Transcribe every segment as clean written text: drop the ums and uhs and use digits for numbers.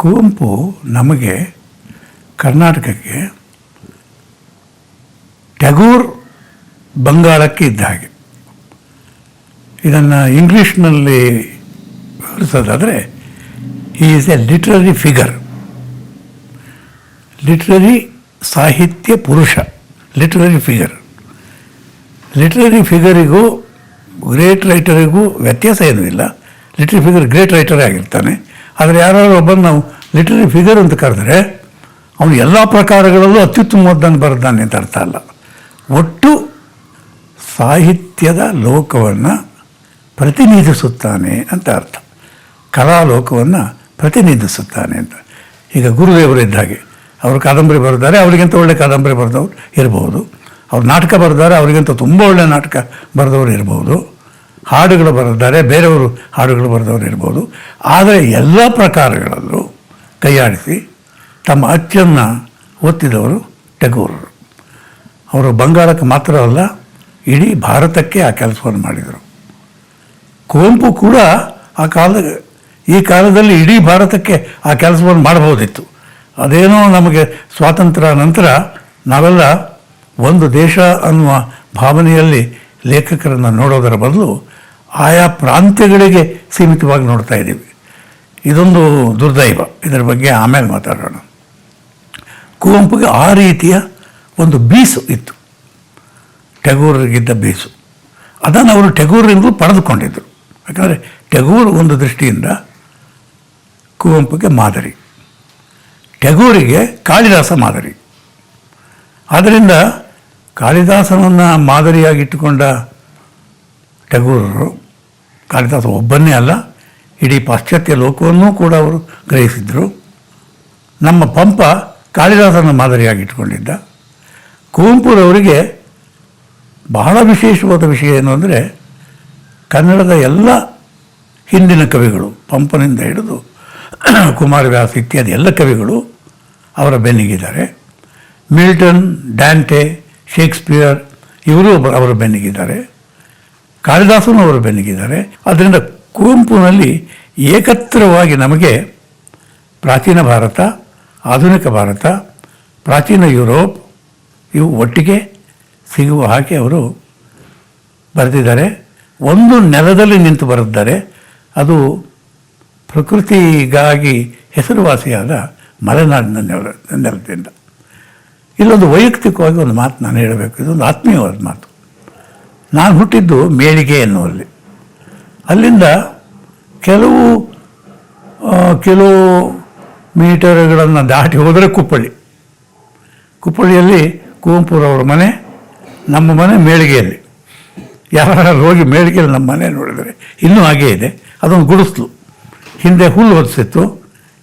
ಕುವೆಂಪು ನಮಗೆ ಕರ್ನಾಟಕಕ್ಕೆ ಟ್ಯಾಗೂರ್ ಬಂಗಾಳಕ್ಕೆ ಇದ್ದ ಹಾಗೆ. ಇದನ್ನು ಇಂಗ್ಲೀಷ್ನಲ್ಲಿ ವಿವರಿಸೋದಾದರೆ he is a literary figure, literary ಸಾಹಿತ್ಯ ಪುರುಷ, ಲಿಟ್ರರಿ ಫಿಗರ್. ಲಿಟ್ರರಿ ಫಿಗರಿಗೂ ಗ್ರೇಟ್ ರೈಟರಿಗೂ ವ್ಯತ್ಯಾಸ ಏನೂ ಇಲ್ಲ. ಲಿಟ್ರರಿ ಫಿಗರ್ ಗ್ರೇಟ್ ರೈಟರೇ ಆಗಿರ್ತಾನೆ. ಆದರೆ ಯಾರು ಒಬ್ಬನು ನಾವು ಲಿಟ್ರರಿ ಫಿಗರ್ ಅಂತ ಕರೆದ್ರೆ ಅವನು ಎಲ್ಲ ಪ್ರಕಾರಗಳಲ್ಲೂ ಅತ್ಯುತ್ತಮವಾದ್ದನ್ನು ಬರೆದಾನೆ ಅಂತ ಅರ್ಥ ಅಲ್ಲ. ಒಟ್ಟು ಸಾಹಿತ್ಯದ ಲೋಕವನ್ನು ಪ್ರತಿನಿಧಿಸುತ್ತಾನೆ ಅಂತ ಅರ್ಥ. ಕಲಾಲೋಕವನ್ನು ಪ್ರತಿನಿಧಿಸುತ್ತಾನೆ ಅಂತ. ಈಗ ಗುರುದೇವರು ಇದ್ದ ಹಾಗೆ, ಅವರು ಕಾದಂಬರಿ ಬರೆದಾರೆ, ಅವರಿಗಿಂತ ಒಳ್ಳೆ ಕಾದಂಬರಿ ಬರೆದವರು ಇರ್ಬೋದು. ಅವ್ರು ನಾಟಕ ಬರೆದಾರೆ, ಅವರಿಗಿಂತ ತುಂಬ ಒಳ್ಳೆಯ ನಾಟಕ ಬರೆದವರು ಇರ್ಬೋದು. ಹಾಡುಗಳು ಬರೆದಿದ್ದಾರೆ, ಬೇರೆಯವರು ಹಾಡುಗಳು ಬರೆದವರು ಇರ್ಬೋದು. ಆದರೆ ಎಲ್ಲ ಪ್ರಕಾರಗಳಲ್ಲೂ ಕೈಯಾಡಿಸಿ ತಮ್ಮ ಅಚ್ಚನ್ನು ಒತ್ತಿದವರು ಟ್ಯಾಗೂರರು. ಅವರು ಬಂಗಾಳಕ್ಕೆ ಮಾತ್ರ ಅಲ್ಲ, ಇಡೀ ಭಾರತಕ್ಕೆ ಆ ಕೆಲಸವನ್ನು ಮಾಡಿದರು. ಕುವೆಂಪು ಕೂಡ ಈ ಕಾಲದಲ್ಲಿ ಇಡೀ ಭಾರತಕ್ಕೆ ಆ ಕೆಲಸವನ್ನು ಮಾಡಬಹುದಿತ್ತು. ಅದೇನೋ ನಮಗೆ ಸ್ವಾತಂತ್ರ್ಯ ನಂತರ ನಾವೆಲ್ಲ ಒಂದು ದೇಶ ಅನ್ನುವ ಭಾವನೆಯಲ್ಲಿ ಲೇಖಕರನ್ನು ನೋಡೋದರ ಬದಲು ಆಯಾ ಪ್ರಾಂತ್ಯಗಳಿಗೆ ಸೀಮಿತವಾಗಿ ನೋಡ್ತಾ ಇದ್ದೀವಿ. ಇದೊಂದು ದುರ್ದೈವ. ಇದರ ಬಗ್ಗೆ ಆಮೇಲೆ ಮಾತಾಡೋಣ. ಕುವೆಂಪುಗೆ ಆ ರೀತಿಯ ಒಂದು ಬೀಸು ಇತ್ತು, ಟ್ಯಾಗೂರರಿಗಿದ್ದ ಬೀಸು. ಅದನ್ನು ಅವರು ಟ್ಯಾಗೂರರಿಂದಲೂ ಪಡೆದುಕೊಂಡಿದ್ದರು. ಯಾಕಂದರೆ ಟ್ಯಾಗೂರ್ ಒಂದು ದೃಷ್ಟಿಯಿಂದ ಕುವೆಂಪುಗೆ ಮಾದರಿ, ಟ್ಯಾಗೂರಿಗೆ ಕಾಳಿದಾಸ ಮಾದರಿ. ಆದ್ದರಿಂದ ಕಾಳಿದಾಸನನ್ನು ಮಾದರಿಯಾಗಿಟ್ಟುಕೊಂಡ ಟ್ಯಾಗೂರರು ಕಾಳಿದಾಸ ಒಬ್ಬನ್ನೇ ಅಲ್ಲ, ಇಡೀ ಪಾಶ್ಚಾತ್ಯ ಲೋಕವನ್ನೂ ಕೂಡ ಅವರು ಗ್ರಹಿಸಿದರು. ನಮ್ಮ ಪಂಪ ಕಾಳಿದಾಸನ ಮಾದರಿಯಾಗಿಟ್ಟುಕೊಂಡಿದ್ದ. ಕುವೆಂಪುರವರಿಗೆ ಬಹಳ ವಿಶೇಷವಾದ ವಿಷಯ ಏನು ಅಂದರೆ, ಕನ್ನಡದ ಎಲ್ಲ ಹಿಂದಿನ ಕವಿಗಳು, ಪಂಪನಿಂದ ಹಿಡಿದು ಕುಮಾರವ್ಯಾಸ ಇತ್ಯಾದಿ ಎಲ್ಲ ಕವಿಗಳು ಅವರ ಬೆನ್ನಿಗಿದ್ದಾರೆ. ಮಿಲ್ಟನ್, ಡ್ಯಾಂಟೆ, ಶೇಕ್ಸ್ಪಿಯರ್ ಇವರು ಅವರ ಬೆನ್ನಿಗಿದ್ದಾರೆ. ಕಾಳಿದಾಸನು ಅವರ ಬೆನ್ನಿಗಿದ್ದಾರೆ. ಆದ್ದರಿಂದ ಕುವೆಂಪುನಲ್ಲಿ ಏಕತ್ರವಾಗಿ ನಮಗೆ ಪ್ರಾಚೀನ ಭಾರತ, ಆಧುನಿಕ ಭಾರತ, ಪ್ರಾಚೀನ ಯುರೋಪ್ ಇವು ಒಟ್ಟಿಗೆ ಸಿಗುವ ಹಾಗೆ ಅವರು ಬರೆದಿದ್ದಾರೆ. ಒಂದು ನೆಲದಲ್ಲಿ ನಿಂತು ಬರೆದಿದ್ದಾರೆ. ಅದು ಪ್ರಕೃತಿಗಾಗಿ ಹೆಸರುವಾಸಿಯಾದ ಮಲೆನಾಡಿನ ನೆಲದಿಂದ. ಇಲ್ಲೊಂದು ವೈಯಕ್ತಿಕವಾಗಿ ಒಂದು ಮಾತು ನಾನು ಹೇಳಬೇಕು. ಇದೊಂದು ಆತ್ಮೀಯವಾದ ಮಾತು. ನಾನು ಹುಟ್ಟಿದ್ದು ಮೇಳಿಗೆ ಎನ್ನುವಲ್ಲಿ. ಅಲ್ಲಿಂದ ಕೆಲವು ಕಿಲೋಮೀಟರ್ಗಳನ್ನು ದಾಟಿ ಹೋದರೆ ಕುಪ್ಪಳ್ಳಿಯಲ್ಲಿ ಕುವೆಂಪುರವರ ಮನೆ, ನಮ್ಮ ಮನೆ ಮೇಳಿಗೆಯಲ್ಲಿ. ಯಾರು ಹೋಗಿ ಮೇಳಿಗೆಯಲ್ಲಿ ನಮ್ಮ ಮನೆ ನೋಡಿದರೆ ಇನ್ನೂ ಹಾಗೇ ಇದೆ. ಅದೊಂದು ಗುಡಿಸ್ಲು. ಹಿಂದೆ ಹುಲ್ಲು ಹೊದಿಸಿತ್ತು,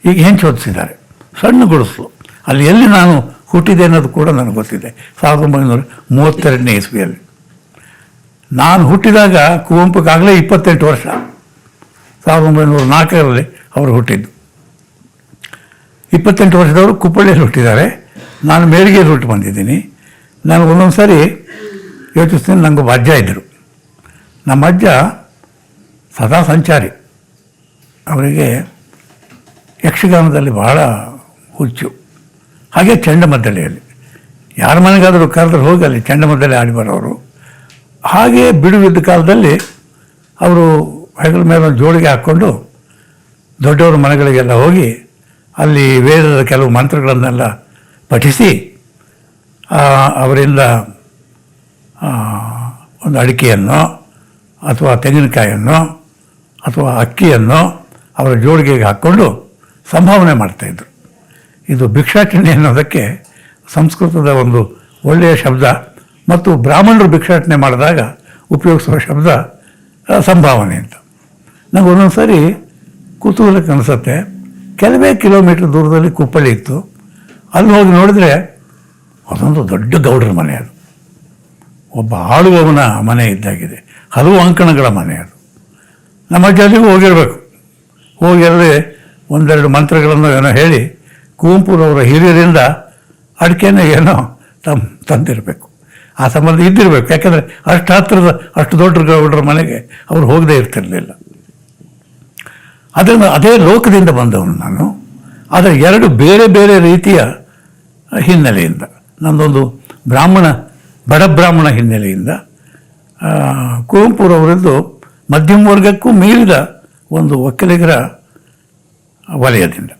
ಈಗ ಹೆಂಚು ಹೊದಿಸಿದ್ದಾರೆ. ಸಣ್ಣ ಗುಡಿಸ್ಲು. ಅಲ್ಲಿ ಎಲ್ಲಿ ನಾನು ಹುಟ್ಟಿದೆ ಅನ್ನೋದು ಕೂಡ ನನಗೆ ಗೊತ್ತಿದೆ. 1932ನೇ ಇಸ್ವಿಯಲ್ಲಿ ನಾನು ಹುಟ್ಟಿದಾಗ ಕುವೆಂಪುಗಾಗಲೇ 28 ವರ್ಷ. 1904ರಲ್ಲಿ ಅವರು ಹುಟ್ಟಿದ್ದು. 28 ವರ್ಷದವರು ಕುಪ್ಪಳ್ಳಿಯಲ್ಲಿ ಹುಟ್ಟಿದ್ದಾರೆ. ನಾನು ಮೇಳಿಗೆಯಲ್ಲಿ ಹುಟ್ಟು ಬಂದಿದ್ದೀನಿ. ನಾನು ಒಂದೊಂದು ಸಾರಿ ಯೋಚಿಸ್ತೀನಿ, ನನಗೊಬ್ಬ ಅಜ್ಜ ಇದ್ದರು. ನಮ್ಮ ಅಜ್ಜ ಸದಾ ಸಂಚಾರಿ. ಅವರಿಗೆ ಯಕ್ಷಗಾನದಲ್ಲಿ ಬಹಳ ಹುಚ್ಚು. ಹಾಗೆ ಚಂಡಮದ್ದಳೆಯಲ್ಲಿ ಯಾರ ಮನೆಗಾದರೂ ಕರೆದ್ರೆ ಹೋಗಿ ಅಲ್ಲಿ ಚಂಡಮದ್ದಳೆ ಆಡಿ ಬರೋರು. ಹಾಗೆ ಬಿಡುವಿದ್ದ ಕಾಲದಲ್ಲಿ ಅವರು ಹೆಗಲ ಮೇಲೆ ಒಂದು ಜೋಳಿಗೆ ಹಾಕ್ಕೊಂಡು ದೊಡ್ಡವ್ರ ಮನೆಗಳಿಗೆಲ್ಲ ಹೋಗಿ ಅಲ್ಲಿ ವೇದದ ಕೆಲವು ಮಂತ್ರಗಳನ್ನೆಲ್ಲ ಪಠಿಸಿ ಅವರಿಂದ ಒಂದು ಅಡಿಕೆಯನ್ನು ಅಥವಾ ತೆಂಗಿನಕಾಯಿಯನ್ನು ಅಥವಾ ಅಕ್ಕಿಯನ್ನು ಅವರ ಜೋಳಿಗೆಗೆ ಹಾಕ್ಕೊಂಡು ಸಂಭಾವನೆ ಮಾಡ್ತಾಯಿದ್ರು. ಇದು ಭಿಕ್ಷಾಟನೆ ಅನ್ನೋದಕ್ಕೆ ಸಂಸ್ಕೃತದ ಒಂದು ಒಳ್ಳೆಯ ಶಬ್ದ. ಮತ್ತು ಬ್ರಾಹ್ಮಣರು ಭಿಕ್ಷಾಟನೆ ಮಾಡಿದಾಗ ಉಪಯೋಗಿಸುವ ಶಬ್ದ ಸಂಭಾವನೆ ಅಂತ. ನನಗೆ ಒಂದೊಂದು ಸಾರಿ ಕುತೂಹಲಕ್ಕೆ ಅನಿಸುತ್ತೆ. ಕೆಲವೇ ಕಿಲೋಮೀಟ್ರ್ ದೂರದಲ್ಲಿ ಕುಪ್ಪಳ್ಳಿ ಇತ್ತು. ಅಲ್ಲಿ ಹೋಗಿ ನೋಡಿದ್ರೆ ಅದೊಂದು ದೊಡ್ಡ ಗೌಡರ ಮನೆ. ಅದು ಒಬ್ಬ ಆಳುವವನ ಮನೆ ಇದ್ದಾಗಿದೆ. ಹಲವು ಅಂಕಣಗಳ ಮನೆ ಅದು. ನಮ್ಮ ಅಜ್ಜಲ್ಲಿಗೂ ಹೋಗಿರಬೇಕು. ಹೋಗಿ ಅಲ್ಲಿ ಒಂದೆರಡು ಮಂತ್ರಗಳನ್ನು ಏನೋ ಹೇಳಿ ಕುವೆಂಪುರವರ ಹಿರಿಯರಿಂದ ಅಡಿಕೆನ ಏನೋ ತಂದಿರಬೇಕು. ಆ ಸಂಬಂಧ ಇದ್ದಿರಬೇಕು. ಯಾಕೆಂದರೆ ಅಷ್ಟು ಹತ್ತಿರದ ಅಷ್ಟು ದೊಡ್ಡ ಗೌಡರ ಮನೆಗೆ ಅವರು ಹೋಗದೇ ಇರ್ತಿರಲಿಲ್ಲ. ಅದರಿಂದ ಅದೇ ಲೋಕದಿಂದ ಬಂದವನು ನಾನು. ಆದರೆ ಎರಡು ಬೇರೆ ಬೇರೆ ರೀತಿಯ ಹಿನ್ನೆಲೆಯಿಂದ, ನನ್ನದೊಂದು ಬಡ ಬ್ರಾಹ್ಮಣ ಹಿನ್ನೆಲೆಯಿಂದ, ಕುವೆಂಪುರವರದ್ದು ಮಧ್ಯಮ ವರ್ಗಕ್ಕೂ ಮೀರಿದ ಒಂದು ಒಕ್ಕಲಿಗರ ವಲಯದಿಂದ.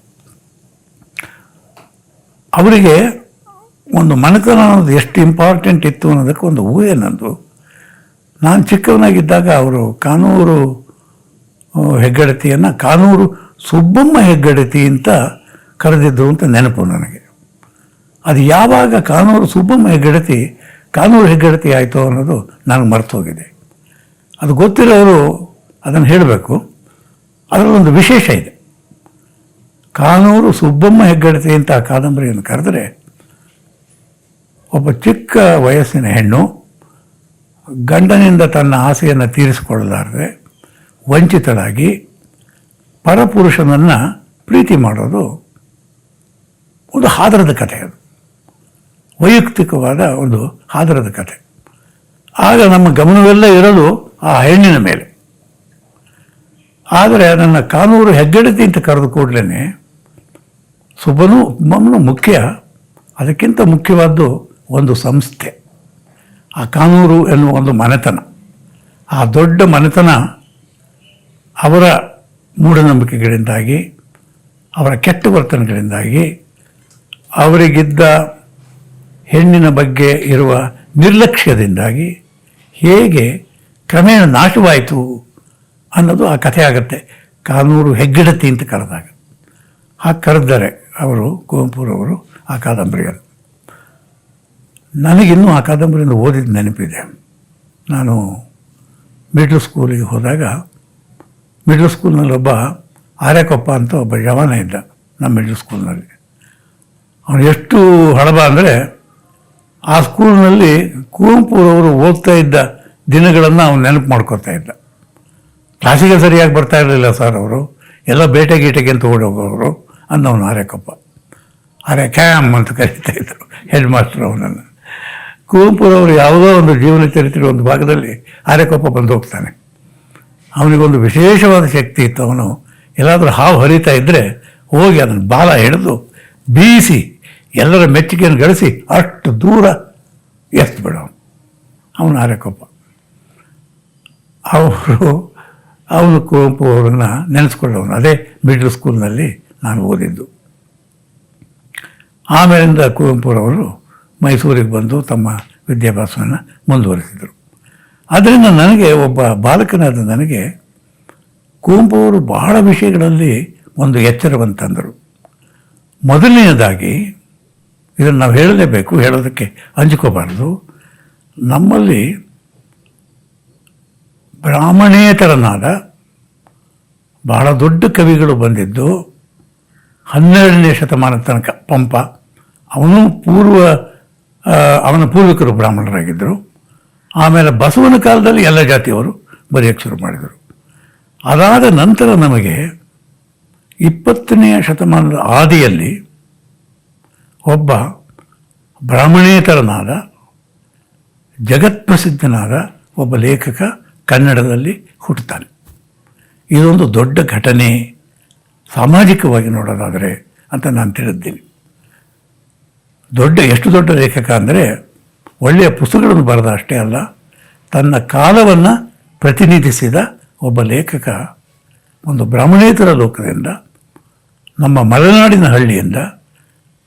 ಅವರಿಗೆ ಒಂದು ಮನೆತನ ಅನ್ನೋದು ಎಷ್ಟು ಇಂಪಾರ್ಟೆಂಟ್ ಇತ್ತು ಅನ್ನೋದಕ್ಕೆ ಒಂದು ಊಹೆ ನಂದು. ನಾನು ಚಿಕ್ಕವನಾಗಿದ್ದಾಗ ಅವರು ಕಾನೂರು ಹೆಗ್ಗಡತಿಯನ್ನು ಕಾನೂರು ಸುಬ್ಬಮ್ಮ ಹೆಗ್ಗಡತಿ ಅಂತ ಕರೆದಿದ್ದರು ಅಂತ ನೆನಪು ನನಗೆ. ಅದು ಯಾವಾಗ ಕಾನೂರು ಸುಬ್ಬಮ್ಮ ಹೆಗ್ಗಡತಿ ಕಾನೂರು ಹೆಗ್ಗಡತಿ ಆಯಿತು ಅನ್ನೋದು ನನಗೆ ಮರೆತು ಹೋಗಿದೆ. ಅದು ಗೊತ್ತಿರೋರು ಅದನ್ನು ಹೇಳಬೇಕು. ಅದರಲ್ಲೊಂದು ವಿಶೇಷ ಇದೆ. ಕಾನೂರು ಸುಬ್ಬಮ್ಮ ಹೆಗ್ಗಡತಿ ಅಂತ ಆ ಕಾದಂಬರಿಯನ್ನು ಕರೆದರೆ, ಒಬ್ಬ ಚಿಕ್ಕ ವಯಸ್ಸಿನ ಹೆಣ್ಣು ಗಂಡನಿಂದ ತನ್ನ ಆಸೆಯನ್ನು ತೀರಿಸಿಕೊಳ್ಳಲಾರದೆ ವಂಚಿತಳಾಗಿ ಪರಪುರುಷನನ್ನು ಪ್ರೀತಿ ಮಾಡೋದು ಒಂದು ಹಾದರದ ಕಥೆ. ಅದು ವೈಯಕ್ತಿಕವಾದ ಒಂದು ಹಾದರದ ಕಥೆ. ಆಗ ನಮ್ಮ ಗಮನವೆಲ್ಲ ಇರಲು ಆ ಹೆಣ್ಣಿನ ಮೇಲೆ. ಆದರೆ ಅದನ್ನು ಕಾನೂರು ಹೆಗ್ಗಡತಿ ಅಂತ ಕರೆದು ಕೂಡಲೇ ಸುಬ್ಬಮ್ಮನು ಮುಖ್ಯ. ಅದಕ್ಕಿಂತ ಮುಖ್ಯವಾದ್ದು ಒಂದು ಸಂಸ್ಥೆ, ಆ ಕಾನೂರು ಎನ್ನುವ ಒಂದು ಮನೆತನ. ಆ ದೊಡ್ಡ ಮನೆತನ ಅವರ ಮೂಢನಂಬಿಕೆಗಳಿಂದಾಗಿ, ಅವರ ಕೆಟ್ಟ ವರ್ತನೆಗಳಿಂದಾಗಿ, ಅವರಿಗಿದ್ದ ಹೆಣ್ಣಿನ ಬಗ್ಗೆ ಇರುವ ನಿರ್ಲಕ್ಷ್ಯದಿಂದಾಗಿ ಹೇಗೆ ಕ್ರಮೇಣ ನಾಶವಾಯಿತು ಅನ್ನೋದು ಆ ಕಥೆ ಆಗುತ್ತೆ. ಕಾನೂರು ಹೆಗ್ಗಡತಿ ಅಂತ ಕರೆದಾಗ ಹಾಗೆ ಕರೆದರೆ ಅವರು, ಕುವೆಂಪುರವರು ಆ ಕಾದಂಬರಿಯನ್ನು. ನನಗಿನ್ನೂ ಆ ಕಾದಂಬರಿಯನ್ನು ಓದಿದ ನೆನಪಿದೆ. ನಾನು ಮಿಡ್ಲ್ ಸ್ಕೂಲಿಗೆ ಹೋದಾಗ, ಮಿಡ್ಲ್ ಸ್ಕೂಲ್ನಲ್ಲಿ ಒಬ್ಬ ಆರ್ಯಕೊಪ್ಪ ಅಂತ ಒಬ್ಬ ಜವಾನ ಇದ್ದ ನಮ್ಮ ಮಿಡ್ಲ್ ಸ್ಕೂಲ್ನಲ್ಲಿ. ಅವನು ಎಷ್ಟು ಹಳಬ ಅಂದರೆ, ಆ ಸ್ಕೂಲ್ನಲ್ಲಿ ಕುವೆಂಪುರವರು ಓದ್ತಾ ಇದ್ದ ದಿನಗಳನ್ನು ಅವನು ನೆನಪು ಮಾಡ್ಕೊತಾ ಇದ್ದ. ಕ್ಲಾಸಿಗೆ ಸರಿಯಾಗಿ ಬರ್ತಾ ಇರಲಿಲ್ಲ ಸರ್ ಅವರು, ಎಲ್ಲ ಬೇಟೆ ಗೀಟೆಗೆ ಅಂತ ಓಡೋಗೋರು ಅಂದವನು ಆರ್ಯಕೊಪ್ಪ. ಕ್ಯಾಮ್ ಅಂತ ಕರೀತಾ ಇದ್ದರು ಹೆಡ್ ಮಾಸ್ಟರ್ ಅವನನ್ನು. ಕುವೆಂಪುರವರು ಯಾವುದೋ ಒಂದು ಜೀವನ ಚರಿತ್ರೆ ಒಂದು ಭಾಗದಲ್ಲಿ ಆರ್ಯಕೊಪ್ಪ ಬಂದು ಹೋಗ್ತಾನೆ. ಅವನಿಗೊಂದು ವಿಶೇಷವಾದ ಶಕ್ತಿ ಇತ್ತು. ಅವನು ಎಲ್ಲಾದರೂ ಹಾವು ಹರಿತಾ ಇದ್ದರೆ ಹೋಗಿ ಅದನ್ನು ಬಾಲ ಹಿಡಿದು ಬೀಸಿ ಎಲ್ಲರ ಮೆಚ್ಚುಗೆಯನ್ನು ಗಳಿಸಿ ಅಷ್ಟು ದೂರ ಎಸ್ತು ಬಿಡೋನು ಅವನು ಆರ್ಯಕೊಪ್ಪ. ಅವನು ಕುವೆಂಪು ಅವರನ್ನು ನೆನೆಸ್ಕೊಳ್ಳೋನು. ಅದೇ ಮಿಡ್ಲ್ ಸ್ಕೂಲ್ನಲ್ಲಿ ನಾನು ಓದಿದ್ದು. ಆಮೇಲಿಂದ ಕುವೆಂಪುರವರು ಮೈಸೂರಿಗೆ ಬಂದು ತಮ್ಮ ವಿದ್ಯಾಭ್ಯಾಸವನ್ನು ಮುಂದುವರಿಸಿದರು. ಆದ್ದರಿಂದ ನನಗೆ, ಒಬ್ಬ ಬಾಲಕನಾದ ನನಗೆ, ಕುವೆಂಪು ಅವರು ಬಹಳ ವಿಷಯಗಳಲ್ಲಿ ಒಂದು ಎಚ್ಚರವನ್ನು ತಂದರು. ಮೊದಲನೆಯದಾಗಿ, ಇದನ್ನು ನಾವು ಹೇಳಲೇಬೇಕು, ಹೇಳೋದಕ್ಕೆ ಅಂಜಿಕೋಬಾರದು, ನಮ್ಮಲ್ಲಿ ಬ್ರಾಹ್ಮಣೇತರನಾದ ಬಹಳ ದೊಡ್ಡ ಕವಿಗಳು ಬಂದಿದ್ದು 12ನೇ ಶತಮಾನದ ತನಕ. ಪಂಪ, ಅವನ ಪೂರ್ವಿಕರು ಬ್ರಾಹ್ಮಣರಾಗಿದ್ದರು. ಆಮೇಲೆ ಬಸವನ ಕಾಲದಲ್ಲಿ ಎಲ್ಲ ಜಾತಿಯವರು ಬರೆಯೋಕ್ಕೆ ಶುರು ಮಾಡಿದರು. ಅದಾದ ನಂತರ ನಮಗೆ 20ನೇ ಶತಮಾನದ ಆದಿಯಲ್ಲಿ ಒಬ್ಬ ಬ್ರಾಹ್ಮಣೇತರನಾದ ಜಗತ್ಪ್ರಸಿದ್ಧನಾದ ಒಬ್ಬ ಲೇಖಕ ಕನ್ನಡದಲ್ಲಿ ಹುಟ್ಟುತ್ತಾನೆ. ಇದೊಂದು ದೊಡ್ಡ ಘಟನೆ ಸಾಮಾಜಿಕವಾಗಿ ನೋಡೋದಾದರೆ ಅಂತ ನಾನು ತಿಳಿದ್ದೀನಿ. ಎಷ್ಟು ದೊಡ್ಡ ಲೇಖಕ ಅಂದರೆ, ಒಳ್ಳೆಯ ಪುಸ್ತಕಗಳನ್ನು ಬರೆದ ಅಷ್ಟೇ ಅಲ್ಲ, ತನ್ನ ಕಾಲವನ್ನು ಪ್ರತಿನಿಧಿಸಿದ ಒಬ್ಬ ಲೇಖಕ ಒಂದು ಬ್ರಾಹ್ಮಣೇತರ ಲೋಕದಿಂದ, ನಮ್ಮ ಮಲೆನಾಡಿನ ಹಳ್ಳಿಯಿಂದ.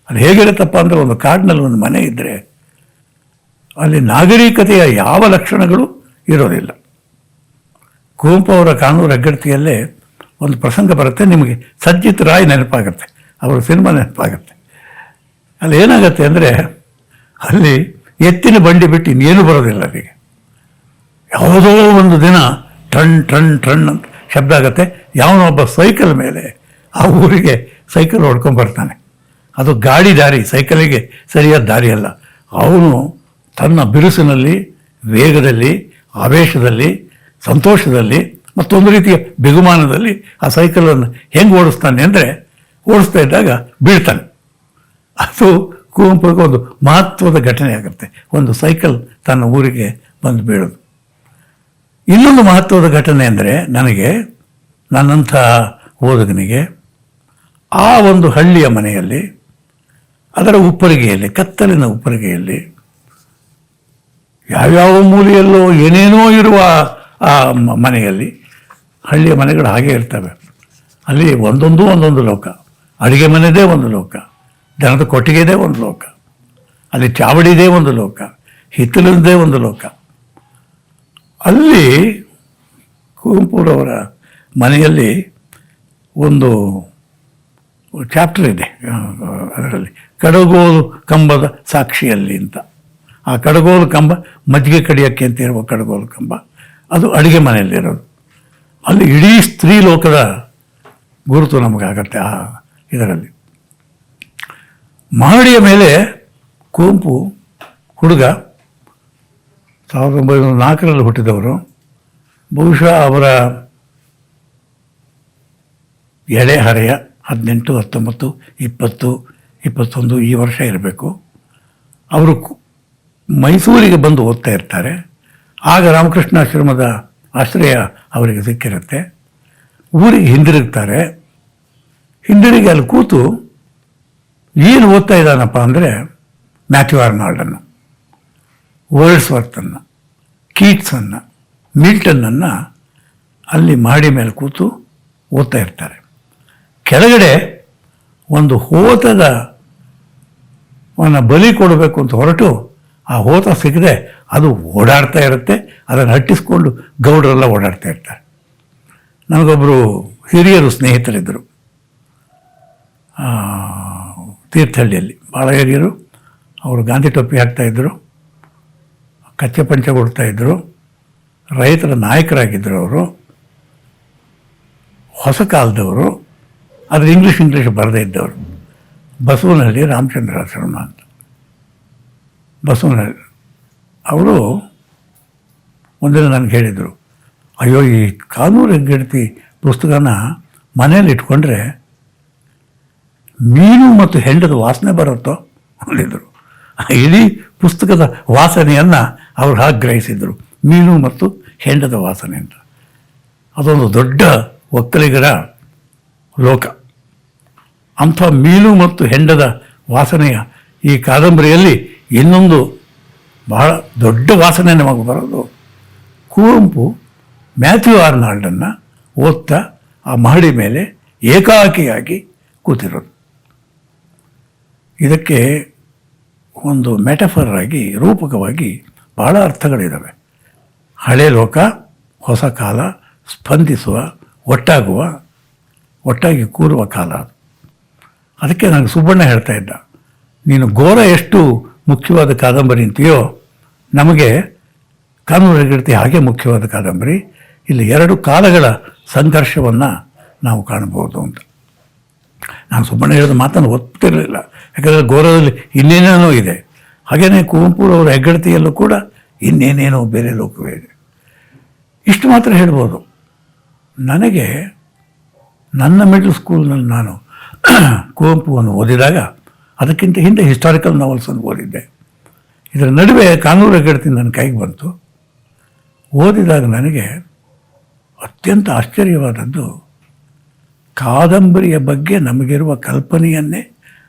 ಅಲ್ಲಿ ಹೇಗಿರುತ್ತಪ್ಪ ಅಂದರೆ, ಒಂದು ಕಾಡಿನಲ್ಲಿ ಒಂದು ಮನೆ ಇದ್ದರೆ ಅಲ್ಲಿ ನಾಗರಿಕತೆಯ ಯಾವ ಲಕ್ಷಣಗಳು ಇರೋದಿಲ್ಲ. ಕುವೆಂಪು ಅವರ ಕಾನೂರು ಹೆಗ್ಗಡತಿಯಲ್ಲೇ ಒಂದು ಪ್ರಸಂಗ ಬರುತ್ತೆ, ನಿಮಗೆ ಸಜ್ಜಿತ್ ರಾಯ್ ನೆನಪಾಗುತ್ತೆ, ಅವರ ಸಿನಿಮಾ ನೆನಪಾಗುತ್ತೆ. ಅಲ್ಲಿ ಏನಾಗುತ್ತೆ ಅಂದರೆ, ಅಲ್ಲಿ ಎತ್ತಿನ ಬಂಡಿ ಬಿಟ್ಟು ಇನ್ನೇನು ಬರೋದಿಲ್ಲ ಅಲ್ಲಿಗೆ. ಯಾವುದೋ ಒಂದು ದಿನ ಟ್ರನ್ ಟ್ರನ್ ಟ್ರನ್ ಅಂತ ಶಬ್ದ ಆಗುತ್ತೆ. ಯಾವನೊಬ್ಬ ಸೈಕಲ್ ಮೇಲೆ ಆ ಊರಿಗೆ ಸೈಕಲ್ ಹೊಡ್ಕೊಂಡ್ಬರ್ತಾನೆ. ಅದು ಗಾಡಿ ದಾರಿ, ಸೈಕಲಿಗೆ ಸರಿಯಾದ ದಾರಿ ಅಲ್ಲ. ಅವನು ತನ್ನ ಬಿರುಸಿನಲ್ಲಿ, ವೇಗದಲ್ಲಿ, ಆವೇಶದಲ್ಲಿ, ಸಂತೋಷದಲ್ಲಿ, ಮತ್ತೊಂದು ರೀತಿಯ ಬಿಗುಮಾನದಲ್ಲಿ ಆ ಸೈಕಲನ್ನು ಹೆಂಗೆ ಓಡಿಸ್ತಾನೆ ಅಂದರೆ, ಓಡಿಸ್ತಾ ಇದ್ದಾಗ ಬೀಳ್ತಾನೆ. ಅದು ಕುವೆಂಪುಗೆ ಒಂದು ಮಹತ್ವದ ಘಟನೆ ಆಗುತ್ತೆ, ಒಂದು ಸೈಕಲ್ ತನ್ನ ಊರಿಗೆ ಬಂದು ಬೀಳೋದು. ಇನ್ನೊಂದು ಮಹತ್ವದ ಘಟನೆ ಅಂದರೆ, ನನಗೆ, ನನ್ನಂಥ ಓದುಗನಿಗೆ ಆ ಒಂದು ಹಳ್ಳಿಯ ಮನೆಯಲ್ಲಿ, ಅದರ ಉಪ್ಪರಿಗೆಯಲ್ಲಿ, ಕತ್ತಲಿನ ಉಪ್ಪರಿಗೆಯಲ್ಲಿ ಯಾವ್ಯಾವ ಮೂಲೆಯಲ್ಲೋ ಏನೇನೋ ಇರುವ ಆ ಮನೆಯಲ್ಲಿ, ಹಳ್ಳಿಯ ಮನೆಗಳು ಹಾಗೆ ಇರ್ತವೆ. ಅಲ್ಲಿ ಒಂದೊಂದು ಲೋಕ. ಅಡುಗೆ ಮನೆದೇ ಒಂದು ಲೋಕ, ದನದ ಕೊಟ್ಟಿಗೆದೇ ಒಂದು ಲೋಕ, ಅಲ್ಲಿ ಚಾವಡಿದೇ ಒಂದು ಲೋಕ, ಹಿತ್ತಲದೇ ಒಂದು ಲೋಕ. ಅಲ್ಲಿ ಕುವೆಂಪುರವರ ಮನೆಯಲ್ಲಿ ಒಂದು ಚಾಪ್ಟರ್ ಇದೆ, ಅದರಲ್ಲಿ ಕಡಗೋಲು ಕಂಬದ ಸಾಕ್ಷಿಯಲ್ಲಿ ಅಂತ. ಆ ಕಡಗೋಲು ಕಂಬ ಮಜ್ಜಿಗೆ ಕಡಿಯೋಕ್ಕೆ ಅಂತ ಇರುವ ಕಡಗೋಲು ಕಂಬ, ಅದು ಅಡುಗೆ ಮನೆಯಲ್ಲಿರೋದು. ಅಲ್ಲಿ ಇಡೀ ಸ್ತ್ರೀ ಲೋಕದ ಗುರುತು ನಮಗಾಗತ್ತೆ ಆ ಇದರಲ್ಲಿ. ಮಹಡಿಯ ಮೇಲೆ ಕುವೆಂಪು ಹುಡುಗ 1904 ಹುಟ್ಟಿದವರು. ಬಹುಶಃ ಅವರ ಎಳೆ ಹರೆಯ 18, 19, 20, 21 ಈ ವರ್ಷ ಇರಬೇಕು. ಅವರು ಮೈಸೂರಿಗೆ ಬಂದು ಓದ್ತಾ ಇರ್ತಾರೆ. ಆಗ ರಾಮಕೃಷ್ಣಾಶ್ರಮದ ಆಶ್ರಯ ಅವರಿಗೆ ಸಿಕ್ಕಿರುತ್ತೆ. ಊರಿಗೆ ಹಿಂದಿರುಗ್ತಾರೆ. ಹಿಂದಿರುಗಿ ಅಲ್ಲಿ ಕೂತು ಏನು ಓದ್ತಾ ಇದ್ದಾನಪ್ಪ ಅಂದರೆ ಮ್ಯಾಥ್ಯೂ ಆರ್ನಾಲ್ಡನ್ನು, ವರ್ಡ್ಸ್ವರ್ತನ್ನು, ಕೀಟ್ಸನ್ನು, ಮಿಲ್ಟನ್ನನ್ನು ಅಲ್ಲಿ ಮಾಡಿ ಮೇಲೆ ಕೂತು ಓದ್ತಾ ಇರ್ತಾರೆ. ಕೆಳಗಡೆ ಒಂದು ಹೋತದ ಬಲಿ ಕೊಡಬೇಕು ಅಂತ ಹೊರಟು ಆ ಹೋತ ಸಿಗದೆ ಅದು ಓಡಾಡ್ತಾ ಇರುತ್ತೆ. ಅದನ್ನು ಹಟ್ಟಿಸ್ಕೊಂಡು ಗೌಡರೆಲ್ಲ ಓಡಾಡ್ತಾ ಇರ್ತಾರೆ. ನನಗೊಬ್ಬರು ಹಿರಿಯರು ಸ್ನೇಹಿತರಿದ್ದರು ತೀರ್ಥಹಳ್ಳಿಯಲ್ಲಿ, ಭಾಳ ಹಿರಿಯರು. ಅವರು ಗಾಂಧಿ ಟೊಪ್ಪಿ ಹಾಕ್ತಾಯಿದ್ರು, ಕಚ್ಚೆ ಪಂಚ ಕೊಡ್ತಾಯಿದ್ರು, ರೈತರ ನಾಯಕರಾಗಿದ್ದರು ಅವರು, ಹೊಸ ಕಾಲದವರು, ಆದರೆ ಇಂಗ್ಲೀಷ್ ಬರದೇ ಇದ್ದವರು. ಬಸವನಹಳ್ಳಿ ರಾಮಚಂದ್ರಾಶ್ರಮ ಅಂತ, ಬಸವನಹಳ್ಳಿ. ಅವರು ಒಂದಿನ ನನಗೆ ಹೇಳಿದರು, ಅಯ್ಯೋ ಈ ಕಾನೂರು ಹೆಗ್ಗಡತಿ ಪುಸ್ತಕನ ಮನೇಲಿ ಇಟ್ಕೊಂಡ್ರೆ ಮೀನು ಮತ್ತು ಹೆಂಡದ ವಾಸನೆ ಬರುತ್ತೋ ಅಂದಿದ್ರು. ಇಡೀ ಪುಸ್ತಕದ ವಾಸನೆಯನ್ನು ಅವರು ಹಾಗೆ ಗ್ರಹಿಸಿದರು, ಮೀನು ಮತ್ತು ಹೆಂಡದ ವಾಸನೆ ಅಂತ. ಅದೊಂದು ದೊಡ್ಡ ಒಕ್ಕಲಿಗರ ಲೋಕ. ಅಂಥ ಮೀನು ಮತ್ತು ಹೆಂಡದ ವಾಸನೆಯ ಈ ಕಾದಂಬರಿಯಲ್ಲಿ ಇನ್ನೊಂದು ಬಹಳ ದೊಡ್ಡ ವಾಸನೆ ನಮಗೆ ಬರೋದು ಕುವೆಂಪು ಮ್ಯಾಥ್ಯೂ ಆರ್ನಾಲ್ಡನ್ನು ಓದ್ತಾ ಆ ಮಹಡಿ ಮೇಲೆ ಏಕಾಕಿಯಾಗಿ ಕೂತಿರೋದು. ಇದಕ್ಕೆ ಒಂದು ಮೆಟಫರ್ ಆಗಿ, ರೂಪಕವಾಗಿ ಬಹಳ ಅರ್ಥಗಳಿದ್ದಾವೆ. ಹಳೆ ಲೋಕ, ಹೊಸ ಕಾಲ, ಸ್ಪಂದಿಸುವ, ಒಟ್ಟಾಗಿ ಕೂರುವ ಕಾಲ. ಅದಕ್ಕೆ ನನಗೆ ಸುಬ್ಬಣ್ಣ ಹೇಳ್ತಾ ಇದ್ದ, ನೀನು ಗೋರ ಎಷ್ಟು ಮುಖ್ಯವಾದ ಕಾದಂಬರಿ ಅಂತೀಯೋ, ನಮಗೆ ಕಾನೂರು ಹೆಗ್ಗಡತಿ ಹಾಗೆ ಮುಖ್ಯವಾದ ಕಾದಂಬರಿ. ಇಲ್ಲಿ 2 ಕಾಲಗಳ ಸಂಘರ್ಷವನ್ನು ನಾವು ಕಾಣಬಹುದು ಅಂತ. ನಾನು ಸುಬ್ಬಣ್ಣ ಹೇಳಿದ ಮಾತನ್ನು ಒಪ್ತಿರಲಿಲ್ಲ, ಯಾಕಂದರೆ ಗೋರದಲ್ಲಿ ಇನ್ನೇನೇನೋ ಇದೆ. ಹಾಗೆಯೇ ಕುವೆಂಪುರವರ ಹೆಗ್ಗಡತಿಯಲ್ಲೂ ಕೂಡ ಇನ್ನೇನೇನೋ ಬೇರೆ ಲೋಕವೇ ಇದೆ. ಇಷ್ಟು ಮಾತ್ರ ಹೇಳ್ಬೋದು. ನನಗೆ ನನ್ನ ಮಿಡ್ಲ್ ಸ್ಕೂಲ್ನಲ್ಲಿ ನಾನು ಕುವೆಂಪುವನ್ನು ಓದಿದಾಗ, ಅದಕ್ಕಿಂತ ಹಿಂದೆ ಹಿಸ್ಟಾರಿಕಲ್ ನಾವೆಲ್ಸನ್ನು ಓದಿದ್ದೆ. ಇದರ ನಡುವೆ ಕಾನೂರು ಹೆಗ್ಗಡತಿ ನನ್ನ ಕೈಗೆ ಬಂತು. ಓದಿದಾಗ ನನಗೆ ಅತ್ಯಂತ ಆಶ್ಚರ್ಯವಾದದ್ದು, ಕಾದಂಬರಿಯ ಬಗ್ಗೆ ನಮಗಿರುವ ಕಲ್ಪನೆಯನ್ನೇ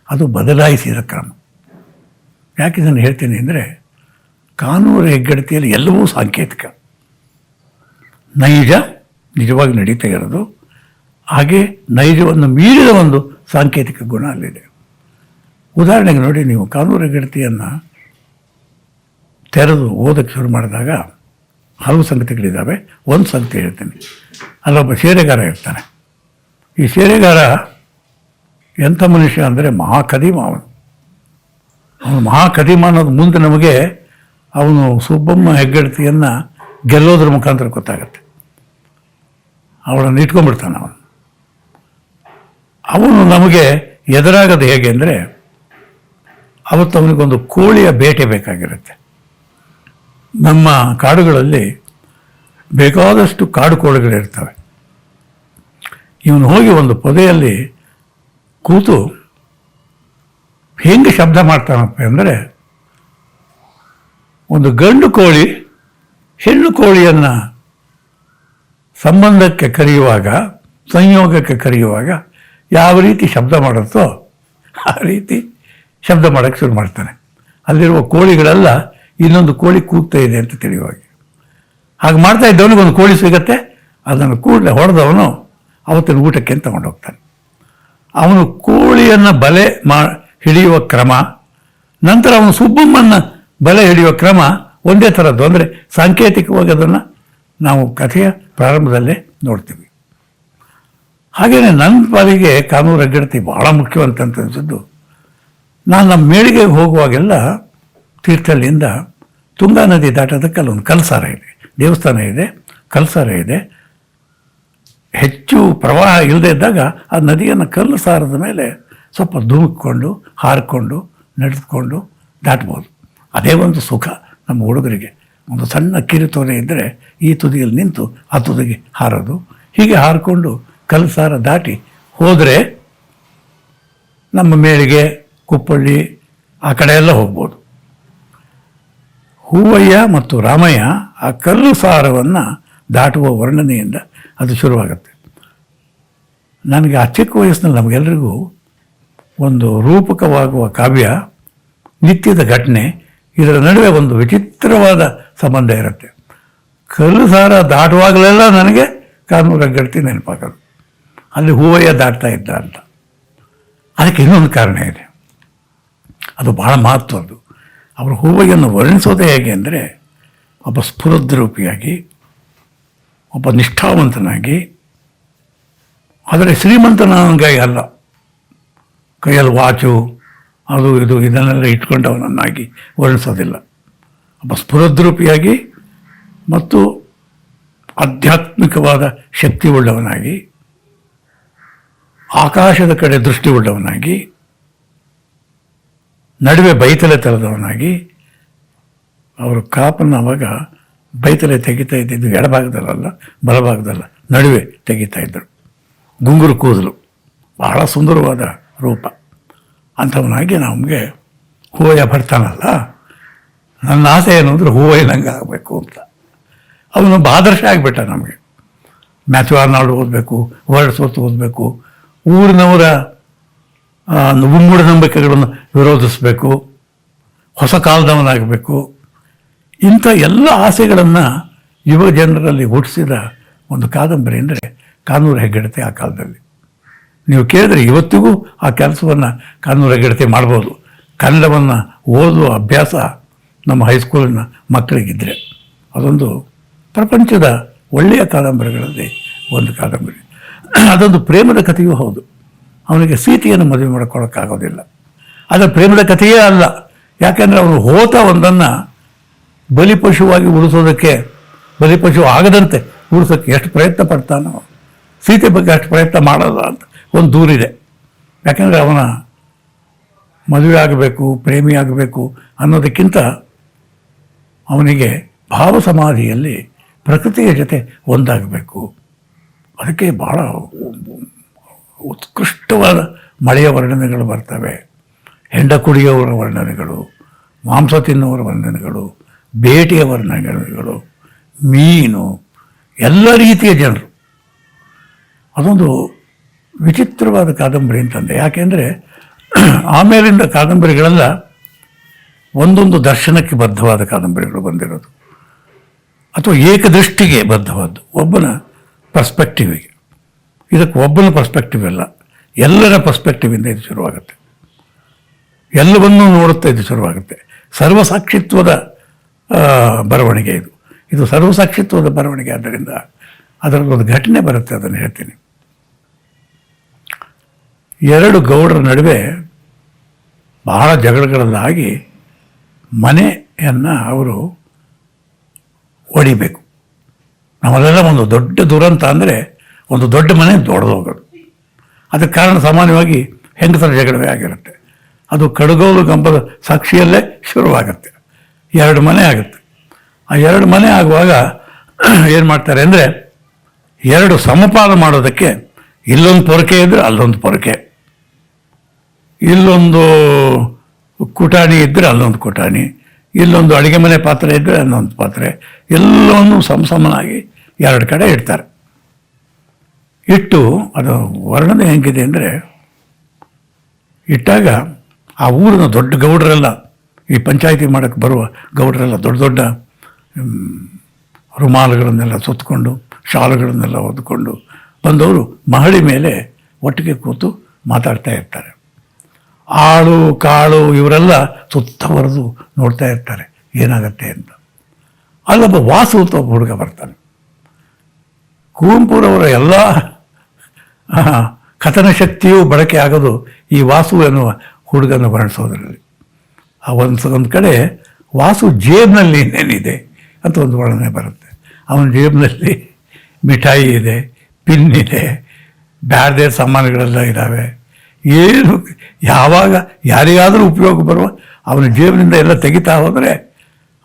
ಅದು ಬದಲಾಯಿಸಿದ ಕ್ರಮ. ಯಾಕೆ ಇದನ್ನು ಹೇಳ್ತೀನಿ ಅಂದರೆ, ಕಾನೂರು ಹೆಗ್ಗಡತಿಯಲ್ಲಿ ಎಲ್ಲವೂ ಸಾಂಕೇತಿಕ, ನಿಜವಾಗಿ ನಡೀತಾ ಇರೋದು. ಹಾಗೆ ನೈಜವನ್ನು ಮೀರಿದ ಒಂದು ಸಾಂಕೇತಿಕ ಗುಣ ಅಲ್ಲಿದೆ. ಉದಾಹರಣೆಗೆ ನೋಡಿ, ನೀವು ಕಾನೂರು ಹೆಗ್ಗಡತಿಯನ್ನು ತೆರೆದು ಓದಕ್ಕೆ ಶುರು ಮಾಡಿದಾಗ ಹಲವು ಸಂಗತಿಗಳಿದ್ದಾವೆ. ಒಂದು ಸಂಗತಿ ಹೇಳ್ತೀನಿ. ಅಲ್ಲೊಬ್ಬ ಶೇರೆಗಾರ ಇರ್ತಾನೆ. ಈ ಶೇರೆಗಾರ ಎಂಥ ಮನುಷ್ಯ ಅಂದರೆ ಮಹಾಕದಿಮ. ಅವನು ಮಹಾಕದಿಮ ಅನ್ನೋದು ಮುಂದೆ ನಮಗೆ ಅವನು ಸುಬ್ಬಮ್ಮ ಹೆಗ್ಗಡತಿಯನ್ನು ಗೆಲ್ಲೋದ್ರ ಮುಖಾಂತರ ಗೊತ್ತಾಗತ್ತೆ. ಅವಳನ್ನು ಇಟ್ಕೊಂಡ್ಬಿಡ್ತಾನೆ. ಅವನು ನಮಗೆ ಎದುರಾಗೋದು ಹೇಗೆ ಅಂದರೆ, ಅವತ್ತು ಅವನಿಗೊಂದು ಕೋಳಿಯ ಬೇಟೆ ಬೇಕಾಗಿರುತ್ತೆ. ನಮ್ಮ ಕಾಡುಗಳಲ್ಲಿ ಬೇಕಾದಷ್ಟು ಕಾಡು ಕೋಳಿಗಳಿರ್ತವೆ. ಇವನು ಹೋಗಿ ಒಂದು ಪೊದೆಯಲ್ಲಿ ಕೂತು ಹೆಂಗೆ ಶಬ್ದ ಮಾಡ್ತಾನಪ್ಪ ಅಂದರೆ, ಒಂದು ಗಂಡು ಕೋಳಿ ಹೆಣ್ಣು ಕೋಳಿಯನ್ನು ಸಂಬಂಧಕ್ಕೆ ಕರೆಯುವಾಗ, ಸಂಯೋಗಕ್ಕೆ ಕರೆಯುವಾಗ ಯಾವ ರೀತಿ ಶಬ್ದ ಮಾಡುತ್ತೋ ಆ ರೀತಿ ಶಬ್ದ ಮಾಡೋಕ್ಕೆ ಶುರು ಮಾಡ್ತಾನೆ. ಅಲ್ಲಿರುವ ಕೋಳಿಗಳೆಲ್ಲ ಇನ್ನೊಂದು ಕೋಳಿ ಕೂಗ್ತಾ ಇದೆ ಅಂತ ತಿಳಿಯುವಾಗಿ. ಹಾಗೆ ಮಾಡ್ತಾ ಇದ್ದವನಿಗೆ ಒಂದು ಕೋಳಿ ಸಿಗತ್ತೆ. ಅದನ್ನು ಕೂಡಲೇ ಹೊಡೆದವನು ಅವತ್ತಿನ ಊಟಕ್ಕೆ ತಗೊಂಡು ಹೋಗ್ತಾನೆ. ಅವನು ಕೋಳಿಯನ್ನು ಬಲೆ ಹಿಡಿಯುವ ಕ್ರಮ, ನಂತರ ಅವನು ಸುಬ್ಬಮ್ಮನ ಬಲೆ ಹಿಡಿಯುವ ಕ್ರಮ ಒಂದೇ ಥರದ್ದು. ಅಂದರೆ ಸಾಂಕೇತಿಕವಾಗಿ ಅದನ್ನು ನಾವು ಕಥೆಯ ಪ್ರಾರಂಭದಲ್ಲೇ ನೋಡ್ತೀವಿ. ಹಾಗೆಯೇ ನನ್ನ ಪಾಲಿಗೆ ಕಾನೂರು ಹೆಗ್ಗಡತಿ ಭಾಳ ಮುಖ್ಯವಂತ ಅನಿಸಿದ್ದು, ನಾನು ನಮ್ಮ ಮೇಳಿಗೆ ಹೋಗುವಾಗೆಲ್ಲ ತೀರ್ಥಹಳ್ಳಿಯಿಂದ ತುಂಗಾ ನದಿ ದಾಟೋದಕ್ಕೆ ಅಲ್ಲೊಂದು ಕಲ್ಸಾರ ಇದೆ, ದೇವಸ್ಥಾನ ಇದೆ, ಕಲ್ಸಾರ ಇದೆ. ಹೆಚ್ಚು ಪ್ರವಾಹ ಇಲ್ಲದೇ ಇದ್ದಾಗ ಆ ನದಿಯನ್ನು ಕಲ್ಲು ಸಾರದ ಮೇಲೆ ಸ್ವಲ್ಪ ಧುಮುಕ್ಕೊಂಡು ಹಾರಿಕೊಂಡು ನಡೆದುಕೊಂಡು ದಾಟ್ಬೋದು. ಅದೇ ಒಂದು ಸುಖ ನಮ್ಮ ಹುಡುಗರಿಗೆ. ಒಂದು ಸಣ್ಣ ಕಿರುತೋರೆ ಇದ್ದರೆ ಈ ತುದಿಯಲ್ಲಿ ನಿಂತು ಆ ತುದಿಗೆ ಹಾರೋದು, ಹೀಗೆ ಹಾರಿಕೊಂಡು ಕಲ್ಲು ಸಾರ ದಾಟಿ ಹೋದರೆ ನಮ್ಮ ಮೇಳಿಗೆ, ಕುಪ್ಪಳ್ಳಿ ಆ ಕಡೆ ಎಲ್ಲ ಹೋಗ್ಬೋದು. ಹೂವಯ್ಯ ಮತ್ತು ರಾಮಯ್ಯ ಆ ಕಲ್ಲು ಸಾರವನ್ನು ದಾಟುವ ವರ್ಣನೆಯಿಂದ ಅದು ಶುರುವಾಗುತ್ತೆ. ನನಗೆ ಆ ಚಿಕ್ಕ ವಯಸ್ಸಿನಲ್ಲಿ ನಮಗೆಲ್ಲರಿಗೂ ಒಂದು ರೂಪಕವಾಗುವ ಕಾವ್ಯ, ನಿತ್ಯದ ಘಟನೆ, ಇದರ ನಡುವೆ ಒಂದು ವಿಚಿತ್ರವಾದ ಸಂಬಂಧ ಇರುತ್ತೆ. ಕಲ್ಲು ಸಾರ ದಾಟುವಾಗಲೆಲ್ಲ ನನಗೆ ಕಾನೂರು ಹೆಗ್ಗಡತಿ ನೆನಪಾಗೋದು, ಅಲ್ಲಿ ಹೂವಯ್ಯ ದಾಟ್ತಾ ಇದ್ದ ಅಂತ. ಅದಕ್ಕೆ ಇನ್ನೊಂದು ಕಾರಣ ಇದೆ, ಅದು ಭಾಳ ಮಹತ್ವದ್ದು. ಅವರು ಹೂವಯ್ಯನ್ನು ವರ್ಣಿಸೋದೇ ಹೇಗೆ ಅಂದರೆ, ಒಬ್ಬ ಸ್ಫುರದ್ರೂಪಿಯಾಗಿ, ಒಬ್ಬ ನಿಷ್ಠಾವಂತನಾಗಿ, ಆದರೆ ಶ್ರೀಮಂತನಾಗಿ ಅಲ್ಲ, ಕೈಯಲ್ಲಿ ವಾಚು ಅದು ಇದು ಇದನ್ನೆಲ್ಲ ಇಟ್ಕೊಂಡವನನ್ನಾಗಿ ವರ್ಣಿಸೋದಿಲ್ಲ. ಒಬ್ಬ ಸ್ಫುರದ್ರೂಪಿಯಾಗಿ ಮತ್ತು ಆಧ್ಯಾತ್ಮಿಕವಾದ ಶಕ್ತಿ ಉಳ್ಳವನಾಗಿ, ಆಕಾಶದ ಕಡೆ ದೃಷ್ಟಿ ಉಳ್ಳವನಾಗಿ, ನಡುವೆ ಬೈತಲೆ ತರದವನಾಗಿ. ಅವರು ಕಾಪನ್ನು ಅವಾಗ ಬೈತಲೆ ತೆಗಿತಾ ಇದ್ದಿದ್ದು ಎಡಭಾಗದಲ್ಲ ಬಲಭಾಗದಲ್ಲ, ನಡುವೆ ತೆಗಿತಾ ಇದ್ದರು. ಗುಂಗುರು ಕೂದಲು, ಬಹಳ ಸುಂದರವಾದ ರೂಪ. ಅಂಥವನಾಗಿ ನಮಗೆ ಹೂವಯ್ಯ ಬರ್ತಾನಲ್ಲ, ನನ್ನ ಆಸೆ ಏನು ಅಂದರೆ ಹೂವಯ್ಯ ನಂಗೆ ಆಗಬೇಕು ಅಂತ. ಅವನು ಆದರ್ಶ ಆಗಿಬಿಟ್ಟ ನಮಗೆ. ಮ್ಯಾಥ್ಯೂ ಆರ್ನಾಲ್ಡ್ ಓದಬೇಕು, ವರ್ಡ್ಸ್ವರ್ತ್ ಓದಬೇಕು, ಊರಿನವರ ಮೂಢನಂಬಿಕೆಗಳನ್ನು ವಿರೋಧಿಸಬೇಕು, ಹೊಸ ಕಾಲದವನಾಗಬೇಕು. ಇಂಥ ಎಲ್ಲ ಆಸೆಗಳನ್ನು ಯುವ ಜನರಲ್ಲಿ ಹುಟ್ಟಿಸಿದ ಒಂದು ಕಾದಂಬರಿ ಅಂದರೆ ಕಾನೂರು ಹೆಗ್ಗಡತಿ. ಆ ಕಾಲದಲ್ಲಿ ನೀವು ಕೇಳಿದ್ರೆ ಇವತ್ತಿಗೂ ಆ ಕೆಲಸವನ್ನು ಕಾನೂರು ಹೆಗ್ಗಡತಿ ಮಾಡ್ಬೋದು. ಕನ್ನಡವನ್ನು ಓದುವ ಅಭ್ಯಾಸ ನಮ್ಮ ಹೈಸ್ಕೂಲಿನ ಮಕ್ಕಳಿಗಿದ್ದರೆ ಅದೊಂದು ಪ್ರಪಂಚದ ಒಳ್ಳೆಯ ಕಾದಂಬರಿಗಳಲ್ಲಿ ಒಂದು ಕಾದಂಬರಿ. ಅದೊಂದು ಪ್ರೇಮದ ಕಥೆಯೂ ಹೌದು. ಅವನಿಗೆ ಸೀತೆಯನ್ನು ಮದುವೆ ಮಾಡ್ಕೊಳ್ಳೋಕ್ಕಾಗೋದಿಲ್ಲ. ಆದರೆ ಪ್ರೇಮದ ಕಥೆಯೇ ಅಲ್ಲ, ಯಾಕೆಂದರೆ ಅವನು ಹೋತ ಒಂದನ್ನು ಬಲಿಪಶುವಾಗಿ ಉಳಿಸೋದಕ್ಕೆ, ಬಲಿಪಶು ಆಗದಂತೆ ಉಳಿಸೋಕ್ಕೆ ಎಷ್ಟು ಪ್ರಯತ್ನ ಪಡ್ತಾನೋ, ಸೀತೆ ಬಗ್ಗೆ ಅಷ್ಟು ಪ್ರಯತ್ನ ಮಾಡೋಲ್ಲ ಅಂತ ಒಂದು ದೂರಿದೆ. ಯಾಕೆಂದರೆ ಅವನ ಮದುವೆ ಆಗಬೇಕು, ಪ್ರೇಮಿ ಆಗಬೇಕು ಅನ್ನೋದಕ್ಕಿಂತ ಅವನಿಗೆ ಭಾವ ಸಮಾಧಿಯಲ್ಲಿ ಪ್ರಕೃತಿಯ ಜೊತೆ ಒಂದಾಗಬೇಕು. ಅದಕ್ಕೆ ಭಾಳ ಉತ್ಕೃಷ್ಟವಾದ ಮಳೆಯ ವರ್ಣನೆಗಳು ಬರ್ತವೆ, ಹೆಂಡ ಕುಡಿಯೋವರ ವರ್ಣನೆಗಳು, ಮಾಂಸ ತಿನ್ನುವರ ವರ್ಣನೆಗಳು, ಬೇಟೆಯ ವರ್ಣನೆಗಳು, ಮೀನು, ಎಲ್ಲ ರೀತಿಯ ಜನರು. ಅದೊಂದು ವಿಚಿತ್ರವಾದ ಕಾದಂಬರಿ ಅಂತಂದೆ. ಯಾಕೆಂದರೆ ಆಮೇಲಿಂದ ಕಾದಂಬರಿಗಳೆಲ್ಲ ಒಂದೊಂದು ದರ್ಶನಕ್ಕೆ ಬದ್ಧವಾದ ಕಾದಂಬರಿಗಳು ಬಂದಿರೋದು, ಅಥವಾ ಏಕದೃಷ್ಟಿಗೆ ಬದ್ಧವಾದ್ದು, ಒಬ್ಬನ ಪರ್ಸ್ಪೆಕ್ಟಿವಿಗೆ. ಇದಕ್ಕೆ ಒಬ್ಬನ ಪರ್ಸ್ಪೆಕ್ಟಿವ್ ಇಲ್ಲ, ಎಲ್ಲರ ಪರ್ಸ್ಪೆಕ್ಟಿವಿಂದ ಇದು ಶುರುವಾಗುತ್ತೆ, ಎಲ್ಲವನ್ನೂ ನೋಡುತ್ತಾ ಇದು ಶುರುವಾಗುತ್ತೆ. ಸರ್ವಸಾಕ್ಷಿತ್ವದ ಬರವಣಿಗೆ ಇದು. ಇದು ಸರ್ವಸಾಕ್ಷಿತ್ವದ ಬರವಣಿಗೆ. ಆದ್ದರಿಂದ ಅದರಲ್ಲೊಂದು ಘಟನೆ ಬರುತ್ತೆ, ಅದನ್ನು ಹೇಳ್ತೀನಿ. ಎರಡು ಗೌಡರ ನಡುವೆ ಬಹಳ ಜಗಳಗಳಲ್ಲಾಗಿ ಮನೆಯನ್ನು ಅವರು ಹೊಡಿಬೇಕು. ನಮ್ಮಲ್ಲೆಲ್ಲ ಒಂದು ದೊಡ್ಡ ದುರಂತ ಅಂದರೆ ಒಂದು ದೊಡ್ಡ ಮನೆ ದೊಡ್ಡದೋಗೋದು. ಅದಕ್ಕೆ ಕಾರಣ ಸಾಮಾನ್ಯವಾಗಿ ಹೆಂಗಸರ ಜಗಳವೇ ಆಗಿರುತ್ತೆ. ಅದು ಕಡಗೋಲು ಗಂಬದ ಸಾಕ್ಷಿಯಲ್ಲೇ ಶುರುವಾಗುತ್ತೆ. ಎರಡು ಮನೆ ಆಗುತ್ತೆ. ಆ ಎರಡು ಮನೆ ಆಗುವಾಗ ಏನು ಮಾಡ್ತಾರೆ ಅಂದರೆ, ಎರಡು ಸಮಪಾಲು ಮಾಡೋದಕ್ಕೆ ಇಲ್ಲೊಂದು ಪೊರಕೆ ಇದ್ದರೆ ಅಲ್ಲೊಂದು ಪೊರಕೆ, ಇಲ್ಲೊಂದು ಕುಟಾಣಿ ಇದ್ದರೆ ಅಲ್ಲೊಂದು ಕುಟಾಣಿ, ಇಲ್ಲೊಂದು ಅಡುಗೆ ಮನೆ ಪಾತ್ರೆ ಇದ್ದರೆ ಅಲ್ಲೊಂದು ಪಾತ್ರೆ, ಎಲ್ಲವನ್ನೂ ಸಮನಾಗಿ ಎರಡು ಕಡೆ ಇಡ್ತಾರೆ. ಇಟ್ಟು ಅದು ವರ್ಣನೆ ಹೆಂಗಿದೆ ಅಂದರೆ, ಇಟ್ಟಾಗ ಆ ಊರಿನ ದೊಡ್ಡ ಗೌಡರೆಲ್ಲ, ಈ ಪಂಚಾಯಿತಿ ಮಾಡೋಕ್ಕೆ ಬರುವ ಗೌಡರೆಲ್ಲ ದೊಡ್ಡ ದೊಡ್ಡ ರುಮಾಲುಗಳನ್ನೆಲ್ಲ ಸುತ್ತಕೊಂಡು, ಶಾಲುಗಳನ್ನೆಲ್ಲ ಹೊದ್ಕೊಂಡು ಬಂದವರು ಮಹಡಿ ಮೇಲೆ ಒಟ್ಟಿಗೆ ಕೂತು ಮಾತಾಡ್ತಾ ಇರ್ತಾರೆ. ಆಳು ಕಾಳು ಇವರೆಲ್ಲ ಸುತ್ತವರೆದು ನೋಡ್ತಾ ಇರ್ತಾರೆ ಏನಾಗತ್ತೆ ಅಂತ. ಅಲ್ಲೊಬ್ಬ ವಾಸು ಅಂತ ಒಬ್ಬ ಹುಡುಗ ಬರ್ತಾನೆ. ಕುವೆಂಪುರವರ ಎಲ್ಲ ಕಥನ ಶಕ್ತಿಯೂ ಬಳಕೆ ಆಗೋದು ಈ ವಾಸು ಎನ್ನುವ ಹುಡುಗನ ವರ್ಣಿಸೋದ್ರಲ್ಲಿ. ಆ ಒಂದು ಕಡೆ ವಾಸು ಜೇಬ್ನಲ್ಲಿ ಏನೇನಿದೆ ಅಂತ ಒಂದು ವರ್ಣನೆ ಬರುತ್ತೆ. ಅವನ ಜೇಬ್ನಲ್ಲಿ ಮಿಠಾಯಿ ಇದೆ, ಪಿನ್ ಇದೆ, ಬ್ಯಾಡ್ದೆ ಸಾಮಾನುಗಳೆಲ್ಲ ಇದ್ದಾವೆ. ಏನು ಯಾವಾಗ ಯಾರಿಗಾದರೂ ಉಪಯೋಗ ಬರುವ ಅವನ ಜೇಬಿನಿಂದ ಎಲ್ಲ ತೆಗಿತಾ ಹೋದರೆ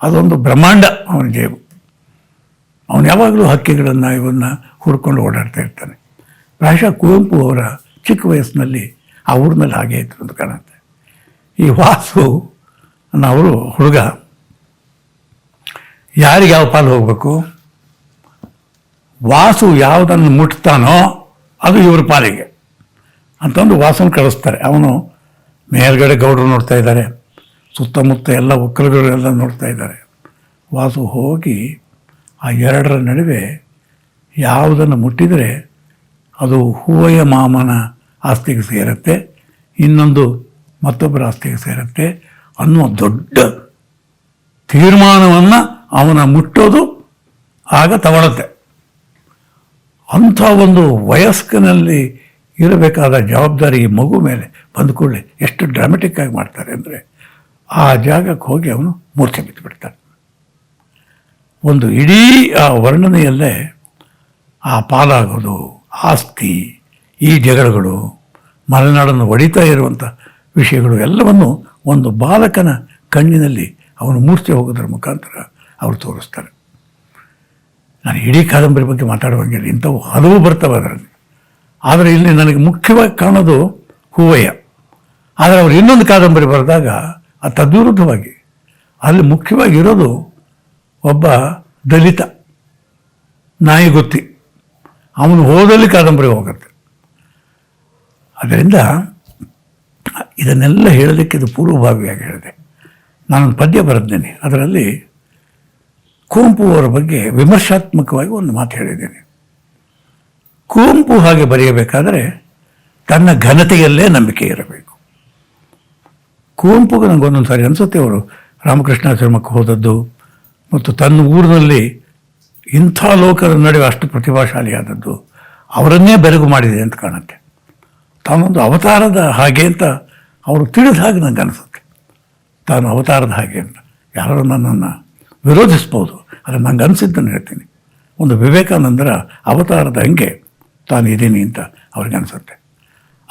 ಅದೊಂದು ಬ್ರಹ್ಮಾಂಡ ಅವನ ಜೇಬು. ಅವನು ಯಾವಾಗಲೂ ಹಕ್ಕಿಗಳನ್ನು ಇವನ್ನ ಹುಡ್ಕೊಂಡು ಓಡಾಡ್ತಾ ಇರ್ತಾನೆ. ಪ್ರಾಯಶಃ ಕುವೆಂಪು ಅವರ ಚಿಕ್ಕ ವಯಸ್ಸಿನಲ್ಲಿ ಆ ಊರಿನಲ್ಲಿ ಹಾಗೆ ಇತ್ತು ಅಂತ ಕಾಣುತ್ತೆ. ಈ ವಾಸು ಅನ್ನೋರು ಹುಡುಗ ಯಾರಿಗೆ ಯಾವ ಪಾಲು ಹೋಗಬೇಕು, ವಾಸು ಯಾವುದನ್ನು ಮುಟ್ತಾನೋ ಅದು ಇವ್ರ ಪಾಲಿಗೆ ಅಂತಂದು ವಾಸನ ಕಳಿಸ್ತಾರೆ. ಅವನು ಮೇಲ್ಗಡೆ ಗೌಡರು ನೋಡ್ತಾ ಇದ್ದಾರೆ, ಸುತ್ತಮುತ್ತ ಎಲ್ಲ ಒಕ್ಕಲುಗಳೆಲ್ಲ ನೋಡ್ತಾ ಇದ್ದಾರೆ. ವಾಸು ಹೋಗಿ ಆ ಎರಡರ ನಡುವೆ ಯಾವುದನ್ನು ಮುಟ್ಟಿದರೆ ಅದು ಹೂವಯ್ಯ ಮಾಮನ ಆಸ್ತಿಗೆ ಸೇರುತ್ತೆ, ಇನ್ನೊಂದು ಮತ್ತೊಬ್ಬರ ಆಸ್ತಿಗೆ ಸೇರುತ್ತೆ ಅನ್ನುವ ದೊಡ್ಡ ತೀರ್ಮಾನವನ್ನು ಅವನ ಮುಟ್ಟೋದು ಆಗ ತಗೊಳುತ್ತೆ. ಅಂಥ ಒಂದು ವಯಸ್ಕನಲ್ಲಿ ಇರಬೇಕಾದ ಜವಾಬ್ದಾರಿ ಈ ಮಗು ಮೇಲೆ ಬಂದ ಕೂಡಲೇ ಎಷ್ಟು ಡ್ರಾಮೆಟಿಕ್ ಆಗಿ ಮಾಡ್ತಾರೆ ಅಂದರೆ, ಆ ಜಾಗಕ್ಕೆ ಹೋಗಿ ಅವನು ಮೂರ್ಛೆ ಬಿದ್ದು ಬಿಡ್ತಾನೆ. ಒಂದು ಇಡೀ ಆ ವರ್ಣನೆಯಲ್ಲೇ ಆ ಪಾಲಾಗೋದು, ಆಸ್ತಿ, ಈ ಜಗಳಗಳು, ಮಲೆನಾಡನ್ನು ಒಡಿತಾ ಇರುವಂಥ ವಿಷಯಗಳು ಎಲ್ಲವನ್ನು ಒಂದು ಬಾಲಕನ ಕಣ್ಣಿನಲ್ಲಿ ಅವನು ಮೂರ್ಛೆ ಹೋಗೋದ್ರ ಮುಖಾಂತರ ಅವರು ತೋರಿಸ್ತಾರೆ. ನಾನು ಇಡೀ ಕಾದಂಬರಿ ಬಗ್ಗೆ ಮಾತಾಡುವಂಗಿಲ್ಲ, ಇಂಥವು ಹಲವು ಬರ್ತವೆ ಅದರಲ್ಲಿ. ಆದರೆ ಇಲ್ಲಿ ನನಗೆ ಮುಖ್ಯವಾಗಿ ಕಾಣೋದು ಹೂವಯ್ಯ. ಆದರೆ ಅವರು ಇನ್ನೊಂದು ಕಾದಂಬರಿ ಬರೆದಾಗ ಅದು ತದ್ವಿರುದ್ಧವಾಗಿ ಅಲ್ಲಿ ಮುಖ್ಯವಾಗಿ ಇರೋದು ಒಬ್ಬ ದಲಿತ ನಾಯಿಗುತ್ತಿ. ಅವನು ಹೋದಲ್ಲಿ ಕಾದಂಬರಿ ಹೋಗುತ್ತೆ. ಅದರಿಂದ ಇದನ್ನೆಲ್ಲ ಹೇಳೋದಕ್ಕೆ ಇದು ಪೂರ್ವಭಾವಿಯಾಗಿ ಹೇಳಿದೆ. ನಾನೊಂದು ಪದ್ಯ ಬರೆದ್ದೇನೆ, ಅದರಲ್ಲಿ ಕುವೆಂಪು ಅವರ ಬಗ್ಗೆ ವಿಮರ್ಶಾತ್ಮಕವಾಗಿ ಒಂದು ಮಾತು ಹೇಳಿದ್ದೇನೆ. ಕುವೆಂಪು ಹಾಗೆ ಬರೆಯಬೇಕಾದರೆ ತನ್ನ ಘನತೆಯಲ್ಲೇ ನಂಬಿಕೆ ಇರಬೇಕು. ಕುವೆಂಪುಗೆ ನನಗೊಂದೊಂದು ಸಾರಿ ಅನಿಸುತ್ತೆ ಅವರು ರಾಮಕೃಷ್ಣಾಶ್ರಮಕ್ಕೆ ಹೋದದ್ದು ಮತ್ತು ತನ್ನ ಊರಿನಲ್ಲಿ ಇಂಥ ಲೋಕದ ನಡುವೆ ಅಷ್ಟು ಪ್ರತಿಭಾಶಾಲಿಯಾದದ್ದು ಅವರನ್ನೇ ಬೆರಗು ಮಾಡಿದೆ ಅಂತ ಕಾಣುತ್ತೆ. ತಾನೊಂದು ಅವತಾರದ ಹಾಗೆ ಅಂತ ಅವರು ತಿಳಿದ ಹಾಗೆ ನನಗೆ ಅನಿಸುತ್ತೆ. ತಾನು ಅವತಾರದ ಹಾಗೆ ಅಂತ ಯಾರು ನನ್ನನ್ನು ವಿರೋಧಿಸ್ಬೋದು, ಆದರೆ ನಂಗೆ ಅನಿಸಿದ್ದನ್ನು ಹೇಳ್ತೀನಿ. ಒಂದು ವಿವೇಕಾನಂದರ ಅವತಾರದ ಹಂಗೆ ತಾನು ಇದ್ದೀನಿ ಅಂತ ಅವ್ರಿಗೆ ಅನಿಸುತ್ತೆ.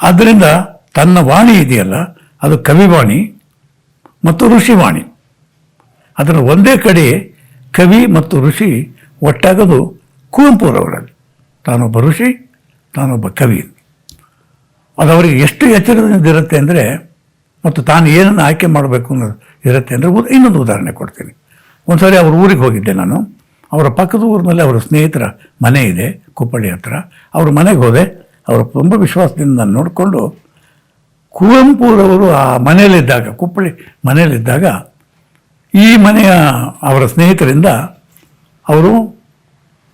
ಆದ್ದರಿಂದ ತನ್ನ ವಾಣಿ ಇದೆಯಲ್ಲ, ಅದು ಕವಿವಾಣಿ ಮತ್ತು ಋಷಿವಾಣಿ. ಅದರ ಒಂದೇ ಕಡೆ ಕವಿ ಮತ್ತು ಋಷಿ ಒಟ್ಟಾಗೋದು ಕುವೆಂಪುರವರಲ್ಲಿ. ತಾನೊಬ್ಬ ಋಷಿ, ತಾನೊಬ್ಬ ಕವಿ. ಅದು ಅವರಿಗೆ ಎಷ್ಟು ಎಚ್ಚರದಿಂದಿರುತ್ತೆ ಅಂದರೆ, ಮತ್ತು ತಾನು ಏನನ್ನು ಆಯ್ಕೆ ಮಾಡಬೇಕು ಅನ್ನೋದು ಇರುತ್ತೆ ಅಂದರೆ, ಇನ್ನೊಂದು ಉದಾಹರಣೆ ಕೊಡ್ತೀನಿ. ಒಂದು ಸಾರಿ ಅವ್ರ ಊರಿಗೆ ಹೋಗಿದ್ದೆ ನಾನು. ಅವರ ಪಕ್ಕದ ಊರಿನಲ್ಲಿ ಅವರ ಸ್ನೇಹಿತರ ಮನೆ ಇದೆ, ಕುಪ್ಪಳ್ಳಿ ಹತ್ರ. ಅವ್ರ ಮನೆಗೆ ಹೋದೆ. ಅವರು ತುಂಬ ವಿಶ್ವಾಸದಿಂದ ನಾನು ನೋಡಿಕೊಂಡು, ಕುವೆಂಪುರವರು ಆ ಮನೆಯಲ್ಲಿದ್ದಾಗ, ಕುಪ್ಪಳ್ಳಿ ಮನೆಯಲ್ಲಿದ್ದಾಗ, ಈ ಮನೆಯ ಅವರ ಸ್ನೇಹಿತರಿಂದ ಅವರು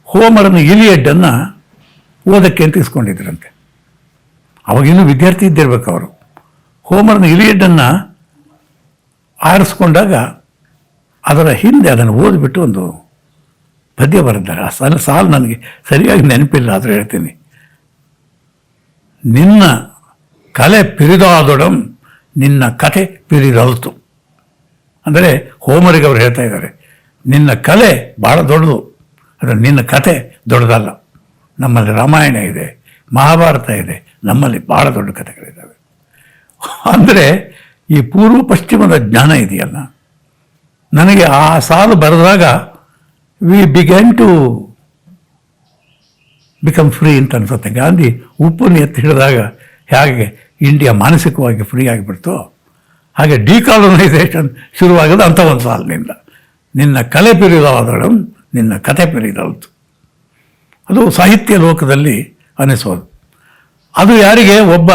ಹೋಮರನ ಇಲಿಯಡ್ಡನ್ನು ಓದಕ್ಕೆ ಅಂತ ಇಸ್ಕೊಂಡಿದ್ರಂತೆ. ಅವಾಗಿನ್ನೂ ವಿದ್ಯಾರ್ಥಿ ಇದ್ದಿರ್ಬೇಕು ಅವರು. ಹೋಮರನ ಇಲಿಯಡ್ಡನ್ನು ಆರಿಸ್ಕೊಂಡಾಗ ಅದರ ಹಿಂದೆ ಅದನ್ನು ಓದಿಬಿಟ್ಟು ಒಂದು ಪದ್ಯ ಬರೆದಿದ್ದಾರೆ. ಆ ಸಾಲು ನನಗೆ ಸರಿಯಾಗಿ ನೆನಪಿಲ್ಲ, ಆದರೆ ಹೇಳ್ತೀನಿ. ನಿನ್ನ ಕಲೆ ಪಿರಿದಾದೊಡಂ ನಿನ್ನ ಕಥೆ ಪಿರಿದಲ್ತು. ಅಂದರೆ ಹೋಮರಿಗೆ ಅವರು ಹೇಳ್ತಾ ಇದ್ದಾರೆ, ನಿನ್ನ ಕಲೆ ಭಾಳ ದೊಡ್ಡದು, ಆದರೆ ನಿನ್ನ ಕಥೆ ದೊಡ್ಡದಲ್ಲ. ನಮ್ಮಲ್ಲಿ ರಾಮಾಯಣ ಇದೆ, ಮಹಾಭಾರತ ಇದೆ, ನಮ್ಮಲ್ಲಿ ಭಾಳ ದೊಡ್ಡ ಕಥೆಗಳಿದ್ದಾವೆ. ಅಂದರೆ ಈ ಪೂರ್ವ ಪಶ್ಚಿಮದ ಜ್ಞಾನ ಇದೆಯಲ್ಲ, ನನಗೆ ಆ ಸಾಲು ಬರೆದಾಗ we began to become free ಅಂತ ಅನ್ಸುತ್ತೆ. ಗಾಂಧಿ ಉಪ್ಪನ್ನು ಎತ್ತಿ ಹಿಡಿದಾಗ ಹೇಗೆ ಇಂಡಿಯಾ ಮಾನಸಿಕವಾಗಿ ಫ್ರೀ ಆಗಿಬಿಡ್ತು, ಹಾಗೆ ಡಿಕಾಲೋನೈಸೇಷನ್ ಶುರುವಾಗೋದು ಅಂಥ ಒಂದು ಸಾಲಿನಿಂದ. ನಿನ್ನ ಕಲೆ ಪಿರಿದಾದಳು ನಿನ್ನ ಕಥೆ ಪಿರಿದಲ್ತು. ಅದು ಸಾಹಿತ್ಯ ಲೋಕದಲ್ಲಿ ಅನ್ನಿಸೋದು. ಅದು ಯಾರಿಗೆ ಒಬ್ಬ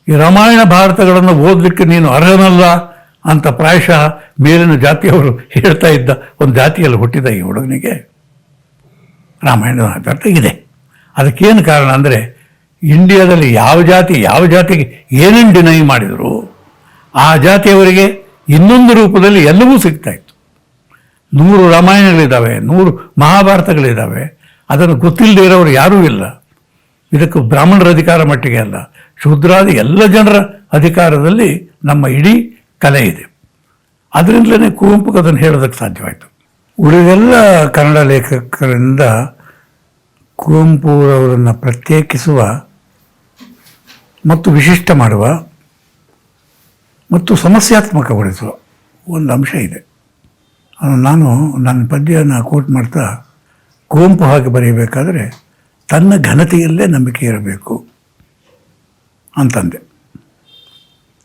ಈ ರಾಮಾಯಣ ಭಾರತಗಳನ್ನು ಓದಲಿಕ್ಕೆ ನೀನು ಅರ್ಹನಲ್ಲ ಅಂತ ಪ್ರಾಯಶಃ ಮೇಲಿನ ಜಾತಿಯವರು ಹೇಳ್ತಾ ಇದ್ದ ಒಂದು ಜಾತಿಯಲ್ಲಿ ಹುಟ್ಟಿದ ಈ ಹುಡುಗನಿಗೆ ರಾಮಾಯಣದ ಅರ್ಥ ಇದೆ. ಅದಕ್ಕೇನು ಕಾರಣ ಅಂದರೆ ಇಂಡಿಯಾದಲ್ಲಿ ಯಾವ ಜಾತಿಗೆ ಏನೇನು ಡಿನೈ ಮಾಡಿದರು ಆ ಜಾತಿಯವರಿಗೆ ಇನ್ನೊಂದು ರೂಪದಲ್ಲಿ ಎಲ್ಲವೂ ಸಿಗ್ತಾಯಿತ್ತು. 100 ರಾಮಾಯಣಗಳಿದ್ದಾವೆ, 100 ಮಹಾಭಾರತಗಳಿದ್ದಾವೆ. ಅದನ್ನು ಗೊತ್ತಿಲ್ಲದೆ ಇರೋರು ಯಾರೂ ಇಲ್ಲ. ಇದಕ್ಕೆ ಬ್ರಾಹ್ಮಣರ ಅಧಿಕಾರ ಮಟ್ಟಿಗೆ ಅಲ್ಲ, ಶೂದ್ರಾದಿ ಎಲ್ಲ ಜನರ ಅಧಿಕಾರದಲ್ಲಿ ನಮ್ಮ ಇಡೀ ಕಲೆ ಇದೆ. ಅದರಿಂದಲೇ ಕುವೆಂಪು ಅದನ್ನು ಹೇಳೋದಕ್ಕೆ ಸಾಧ್ಯವಾಯಿತು. ಉಳಿದೆಲ್ಲ ಕನ್ನಡ ಲೇಖಕರಿಂದ ಕುವೆಂಪುರವರನ್ನು ಪ್ರತ್ಯೇಕಿಸುವ ಮತ್ತು ವಿಶಿಷ್ಟ ಮಾಡುವ ಮತ್ತು ಸಮಸ್ಯಾತ್ಮಕಗೊಳಿಸುವ ಒಂದು ಅಂಶ ಇದೆ. ನಾನು ನನ್ನ ಪದ್ಯನ ಕೋಟ್ ಮಾಡ್ತಾ, ಕುವೆಂಪು ಹಾಗೆ ಬರೆಯಬೇಕಾದರೆ ತನ್ನ ಘನತೆಯಲ್ಲೇ ನಂಬಿಕೆ ಇರಬೇಕು ಅಂತಂದೆ.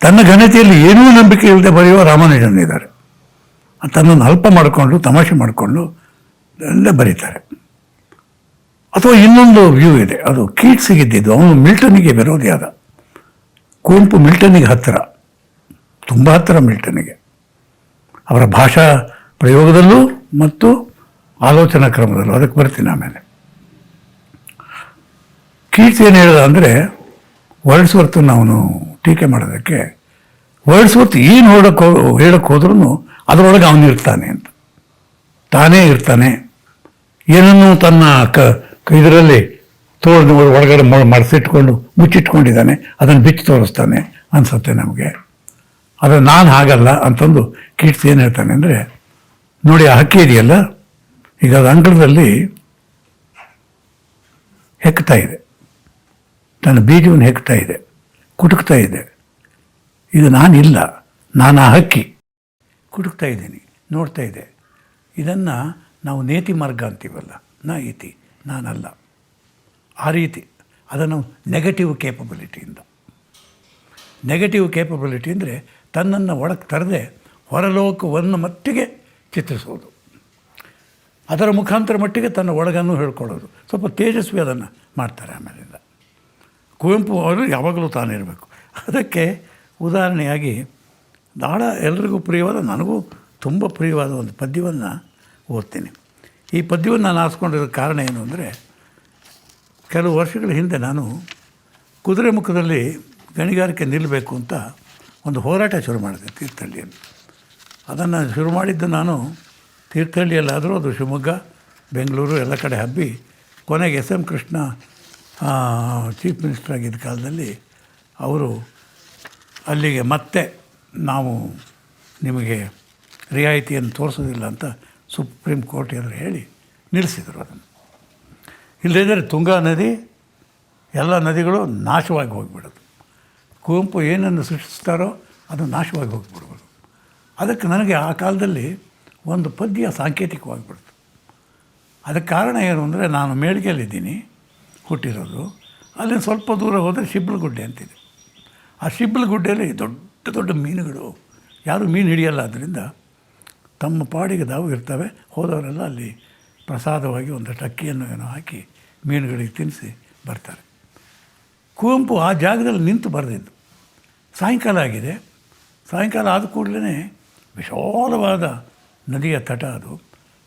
ತನ್ನ ಘನತೆಯಲ್ಲಿ ಏನೂ ನಂಬಿಕೆ ಇಲ್ಲದೆ ಬರೆಯುವ ರಾಮಾನುಜನಿದ್ದಾರೆ. ತನ್ನನ್ನು ಅಲ್ಪ ಮಾಡಿಕೊಂಡು ತಮಾಷೆ ಮಾಡಿಕೊಂಡು ಎಲ್ಲ ಬರೀತಾರೆ. ಅಥವಾ ಇನ್ನೊಂದು ವ್ಯೂ ಇದೆ, ಅದು ಕೀಟ್ಸಿಗಿದ್ದಿದ್ದು. ಅವನು ಮಿಲ್ಟನ್ನಿಗೆ ವಿರೋಧಿ ಆದ. ಕುವೆಂಪು ಮಿಲ್ಟನ್ನಿಗೆ ಹತ್ತಿರ, ತುಂಬ ಹತ್ತಿರ ಮಿಲ್ಟನ್ನಿಗೆ, ಅವರ ಭಾಷಾ ಪ್ರಯೋಗದಲ್ಲೂ ಮತ್ತು ಆಲೋಚನಾ ಕ್ರಮದಲ್ಲೂ. ಅದಕ್ಕೆ ಬರ್ತೀನಿ ಆಮೇಲೆ. ಕೀಟ್ಸ್ ಏನು ಹೇಳಿದ ಅಂದರೆ, ವರ್ಡ್ಸ್ವರ್ತನ್ನು ಅವನು ಟೀಕೆ ಮಾಡೋದಕ್ಕೆ, ವರ್ಡ್ಸ್ವರ್ತ್ ಏನು ಹೇಳಕ್ಕೆ ಹೋದ್ರೂ ಅದರೊಳಗೆ ಅವನಿರ್ತಾನೆ ಅಂತ, ತಾನೇ ಇರ್ತಾನೆ. ಏನನ್ನು ತನ್ನ ಇದರಲ್ಲಿ ಒಳಗಡೆ ಮರೆಸಿಟ್ಕೊಂಡು ಮುಚ್ಚಿಟ್ಕೊಂಡಿದ್ದಾನೆ, ಅದನ್ನು ಬಿಚ್ಚಿ ತೋರಿಸ್ತಾನೆ ಅನಿಸುತ್ತೆ ನಮಗೆ. ಆದರೆ ನಾನು ಹಾಗಲ್ಲ ಅಂತಂದು ಕೀಟ್ಸ್ ಏನು ಹೇಳ್ತಾನೆ ಅಂದರೆ, ನೋಡಿ ಆ ಹಕ್ಕಿ ಇದೆಯಲ್ಲ, ಈಗ ಅದು ಅಂಗಳದಲ್ಲಿ ಹೆಕ್ತಾ ಇದೆ, ತನ್ನ ಬೀಜವನ್ನು ಹೆಕ್ತಾ ಇದೆ, ಕುಟುಕ್ತಾ ಇದೆ. ಇದು ನಾನಿಲ್ಲ, ನಾನು ಆ ಹಕ್ಕಿ ಕುಟುಕ್ತಾ ಇದ್ದೀನಿ, ನೋಡ್ತಾ ಇದೆ. ಇದನ್ನು ನಾವು ನೇತಿ ಮಾರ್ಗ ಅಂತೀವಲ್ಲ, ನಾ ಇತಿ, ನಾನಲ್ಲ. ಆ ರೀತಿ ಅದನ್ನು ನೆಗೆಟಿವ್ ಕೇಪಬಿಲಿಟಿಯಿಂದ. ನೆಗೆಟಿವ್ ಕೇಪಬಿಲಿಟಿ ಅಂದರೆ ತನ್ನನ್ನು ಒಳಗೆ ತರದೆ ಹೊರಲೋಕವನ್ನು ಮಟ್ಟಿಗೆ ಚಿತ್ರಿಸೋದು, ಅದರ ಮುಖಾಂತರ ಮಟ್ಟಿಗೆ ತನ್ನ ಒಳಗನ್ನು ಹೇಳ್ಕೊಳ್ಳೋದು. ಸ್ವಲ್ಪ ತೇಜಸ್ವಿ ಅದನ್ನು ಮಾಡ್ತಾರೆ. ಆಮೇಲಿಂದ ಕುವೆಂಪು ಅವರು ಯಾವಾಗಲೂ ತಾನಿರಬೇಕು. ಅದಕ್ಕೆ ಉದಾಹರಣೆಯಾಗಿ ಭಾಳ ಎಲ್ರಿಗೂ ಪ್ರಿಯವಾದ, ನನಗೂ ತುಂಬ ಪ್ರಿಯವಾದ ಒಂದು ಪದ್ಯವನ್ನು ಓದ್ತೀನಿ. ಈ ಪದ್ಯವನ್ನು ನಾನು ಆರಿಸ್ಕೊಂಡಿರೋ ಕಾರಣ ಏನು ಅಂದರೆ, ಕೆಲವು ವರ್ಷಗಳ ಹಿಂದೆ ನಾನು ಕುದುರೆಮುಖದಲ್ಲಿ ಗಣಿಗಾರಿಕೆ ನಿಲ್ಲಬೇಕು ಅಂತ ಒಂದು ಹೋರಾಟ ಶುರು ಮಾಡಿದೆ ತೀರ್ಥಹಳ್ಳಿಯಲ್ಲಿ. ಅದನ್ನು ಶುರು ಮಾಡಿದ್ದು ನಾನು ತೀರ್ಥಹಳ್ಳಿಯಲ್ಲಾದರೂ ಅದು ಶಿವಮೊಗ್ಗ, ಬೆಂಗಳೂರು ಎಲ್ಲ ಕಡೆ ಹಬ್ಬಿ ಕೊನೆಗೆ SM ಕೃಷ್ಣ ಚೀಫ್ ಮಿನಿಸ್ಟರ್ ಆಗಿದ್ದ ಕಾಲದಲ್ಲಿ ಅವರು ಅಲ್ಲಿಗೆ ಮತ್ತೆ ನಾವು ನಿಮಗೆ ರಿಯಾಯಿತಿಯನ್ನು ತೋರಿಸೋದಿಲ್ಲ ಅಂತ ಸುಪ್ರೀಂ ಕೋರ್ಟ್ ಎದುರು ಹೇಳಿ ನಿಲ್ಲಿಸಿದರು ಅದನ್ನು. ಇಲ್ಲದಿದ್ದರೆ ತುಂಗಾ ನದಿ ಎಲ್ಲ ನದಿಗಳು ನಾಶವಾಗಿ ಹೋಗಿಬಿಡೋದು. ಕುವೆಂಪು ಏನನ್ನು ಸೃಷ್ಟಿಸ್ತಾರೋ ಅದು ನಾಶವಾಗಿ ಹೋಗಿಬಿಡ್ಬೋದು. ಅದಕ್ಕೆ ನನಗೆ ಆ ಕಾಲದಲ್ಲಿ ಒಂದು ಪದ್ಯ ಸಾಂಕೇತಿಕವಾಗಿಬಿಡ್ತು. ಅದಕ್ಕೆ ಕಾರಣ ಏನು ಅಂದರೆ, ನಾನು ಮೇಳ್ಗೆಯಲ್ಲಿದ್ದೀನಿ ಹುಟ್ಟಿರೋದು. ಅಲ್ಲಿ ಸ್ವಲ್ಪ ದೂರ ಹೋದರೆ ಶಿಬ್ಲಗುಡ್ಡೆ ಅಂತಿದೆ. ಆ ಶಿಬ್ಲಗುಡ್ಡೆಯಲ್ಲಿ ದೊಡ್ಡ ದೊಡ್ಡ ಮೀನುಗಳು, ಯಾರೂ ಮೀನು ಹಿಡಿಯಲ್ಲ, ಅದರಿಂದ ತಮ್ಮ ಪಾಡಿಗೆ ತಾವು ಇರ್ತವೆ. ಹೋದವರೆಲ್ಲ ಅಲ್ಲಿ ಪ್ರಸಾದವಾಗಿ ಒಂದಷ್ಟು ಅಕ್ಕಿಯನ್ನು ಏನೋ ಹಾಕಿ ಮೀನುಗಳಿಗೆ ತಿನ್ನಿಸಿ ಬರ್ತಾರೆ. ಕುವೆಂಪು ಆ ಜಾಗದಲ್ಲಿ ನಿಂತು ಬರೆದಿದ್ದು. ಸಾಯಂಕಾಲ ಆಗಿದೆ. ಸಾಯಂಕಾಲ ಆದ ಕೂಡಲೇ ವಿಶಾಲವಾದ ನದಿಯ ತಟ ಅದು,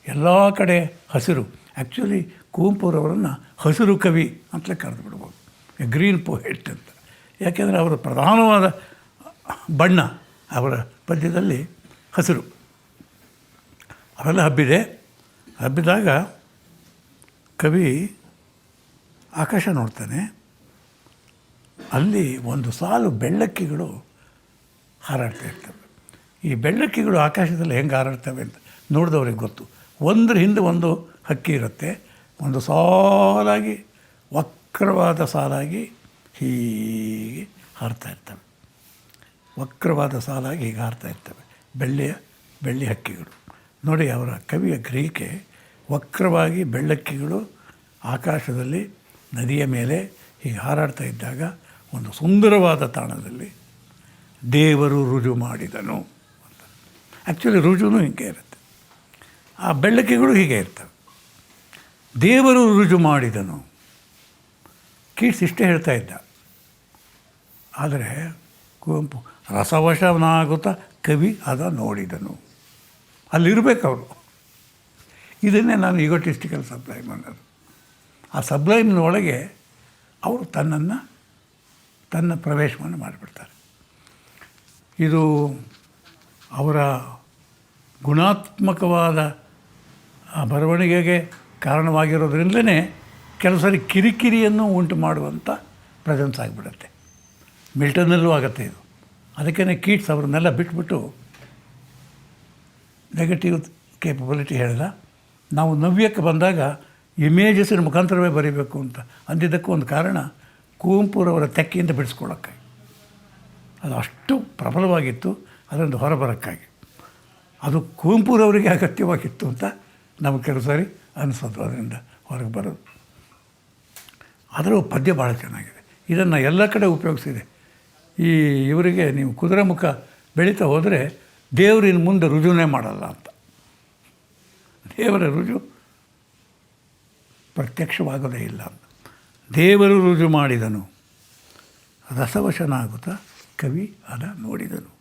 ಎಲ್ಲ ಕಡೆ ಹಸಿರು. ಆ್ಯಕ್ಚುಲಿ ಕುವೆಂಪುರವರನ್ನು ಹಸಿರು ಕವಿ ಅಂತಲೇ ಕರೆದು ಬಿಡ್ಬೋದು, ಗ್ರೀನ್ ಪೋಯೆಟ್ ಅಂತ. ಯಾಕೆಂದರೆ ಅವರ ಪ್ರಧಾನವಾದ ಬಣ್ಣ ಅವರ ಪದ್ಯದಲ್ಲಿ ಹಸಿರು. ಅವೆಲ್ಲ ಹಬ್ಬಿದಾಗ ಕವಿ ಆಕಾಶ ನೋಡ್ತಾನೆ. ಅಲ್ಲಿ ಒಂದು ಸಾಲು ಬೆಳ್ಳಕ್ಕಿಗಳು ಹಾರಾಡ್ತಾ ಇರ್ತವೆ. ಈ ಬೆಳ್ಳಕ್ಕಿಗಳು ಆಕಾಶದಲ್ಲಿ ಹೆಂಗೆ ಹಾರಾಡ್ತವೆ ಅಂತ ನೋಡಿದವ್ರಿಗೆ ಗೊತ್ತು. ಒಂದ್ರ ಹಿಂದೆ ಒಂದು ಹಕ್ಕಿ ಇರುತ್ತೆ, ಒಂದು ಸಾಲಾಗಿ ವಕ್ರವಾದ ಸಾಲಾಗಿ ಹೀಗೆ ಹಾರ್ತಾ ಇರ್ತವೆ. ವಕ್ರವಾದ ಸಾಲಾಗಿ ಹೀಗೆ ಹಾರ್ತಾ ಇರ್ತವೆ ಬೆಳ್ಳಿ ಹಕ್ಕಿಗಳು. ನೋಡಿ, ಅವರ ಕವಿಯ ಗ್ರಹಿಕೆ ವಕ್ರವಾಗಿ ಬೆಳ್ಳಕ್ಕಿಗಳು ಆಕಾಶದಲ್ಲಿ ನದಿಯ ಮೇಲೆ ಹೀಗೆ ಹಾರಾಡ್ತಾ ಇದ್ದಾಗ ಒಂದು ಸುಂದರವಾದ ತಾಣದಲ್ಲಿ ದೇವರು ರುಜು ಮಾಡಿದನು ಅಂತ. ಆ್ಯಕ್ಚುಲಿ ರುಜುನೂ ಹೀಗೆ ಇರುತ್ತೆ, ಆ ಬೆಳ್ಳಕ್ಕಿಗಳು ಹೀಗೆ ಇರ್ತವೆ. ದೇವರು ರುಜು ಮಾಡಿದನು, ಕೀಟ್ಸ್ ಇಷ್ಟೇ ಹೇಳ್ತಾ ಇದ್ದ. ಆದರೆ ಕುವೆಂಪು ರಸವಶನಾಗುತ್ತಾ ಕವಿ ಅದ ನೋಡಿದನು. ಅಲ್ಲಿರಬೇಕು ಅವರು. ಇದನ್ನೇ ನಾನು ಈಗೋಟಿಸ್ಟಿಕಲ್ ಸಬ್ಲೈಮ್ ಅನ್ನೋದು. ಆ ಸಬ್ಲೈಮ್ನೊಳಗೆ ಅವರು ತನ್ನ ಪ್ರವೇಶವನ್ನು ಮಾಡಿಬಿಡ್ತಾರೆ. ಇದು ಅವರ ಗುಣಾತ್ಮಕವಾದ ಬರವಣಿಗೆಗೆ ಕಾರಣವಾಗಿರೋದ್ರಿಂದಲೇ ಕೆಲವು ಸಾರಿ ಕಿರಿಕಿರಿಯನ್ನು ಉಂಟು ಮಾಡುವಂಥ ಪ್ರೆಸೆನ್ಸ್ ಆಗಿಬಿಡುತ್ತೆ. ಮಿಲ್ಟನ್ನಲ್ಲೂ ಆಗುತ್ತೆ ಇದು. ಅದಕ್ಕೇ ಕೀಟ್ಸ್ ಅವ್ರನ್ನೆಲ್ಲ ಬಿಟ್ಬಿಟ್ಟು ನೆಗೆಟಿವ್ ಕೇಪಬಿಲಿಟಿ ಹೇಳಿದ. ನಾವು ನವ್ಯಕ್ಕೆ ಬಂದಾಗ ಇಮೇಜಸ್ಸಿನ ಮುಖಾಂತರವೇ ಬರೀಬೇಕು ಅಂತ ಅಂದಿದ್ದಕ್ಕೂ ಒಂದು ಕಾರಣ ಕುವೆಂಪುರವರ ತೆಕ್ಕೆಯಿಂದ ಬಿಡಿಸ್ಕೊಳ್ಳೋಕ್ಕಾಗಿ. ಅದು ಅಷ್ಟು ಪ್ರಬಲವಾಗಿತ್ತು ಅದರಿಂದ ಹೊರಬರೋಕ್ಕಾಗಿ. ಅದು ಕುವೆಂಪುರವರಿಗೆ ಅಗತ್ಯವಾಗಿತ್ತು ಅಂತ ನಮಗೆ ಕೆಲವು ಸಾರಿ ಅನಿಸೋದು ಅದರಿಂದ ಹೊರಗೆ ಬರೋದು. ಆದರೂ ಪದ್ಯ ಭಾಳ ಚೆನ್ನಾಗಿದೆ. ಇದನ್ನು ಎಲ್ಲ ಕಡೆ ಉಪಯೋಗಿಸಿದೆ. ಇವರಿಗೆ ನೀವು ಕುದುರೆ ಮುಖ ಬೆಳೀತಾ ಹೋದರೆ ದೇವರು ಇನ್ನು ಮುಂದೆ ರುಜುವೇ ಮಾಡಲ್ಲ ಅಂತ. ದೇವರ ರುಜು ಪ್ರತ್ಯಕ್ಷವಾಗೋದೇ ಇಲ್ಲ ಅಂತ. ದೇವರು ರುಜು ಮಾಡಿದನು, ರಸವಶನಾಗುತ್ತಾ ಕವಿ ಅದ ನೋಡಿದನು.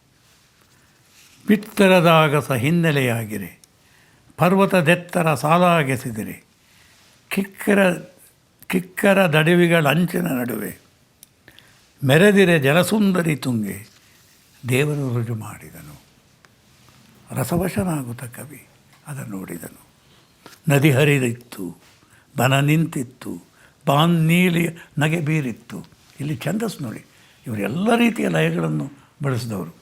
ಬಿತ್ತರದಾಗ ಹಿನ್ನೆಲೆಯಾಗಿರೆ, ಪರ್ವತದೆತ್ತರ ಸಾಲಾಗೆಸಿದಿರೆ, ಕಿಕ್ಕರ ದಡವಿಗಳ ಅಂಚಿನ ನಡುವೆ, ಮೆರೆದಿರೆ ಜಲಸುಂದರಿ ತುಂಗೆ, ದೇವರು ರುಜು ಮಾಡಿದನು. ರಸವಶನಾಗುತ್ತ ಕವಿ ಅದನ್ನು ನೋಡಿದನು. ನದಿ ಹರಿದಿತ್ತು, ಬನ ನಿಂತಿತ್ತು, ಬಾನ್ನೀಲಿಯ ನಗೆ ಬೀರಿತ್ತು. ಇಲ್ಲಿ ಛಂದಸ್ಸು ನೋಡಿ, ಇವರೆಲ್ಲ ರೀತಿಯ ಲಯಗಳನ್ನು ಬಳಸಿದವರು.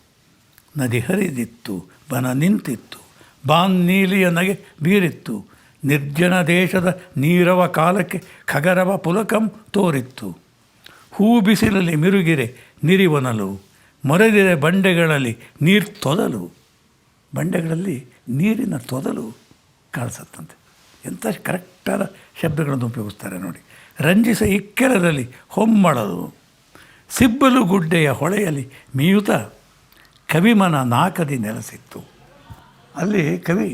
ನದಿ ಹರಿದಿತ್ತು, ಬನ ನಿಂತಿತ್ತು, ಬಾನ್ನೀಲಿಯ ನಗೆ ಬೀರಿತ್ತು, ನಿರ್ಜನ ದೇಶದ ನೀರವ ಕಾಲಕ್ಕೆ ಖಗರವ ಪುಲಕಂ ತೋರಿತ್ತು. ಹೂ ಬಿಸಿಲಲ್ಲಿ ಮಿರುಗಿರೆ ನಿರಿವನಲು, ಮೊರೆದಿರೆ ಬಂಡೆಗಳಲ್ಲಿ ನೀರು ತೊದಲು. ಬಂಡೆಗಳಲ್ಲಿ ನೀರಿನ ತೊದಲು ಕಾಣಿಸುತ್ತಂತೆ. ಎಂಥ ಕರೆಕ್ಟಾದ ಶಬ್ದಗಳನ್ನು ಉಪಯೋಗಿಸ್ತಾರೆ ನೋಡಿ. ರಂಜಿಸ ಇಕ್ಕೆಲದಲ್ಲಿ ಹೊಮ್ಮಳಲು, ಸಿಬ್ಬಲು ಗುಡ್ಡೆಯ ಹೊಳೆಯಲ್ಲಿ ಮೀಯುತ ಕವಿಮನ ನಾಕದಿ ನೆಲೆಸಿತ್ತು. ಅಲ್ಲಿ ಕವಿ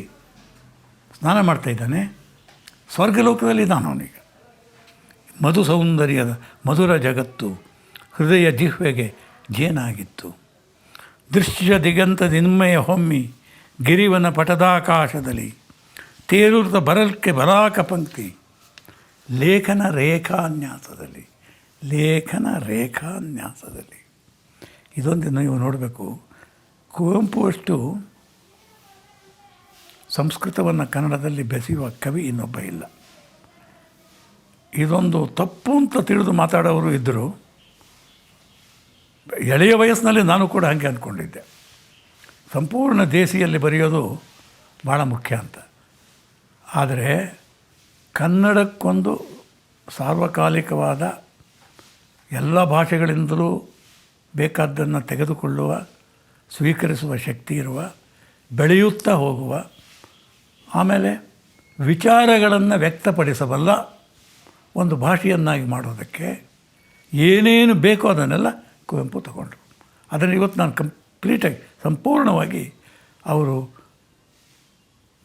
ಸ್ನಾನ ಮಾಡ್ತಾಯಿದ್ದಾನೆ, ಸ್ವರ್ಗಲೋಕದಲ್ಲಿದ್ದಾನೆ ಅವನೀಗ. ಮಧು ಸೌಂದರ್ಯದ ಮಧುರ ಜಗತ್ತು ಹೃದಯ ಜಿಹ್ವೆಗೆ ಜೇನಾಗಿತ್ತು. ದೃಶ್ಯ ದಿಗಂತ ದಿನ್ಮಯ ಹೊಮ್ಮಿ ಗಿರಿವನ ಪಟದಾಕಾಶದಲ್ಲಿ ತೇಲುರ್ತ ಬರಲ್ಕೆ ಬಲಾಕ ಪಂಕ್ತಿ ಲೇಖನ ರೇಖಾನ್ಯಾಸದಲ್ಲಿ. ಇದೊಂದು ನೀವು ನೋಡಬೇಕು. ಕುವೆಂಪು ಅಷ್ಟು ಸಂಸ್ಕೃತವನ್ನು ಕನ್ನಡದಲ್ಲಿ ಬೆಸೆಯುವ ಕವಿ ಇನ್ನೊಬ್ಬ ಇಲ್ಲ. ಇದೊಂದು ತಪ್ಪು ಅಂತ ತಿಳಿದು ಮಾತಾಡೋರು ಇದ್ದರು. ಎಳೆಯ ವಯಸ್ಸಿನಲ್ಲಿ ನಾನು ಕೂಡ ಹಾಗೆ ಅಂದ್ಕೊಂಡಿದ್ದೆ. ಸಂಪೂರ್ಣ ದೇಸಿಯಲ್ಲಿ ಬರೆಯೋದು ಭಾಳ ಮುಖ್ಯ ಅಂತ. ಆದರೆ ಕನ್ನಡಕ್ಕೊಂದು ಸಾರ್ವಕಾಲಿಕವಾದ ಎಲ್ಲ ಭಾಷೆಗಳಿಂದಲೂ ಬೇಕಾದ್ದನ್ನು ತೆಗೆದುಕೊಳ್ಳುವ, ಸ್ವೀಕರಿಸುವ ಶಕ್ತಿ ಇರುವ, ಬೆಳೆಯುತ್ತಾ ಹೋಗುವ, ಆಮೇಲೆ ವಿಚಾರಗಳನ್ನು ವ್ಯಕ್ತಪಡಿಸಬಲ್ಲ ಒಂದು ಭಾಷೆಯನ್ನಾಗಿ ಮಾಡೋದಕ್ಕೆ ಏನೇನು ಬೇಕೋ ಅದನ್ನೆಲ್ಲ ಕುವೆಂಪು ತಗೊಂಡ್ರು. ಅದನ್ನು ಇವತ್ತು ನಾನು ಕಂಪ್ಲೀಟಾಗಿ ಸಂಪೂರ್ಣವಾಗಿ ಅವರು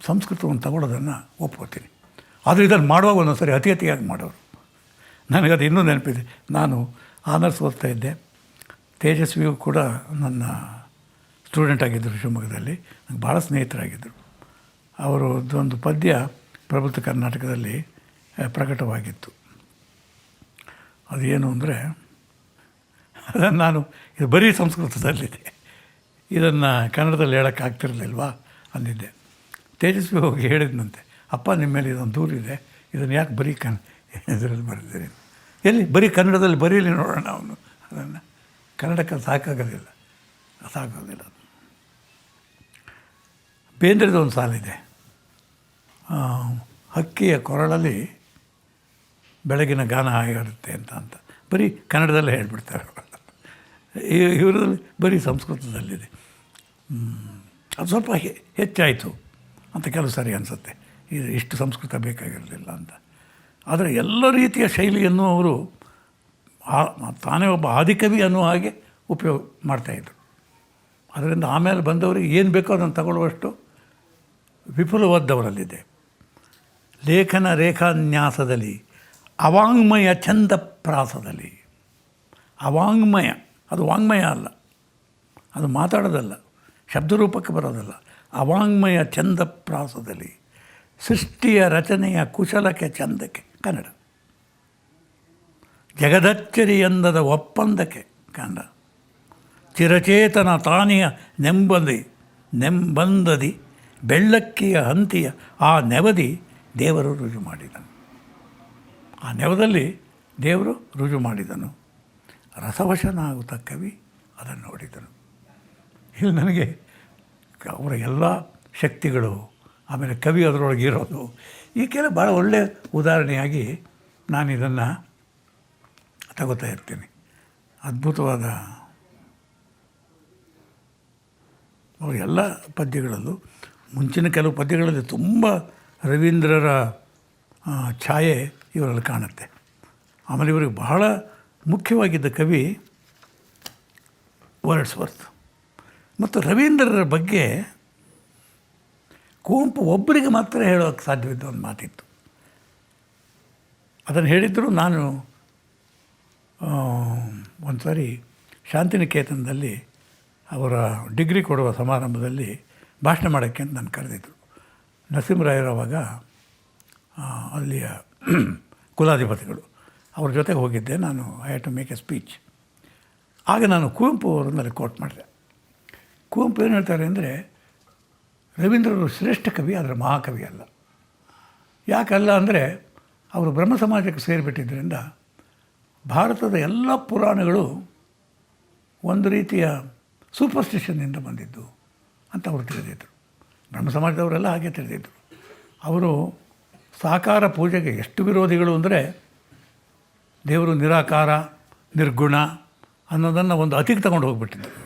ಸಂಸ್ಕೃತವನ್ನು ತಗೊಳ್ಳೋದನ್ನು ಒಪ್ಕೋತೀನಿ. ಆದರೆ ಇದನ್ನು ಮಾಡುವಾಗ ಒಂದೊಂದು ಸರಿ ಅತಿಯಾಗಿ ಮಾಡೋರು. ನನಗದು ಇನ್ನೂ ನೆನಪಿದೆ. ನಾನು ಆನರ್ಸ್ ಓದ್ತಾ ಇದ್ದೆ. ತೇಜಸ್ವಿಯು ಕೂಡ ನನ್ನ ಸ್ಟೂಡೆಂಟ್ ಆಗಿದ್ದರು ಶಿವಮೊಗ್ಗದಲ್ಲಿ. ನನಗೆ ಭಾಳ ಸ್ನೇಹಿತರಾಗಿದ್ದರು. ಅವರದ್ದೊಂದು ಪದ್ಯ ಪ್ರಬುದ್ಧ ಕರ್ನಾಟಕದಲ್ಲಿ ಪ್ರಕಟವಾಗಿತ್ತು. ಅದೇನು ಅಂದರೆ, ಅದನ್ನು ನಾನು ಇದು ಬರೀ ಸಂಸ್ಕೃತದಲ್ಲಿದೆ, ಇದನ್ನು ಕನ್ನಡದಲ್ಲಿ ಹೇಳೋಕ್ಕಾಗ್ತಿರಲಿಲ್ವಾ ಅಂದಿದ್ದೆ. ತೇಜಸ್ವಿ ಹೋಗಿ ಹೇಳಿದ್ನಂತೆ, ಅಪ್ಪ ನಿಮ್ಮ ಮೇಲೆ ಇದೊಂದು ದೂರಿದೆ, ಇದನ್ನು ಯಾಕೆ ಬರೀ ಇದರಲ್ಲಿ ಬರೆದಿರಿ? ಎಲ್ಲಿ ಬರೀ ಕನ್ನಡದಲ್ಲಿ ಬರೀಲಿ ನೋಡೋಣ. ಅವನು ಅದನ್ನು ಕನ್ನಡಕ್ಕೆ ಸಾಕಾಗೋದಿಲ್ಲ. ಬೇಂದ್ರೆದು ಒಂದು ಸಾಲಿದೆ, ಹಕ್ಕಿಯ ಕೊರಳಲ್ಲಿ ಬೆಳಗಿನ ಗಾನ ಹಾಗಾಡುತ್ತೆ ಅಂತ ಬರೀ ಕನ್ನಡದಲ್ಲೇ ಹೇಳ್ಬಿಡ್ತಾರೆ. ಇವರಲ್ಲಿ ಬರೀ ಸಂಸ್ಕೃತದಲ್ಲಿದೆ. ಅದು ಸ್ವಲ್ಪ ಹೆಚ್ಚಾಯಿತು ಅಂತ ಕೆಲವು ಸಾರಿ ಅನಿಸುತ್ತೆ. ಇಷ್ಟು ಸಂಸ್ಕೃತ ಬೇಕಾಗಿರಲಿಲ್ಲ ಅಂತ. ಆದರೆ ಎಲ್ಲ ರೀತಿಯ ಶೈಲಿಯನ್ನು ಅವರು ತಾನೇ ಒಬ್ಬ ಆದಿಕವಿ ಅನ್ನೋ ಹಾಗೆ ಉಪಯೋಗ ಮಾಡ್ತಾಯಿದ್ರು. ಅದರಿಂದ ಆಮೇಲೆ ಬಂದವರಿಗೆ ಏನು ಬೇಕೋ ಅದನ್ನು ತಗೊಳ್ಳುವಷ್ಟು ವಿಪುಲವಾದವರಲ್ಲಿದೆ. ಲೇಖನ ರೇಖಾನ್ಯಾಸದಲ್ಲಿ ಅವಾಂಗ್ಮಯ ಛಂದ ಪ್ರಾಸದಲ್ಲಿ. ಅವಾಂಗ್ಮಯ, ಅದು ವಾಂಗ್ಮಯ ಅಲ್ಲ, ಅದು ಮಾತಾಡೋದಲ್ಲ, ಶಬ್ದರೂಪಕ್ಕೆ ಬರೋದಲ್ಲ. ಅವಾಂಗ್ಮಯ ಛಂದ ಪ್ರಾಸದಲ್ಲಿ ಸೃಷ್ಟಿಯ ರಚನೆಯ ಕುಶಲಕ್ಕೆ ಚಂದಕ್ಕೆ ಕನ್ನಡ. ಜಗದಚ್ಚರಿಯಂದದ ಒಪ್ಪಂದಕ್ಕೆ ಕನ್ನಡ. ಚಿರಚೇತನ ತಾನಿಯ ನೆಂಬಂದದಿ ಬೆಳ್ಳಕ್ಕಿಯ ಹಂತಿಯ ಆ ನೆವದಿ ದೇವರು ರುಜು ಮಾಡಿದನು. ಆ ನೆವದಲ್ಲಿ ದೇವರು ರುಜು ಮಾಡಿದನು. ರಸವಶನಾಗುತ್ತ ಕವಿ ಅದನ್ನು ನೋಡಿದನು. ಇಲ್ಲಿ ನನಗೆ ಅವರ ಎಲ್ಲ ಶಕ್ತಿಗಳು, ಆಮೇಲೆ ಕವಿ ಅದರೊಳಗೆ ಇರೋದು, ಈ ಕೆಲವು ಭಾಳ ಒಳ್ಳೆಯ ಉದಾಹರಣೆಯಾಗಿ ನಾನು ಇದನ್ನು ತಗೋತಾ ಇರ್ತೀನಿ. ಅದ್ಭುತವಾದ ಅವರು ಎಲ್ಲ ಪದ್ಯಗಳಲ್ಲೂ, ಮುಂಚಿನ ಕೆಲವು ಪದ್ಯಗಳಲ್ಲಿ ತುಂಬ ರವೀಂದ್ರರ ಛಾಯೆ ಇವರಲ್ಲಿ ಕಾಣುತ್ತೆ. ಆಮೇಲೆ ಇವರಿಗೆ ಬಹಳ ಮುಖ್ಯವಾಗಿದ್ದ ಕವಿ ವರ್ಡ್ಸ್ವರ್ತ್. ಮತ್ತು ರವೀಂದ್ರರ ಬಗ್ಗೆ ಕುವೆಂಪು ಒಬ್ಬರಿಗೆ ಮಾತ್ರ ಹೇಳೋಕ್ಕೆ ಸಾಧ್ಯವಿದ್ದ ಒಂದು ಮಾತಿತ್ತು. ಅದನ್ನು ಹೇಳಿದ್ದರೂ ನಾನು ಒಂದು ಸಾರಿ ಶಾಂತಿನಿಕೇತನದಲ್ಲಿ ಅವರ ಡಿಗ್ರಿ ಕೊಡುವ ಸಮಾರಂಭದಲ್ಲಿ ಭಾಷಣ ಮಾಡೋಕ್ಕೆ ಅಂತ ನಾನು ಕರೆದಿದ್ದರು. ನರಸಿಂಹರಾಯರವಾಗ ಅಲ್ಲಿಯ ಕುಲಾಧಿಪತಿಗಳು, ಅವ್ರ ಜೊತೆಗೆ ಹೋಗಿದ್ದೆ ನಾನು. I had to make a speech. ಆಗ ನಾನು ಕುವೆಂಪು ಅವರನ್ನಲ್ಲಿ ಕೋಟ್ ಮಾಡಿದೆ. ಕುವೆಂಪು ಏನು ಹೇಳ್ತಾರೆ ಅಂದರೆ, ರವೀಂದ್ರರು ಶ್ರೇಷ್ಠ ಕವಿ, ಆದರೆ ಮಹಾಕವಿ ಅಲ್ಲ. ಯಾಕಲ್ಲ ಅಂದರೆ, ಅವರು ಬ್ರಹ್ಮ ಸಮಾಜಕ್ಕೆ ಸೇರಿಬಿಟ್ಟಿದ್ದರಿಂದ ಭಾರತದ ಎಲ್ಲ ಪುರಾಣಗಳು ಒಂದು ರೀತಿಯ ಸೂಪರ್ಸ್ಟಿಷನ್ನಿಂದ ಬಂದಿದ್ದು ಅಂತ ಅವರು ತಿಳಿದಿದ್ದರು. ಬ್ರಹ್ಮ ಸಮಾಜದವರೆಲ್ಲ ಹಾಗೆ ತಿಳಿದಿದ್ದರು. ಅವರು ಸಾಕಾರ ಪೂಜೆಗೆ ಎಷ್ಟು ವಿರೋಧಿಗಳು ಅಂದರೆ, ದೇವರು ನಿರಾಕಾರ, ನಿರ್ಗುಣ ಅನ್ನೋದನ್ನು ಒಂದು ಅತಿಗೆ ತಗೊಂಡು ಹೋಗಿಬಿಟ್ಟಿದ್ದರು.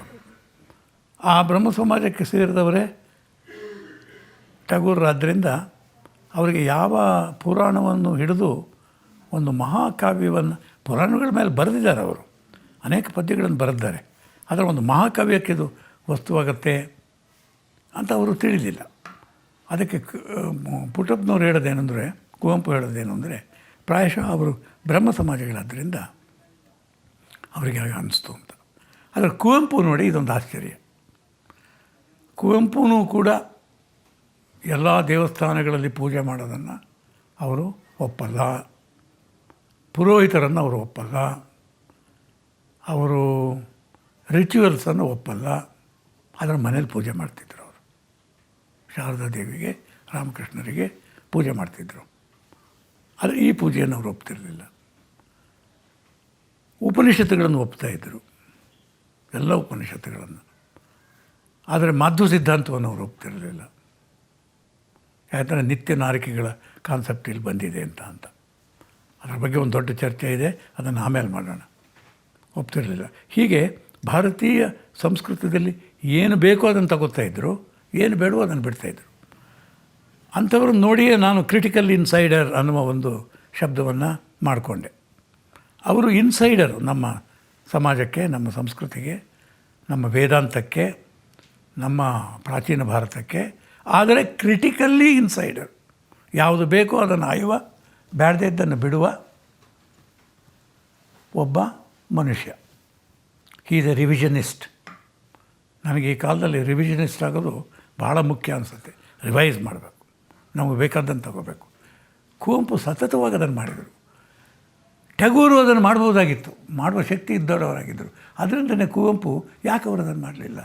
ಆ ಬ್ರಹ್ಮ ಸಮಾಜಕ್ಕೆ ಸೇರಿದವರೇ ಟಗೂರರಾದ್ದರಿಂದ ಅವರಿಗೆ ಯಾವ ಪುರಾಣವನ್ನು ಹಿಡಿದು ಒಂದು ಮಹಾಕಾವ್ಯವನ್ನು, ಪುರಾಣಗಳ ಮೇಲೆ ಬರೆದಿದ್ದಾರೆ ಅವರು, ಅನೇಕ ಪದ್ಯಗಳನ್ನು ಬರೆದಿದ್ದಾರೆ, ಆದರೆ ಒಂದು ಮಹಾಕಾವ್ಯಕ್ಕೆ ಇದು ವಸ್ತುವಾಗತ್ತೆ ಅಂತ ಅವರು ತಿಳಿಲಿಲ್ಲ. ಅದಕ್ಕೆ ಪುಟ್ಟಪ್ಪನವ್ರು ಹೇಳೋದೇನೆಂದರೆ, ಕುವೆಂಪು ಹೇಳೋದೇನು ಅಂದರೆ, ಪ್ರಾಯಶಃ ಅವರು ಬ್ರಹ್ಮ ಸಮಾಜಗಳಾದ್ದರಿಂದ ಅವರಿಗೆ ಹಾಗೆ ಅನ್ನಿಸ್ತು ಅಂತ. ಆದರೆ ಕುವೆಂಪು ನೋಡಿ, ಇದೊಂದು ಆಶ್ಚರ್ಯ. ಕುವೆಂಪುನೂ ಕೂಡ ಎಲ್ಲ ದೇವಸ್ಥಾನಗಳಲ್ಲಿ ಪೂಜೆ ಮಾಡೋದನ್ನು ಅವರು ಒಪ್ಪಲ್ಲ, ಪುರೋಹಿತರನ್ನು ಅವರು ಒಪ್ಪಲ್ಲ, ಅವರು ರಿಚುವಲ್ಸನ್ನು ಒಪ್ಪಲ್ಲ. ಅದರ ಮನೇಲಿ ಪೂಜೆ ಮಾಡ್ತಿದ್ರು ಅವರು. ಶಾರದಾ ದೇವಿಗೆ, ರಾಮಕೃಷ್ಣರಿಗೆ ಪೂಜೆ ಮಾಡ್ತಿದ್ದರು. ಆದರೆ ಈ ಪೂಜೆಯನ್ನು ಅವರು ಒಪ್ತಿರಲಿಲ್ಲ. ಉಪನಿಷತ್ತುಗಳನ್ನು ಒಪ್ತಾಯಿದ್ದರು, ಎಲ್ಲ ಉಪನಿಷತ್ತುಗಳನ್ನು. ಆದರೆ ಮಾಧ್ವ ಸಿದ್ಧಾಂತವನ್ನು ಅವರು ಒಪ್ತಿರಲಿಲ್ಲ. ಯಾಕಂದರೆ ನಿತ್ಯ ನಾರಿಕೆಗಳ ಕಾನ್ಸೆಪ್ಟ್ ಇಲ್ಲಿ ಬಂದಿದೆ ಅಂತ ಅದರ ಬಗ್ಗೆ ಒಂದು ದೊಡ್ಡ ಚರ್ಚೆ ಇದೆ, ಅದನ್ನು ಆಮೇಲೆ ಮಾಡೋಣ. ಒಪ್ತಿರಲಿಲ್ಲ. ಹೀಗೆ ಭಾರತೀಯ ಸಂಸ್ಕೃತದಲ್ಲಿ ಏನು ಬೇಕೋ ಅದನ್ನು ತಗೋತಾಯಿದ್ರು, ಏನು ಬೇಡವೋ ಅದನ್ನು ಬಿಡ್ತಾಯಿದ್ರು. ಅಂಥವ್ರನ್ನ ನೋಡಿಯೇ ನಾನು ಕ್ರಿಟಿಕಲ್ ಇನ್ಸೈಡರ್ ಅನ್ನುವ ಒಂದು ಶಬ್ದವನ್ನು ಮಾಡಿಕೊಂಡೆ. ಅವರು ಇನ್ಸೈಡರು ನಮ್ಮ ಸಮಾಜಕ್ಕೆ, ನಮ್ಮ ಸಂಸ್ಕೃತಿಗೆ, ನಮ್ಮ ವೇದಾಂತಕ್ಕೆ, ನಮ್ಮ ಪ್ರಾಚೀನ ಭಾರತಕ್ಕೆ. ಆದರೆ ಕ್ರಿಟಿಕಲ್ಲಿ ಇನ್ಸೈಡರ್. ಯಾವುದು ಬೇಕೋ ಅದನ್ನು ಆಯುವ, ಬೇಡದೇ ಇದ್ದನ್ನು ಬಿಡುವ ಒಬ್ಬ ಮನುಷ್ಯ. He is a revisionist. ನನಗೆ ಈ ಕಾಲದಲ್ಲಿ ರಿವಿಷನಿಸ್ಟ್ ಆಗೋದು ಭಾಳ ಮುಖ್ಯ ಅನಿಸುತ್ತೆ. ರಿವೈಸ್ ಮಾಡಬೇಕು, ನಮಗೆ ಬೇಕಾದ್ದನ್ನು ತಗೋಬೇಕು. ಕುವೆಂಪು ಸತತವಾಗಿ ಅದನ್ನು ಮಾಡಿದರು. ಟಗೂರು ಅದನ್ನು ಮಾಡ್ಬೋದಾಗಿತ್ತು, ಮಾಡುವ ಶಕ್ತಿ ಇದ್ದವರಾಗಿದ್ದರು. ಅದರಿಂದನೇ ಕುವೆಂಪು ಯಾಕೆ ಅವರು ಅದನ್ನು ಮಾಡಲಿಲ್ಲ?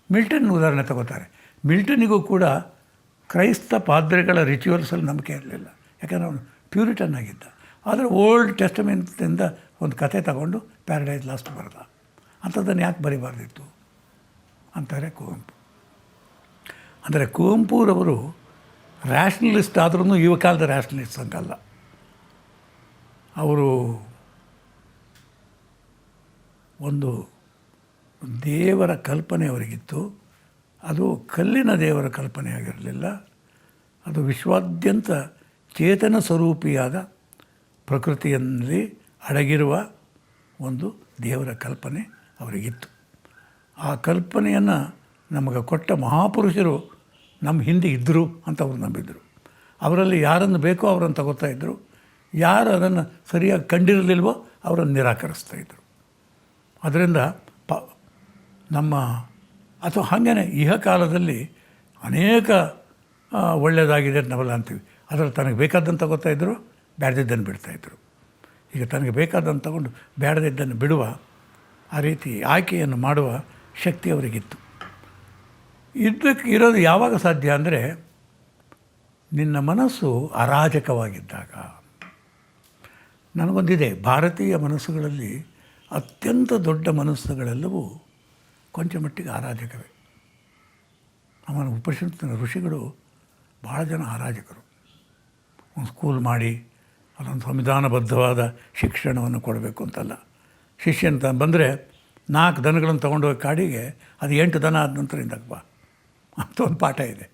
ಮಿಲ್ಟನ್ ಉದಾಹರಣೆ ತಗೋತಾರೆ. ಮಿಲ್ಟನಿಗೂ ಕೂಡ ಕ್ರೈಸ್ತ ಪಾದ್ರಿಗಳ ರಿಚುವಲ್ಸಲ್ಲಿ ನಂಬಿಕೆ ಇರಲಿಲ್ಲ, ಯಾಕಂದರೆ ಅವನು ಪ್ಯೂರಿಟನ್ ಆಗಿದ್ದ. ಆದರೆ ಓಲ್ಡ್ ಟೆಸ್ಟಮೆಂಟಿಂದ ಒಂದು ಕತೆ ತಗೊಂಡು ಪ್ಯಾರಡೈಸ್ ಲಾಸ್ಟ್ ಬರೆದ. ಅಂಥದ್ದನ್ನು ಯಾಕೆ ಬರೀಬಾರ್ದಿತ್ತು ಅಂತಾರೆ ಕುವೆಂಪು. ಅಂದರೆ ಕುವೆಂಪುರವರು ರ್ಯಾಷನಲಿಸ್ಟ್ ಆದ್ರೂ ಈ ಕಾಲದ ರ್ಯಾಷನಲಿಸ್ಟ್ ಅಂತಲ್ಲ. ಅವರು ಒಂದು ದೇವರ ಕಲ್ಪನೆ ಅವರಿಗಿತ್ತು. ಅದು ಕಲ್ಲಿನ ದೇವರ ಕಲ್ಪನೆ ಆಗಿರಲಿಲ್ಲ, ಅದು ವಿಶ್ವಾದ್ಯಂತ ಚೇತನ ಸ್ವರೂಪಿಯಾದ ಪ್ರಕೃತಿಯಲ್ಲಿ ಅಡಗಿರುವ ಒಂದು ದೇವರ ಕಲ್ಪನೆ ಅವರಿಗಿತ್ತು. ಆ ಕಲ್ಪನೆಯನ್ನು ನಮಗೆ ಕೊಟ್ಟ ಮಹಾಪುರುಷರು ನಮ್ಮ ಹಿಂದೆ ಇದ್ದರು ಅಂತ ಅವರು ನಂಬಿದ್ದರು. ಅವರಲ್ಲಿ ಯಾರನ್ನು ಬೇಕೋ ಅವರನ್ನು ತಗೋತಾ ಇದ್ದರು, ಯಾರು ಅದನ್ನು ಸರಿಯಾಗಿ ಕಂಡಿರಲಿಲ್ವೋ ಅವರನ್ನು ನಿರಾಕರಿಸ್ತಾಯಿದ್ರು. ಅದರಿಂದ ನಮ್ಮ ಅಥವಾ ಹಾಗೇ ಇಹ ಕಾಲದಲ್ಲಿ ಅನೇಕ ಒಳ್ಳೆಯದಾಗಿದೆ ಅಂತ ನಾವೆಲ್ಲ ಅಂತೀವಿ. ಅದರಲ್ಲಿ ತನಗೆ ಬೇಕಾದಂತ ತಗೋತಾಯಿದ್ರು, ಬೇಡದಿದ್ದನ್ನು ಬಿಡ್ತಾಯಿದ್ರು. ಈಗ ತನಗೆ ಬೇಕಾದಂತ ತಗೊಂಡು ಬೇಡದಿದ್ದನ್ನು ಬಿಡುವ ಆ ರೀತಿ ಆಯ್ಕೆಯನ್ನು ಮಾಡುವ ಶಕ್ತಿ ಅವರಿಗಿತ್ತು. ಇರೋದು ಯಾವಾಗ ಸಾಧ್ಯ ಅಂದರೆ ನಿನ್ನ ಮನಸ್ಸು ಅರಾಜಕವಾಗಿದ್ದಾಗ. ನನಗೊಂದಿದೆ, ಭಾರತೀಯ ಮನಸ್ಸುಗಳಲ್ಲಿ ಅತ್ಯಂತ ದೊಡ್ಡ ಮನಸ್ಸುಗಳೆಲ್ಲವೂ ಕೊಂಚ ಮಟ್ಟಿಗೆ ಅರಾಜಕವೇ. ಅವನ ಉಪನಿಷತ್ತಿನ ಋಷಿಗಳು ಭಾಳ ಜನ ಅರಾಜಕರು. ಒಂದು ಸ್ಕೂಲ್ ಮಾಡಿ ಅದೊಂದು ಸಂವಿಧಾನಬದ್ಧವಾದ ಶಿಕ್ಷಣವನ್ನು ಕೊಡಬೇಕು ಅಂತಲ್ಲ. ಶಿಷ್ಯ ಅಂತ ಬಂದರೆ 4 ದನಗಳನ್ನು ತೊಗೊಂಡೋಗಿ ಕಾಡಿಗೆ ಅದು 8 ದನ ಆದ ನಂತರ ಇಂದಕ್ಕೆ ಬಾ ಅಂತ ಒಂದು ಪಾಠ ಇದೆ.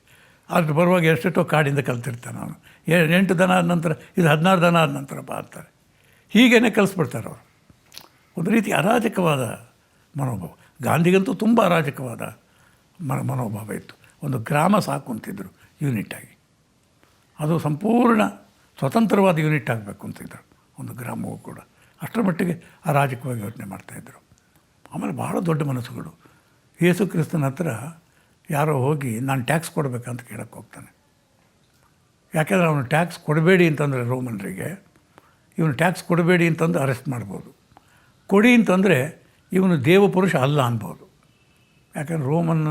ಅದ್ರ ಬರುವಾಗ ಎಷ್ಟೆಷ್ಟೋ ಕಾಡಿಂದ ಕಲ್ತಿರ್ತಾನೆ ಅವನು. 8 ದನ ಆದ ನಂತರ ಇದು 16 ದನ ಆದ ನಂತರ ಬಾ ಅಂತಾರೆ. ಹೀಗೇ ಕಲಿಸ್ಬಿಡ್ತಾರೆ ಅವರು. ಒಂದು ರೀತಿ ಅರಾಜಕವಾದ ಮನೋಭಾವ. ಗಾಂಧಿಗಂತೂ ತುಂಬ ಅರಾಜಕವಾದ ಮನೋಭಾವ ಇತ್ತು. ಒಂದು ಗ್ರಾಮ ಸಾಕು ಅಂತಿದ್ದರು ಯೂನಿಟಾಗಿ. ಅದು ಸಂಪೂರ್ಣ ಸ್ವತಂತ್ರವಾದ ಯೂನಿಟ್ ಆಗಬೇಕು ಅಂತಿದ್ದರು ಒಂದು ಗ್ರಾಮವೂ ಕೂಡ. ಅಷ್ಟರ ಮಟ್ಟಿಗೆ ಅರಾಜಕವಾಗಿ ಯೋಚನೆ ಮಾಡ್ತಾಯಿದ್ರು. ಆಮೇಲೆ ಭಾಳ ದೊಡ್ಡ ಮನಸ್ಸುಗಳು. ಯೇಸು ಕ್ರಿಸ್ತನ ಹತ್ರ ಯಾರೋ ಹೋಗಿ ನಾನು ಟ್ಯಾಕ್ಸ್ ಕೊಡಬೇಕಂತ ಕೇಳಕ್ಕೆ ಹೋಗ್ತಾನೆ. ಯಾಕೆಂದರೆ ಅವನು ಟ್ಯಾಕ್ಸ್ ಕೊಡಬೇಡಿ ಅಂತಂದರೆ ರೋಮನ್ರಿಗೆ, ಇವನು ಟ್ಯಾಕ್ಸ್ ಕೊಡಬೇಡಿ ಅಂತಂದು ಅರೆಸ್ಟ್ ಮಾಡ್ಬೋದು. ಕೊಡಿ ಅಂತಂದರೆ ಇವನು ದೇವಪುರುಷ ಅಲ್ಲ ಅನ್ಬೋದು. ಯಾಕಂದರೆ ರೋಮನ್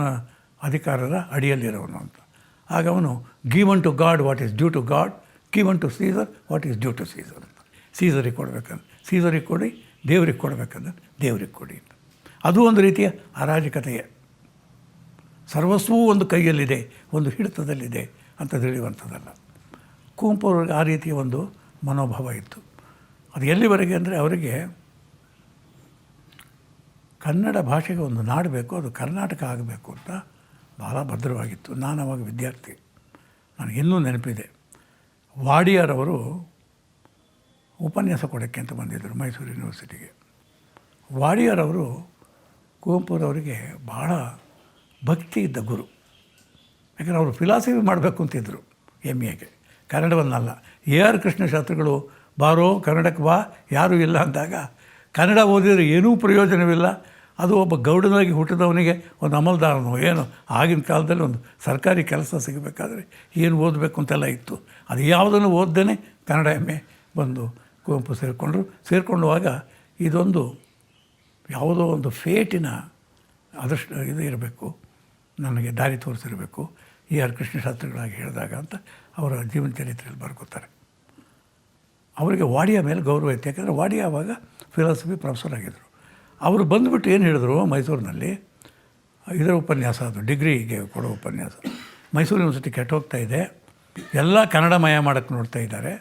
ಅಧಿಕಾರರ ಅಡಿಯಲ್ಲಿರೋನು ಅಂತ. ಆಗ ಅವನು give unto God what is due to God, give unto Caesar what is due to Caesar ಅಂತ. ಸೀಸರಿಗೆ ಕೊಡಬೇಕಂದ್ರೆ ಸೀಸರಿಗೆ ಕೊಡಿ, ದೇವ್ರಿಗೆ ಕೊಡಬೇಕಂದ್ರೆ ದೇವ್ರಿಗೆ ಕೊಡಿ ಅಂತ. ಅದು ಒಂದು ರೀತಿಯ ಅರಾಜಕತೆಯೇ. ಸರ್ವಸ್ವೂ ಒಂದು ಕೈಯಲ್ಲಿದೆ, ಒಂದು ಹಿಡಿತದಲ್ಲಿದೆ ಅಂತ ತಿಳಿಯುವಂಥದ್ದಲ್ಲ. ಕುವೆಂಪು ಅವ್ರಿಗೆ ಆ ರೀತಿಯ ಒಂದು ಮನೋಭಾವ ಇತ್ತು. ಅದು ಎಲ್ಲಿವರೆಗೆ ಅಂದರೆ ಅವರಿಗೆ ಕನ್ನಡ ಭಾಷೆಗೆ ಒಂದು ನಾಡು ಬೇಕು, ಅದು ಕರ್ನಾಟಕ ಆಗಬೇಕು ಅಂತ ಭಾಳ ಭದ್ರವಾಗಿತ್ತು. ನಾನು ಅವಾಗ ವಿದ್ಯಾರ್ಥಿ, ನನಗಿನ್ನೂ ನೆನಪಿದೆ. ವಾಡಿಯಾರವರು ಉಪನ್ಯಾಸ ಕೊಡೋಕ್ಕೆ ಅಂತ ಬಂದಿದ್ದರು ಮೈಸೂರು ಯೂನಿವರ್ಸಿಟಿಗೆ. ವಾಡಿಯಾರವರು ಕುವೆಂಪುರವರಿಗೆ ಭಾಳ ಭಕ್ತಿ ಇದ್ದ ಗುರು. ಯಾಕಂದರೆ ಅವರು ಫಿಲಾಸಫಿ ಮಾಡಬೇಕು ಅಂತಿದ್ದರು MAಗೆ, ಕನ್ನಡವನ್ನಲ್ಲ. AR ಕೃಷ್ಣಶಾಸ್ತ್ರಿಗಳು ಬಾರೋ ಕನ್ನಡಕ್ಕೆ ಬಾ ಯಾರೂ ಇಲ್ಲ ಅಂದಾಗ ಕನ್ನಡ ಓದಿದರೆ ಏನೂ ಪ್ರಯೋಜನವಿಲ್ಲ, ಅದು ಒಬ್ಬ ಗೌಡನಾಗಿ ಹುಟ್ಟಿದವನಿಗೆ ಒಂದು ಅಮಲ್ದಾರನೋ ಏನು, ಆಗಿನ ಕಾಲದಲ್ಲಿ ಒಂದು ಸರ್ಕಾರಿ ಕೆಲಸ ಸಿಗಬೇಕಾದ್ರೆ ಏನು ಓದಬೇಕು ಅಂತೆಲ್ಲ ಇತ್ತು. ಅದು ಯಾವುದನ್ನು ಓದ್ದೇ ಕನ್ನಡ MA ಬಂದು ಕುವೆಂಪು ಸೇರಿಕೊಳ್ಳುವಾಗ ಇದೊಂದು ಯಾವುದೋ ಒಂದು ಫೇಟಿನ ಅದೃಷ್ಟ ಇದು ಇರಬೇಕು, ನನಗೆ ದಾರಿ ತೋರಿಸಿರಬೇಕು AR ಕೃಷ್ಣಶಾಸ್ತ್ರಿಗಳಾಗಿ ಹೇಳಿದಾಗ ಅಂತ ಅವರ ಜೀವನ ಚರಿತ್ರೆಯಲ್ಲಿ ಬರ್ಕೋತಾರೆ. ಅವರಿಗೆ ವಾಡಿಯ ಮೇಲೆ ಗೌರವ ಇತ್ತು. ಯಾಕೆಂದರೆ ವಾಡಿಯ ಆವಾಗ ಫಿಲಾಸಫಿ ಪ್ರೊಫೆಸರ್ ಆಗಿದ್ದರು. ಅವರು ಬಂದುಬಿಟ್ಟು ಏನು ಹೇಳಿದ್ರು, ಮೈಸೂರಿನಲ್ಲಿ ಇದರ ಉಪನ್ಯಾಸ, ಅದು ಡಿಗ್ರಿಗೆ ಕೊಡೋ ಉಪನ್ಯಾಸ, ಮೈಸೂರು ಯೂನಿವರ್ಸಿಟಿ ಕೆಟ್ಟೋಗ್ತಾ ಇದೆ, ಎಲ್ಲ ಕನ್ನಡಮಯ ಮಾಡೋಕ್ಕೆ ನೋಡ್ತಾ ಇದ್ದಾರೆ,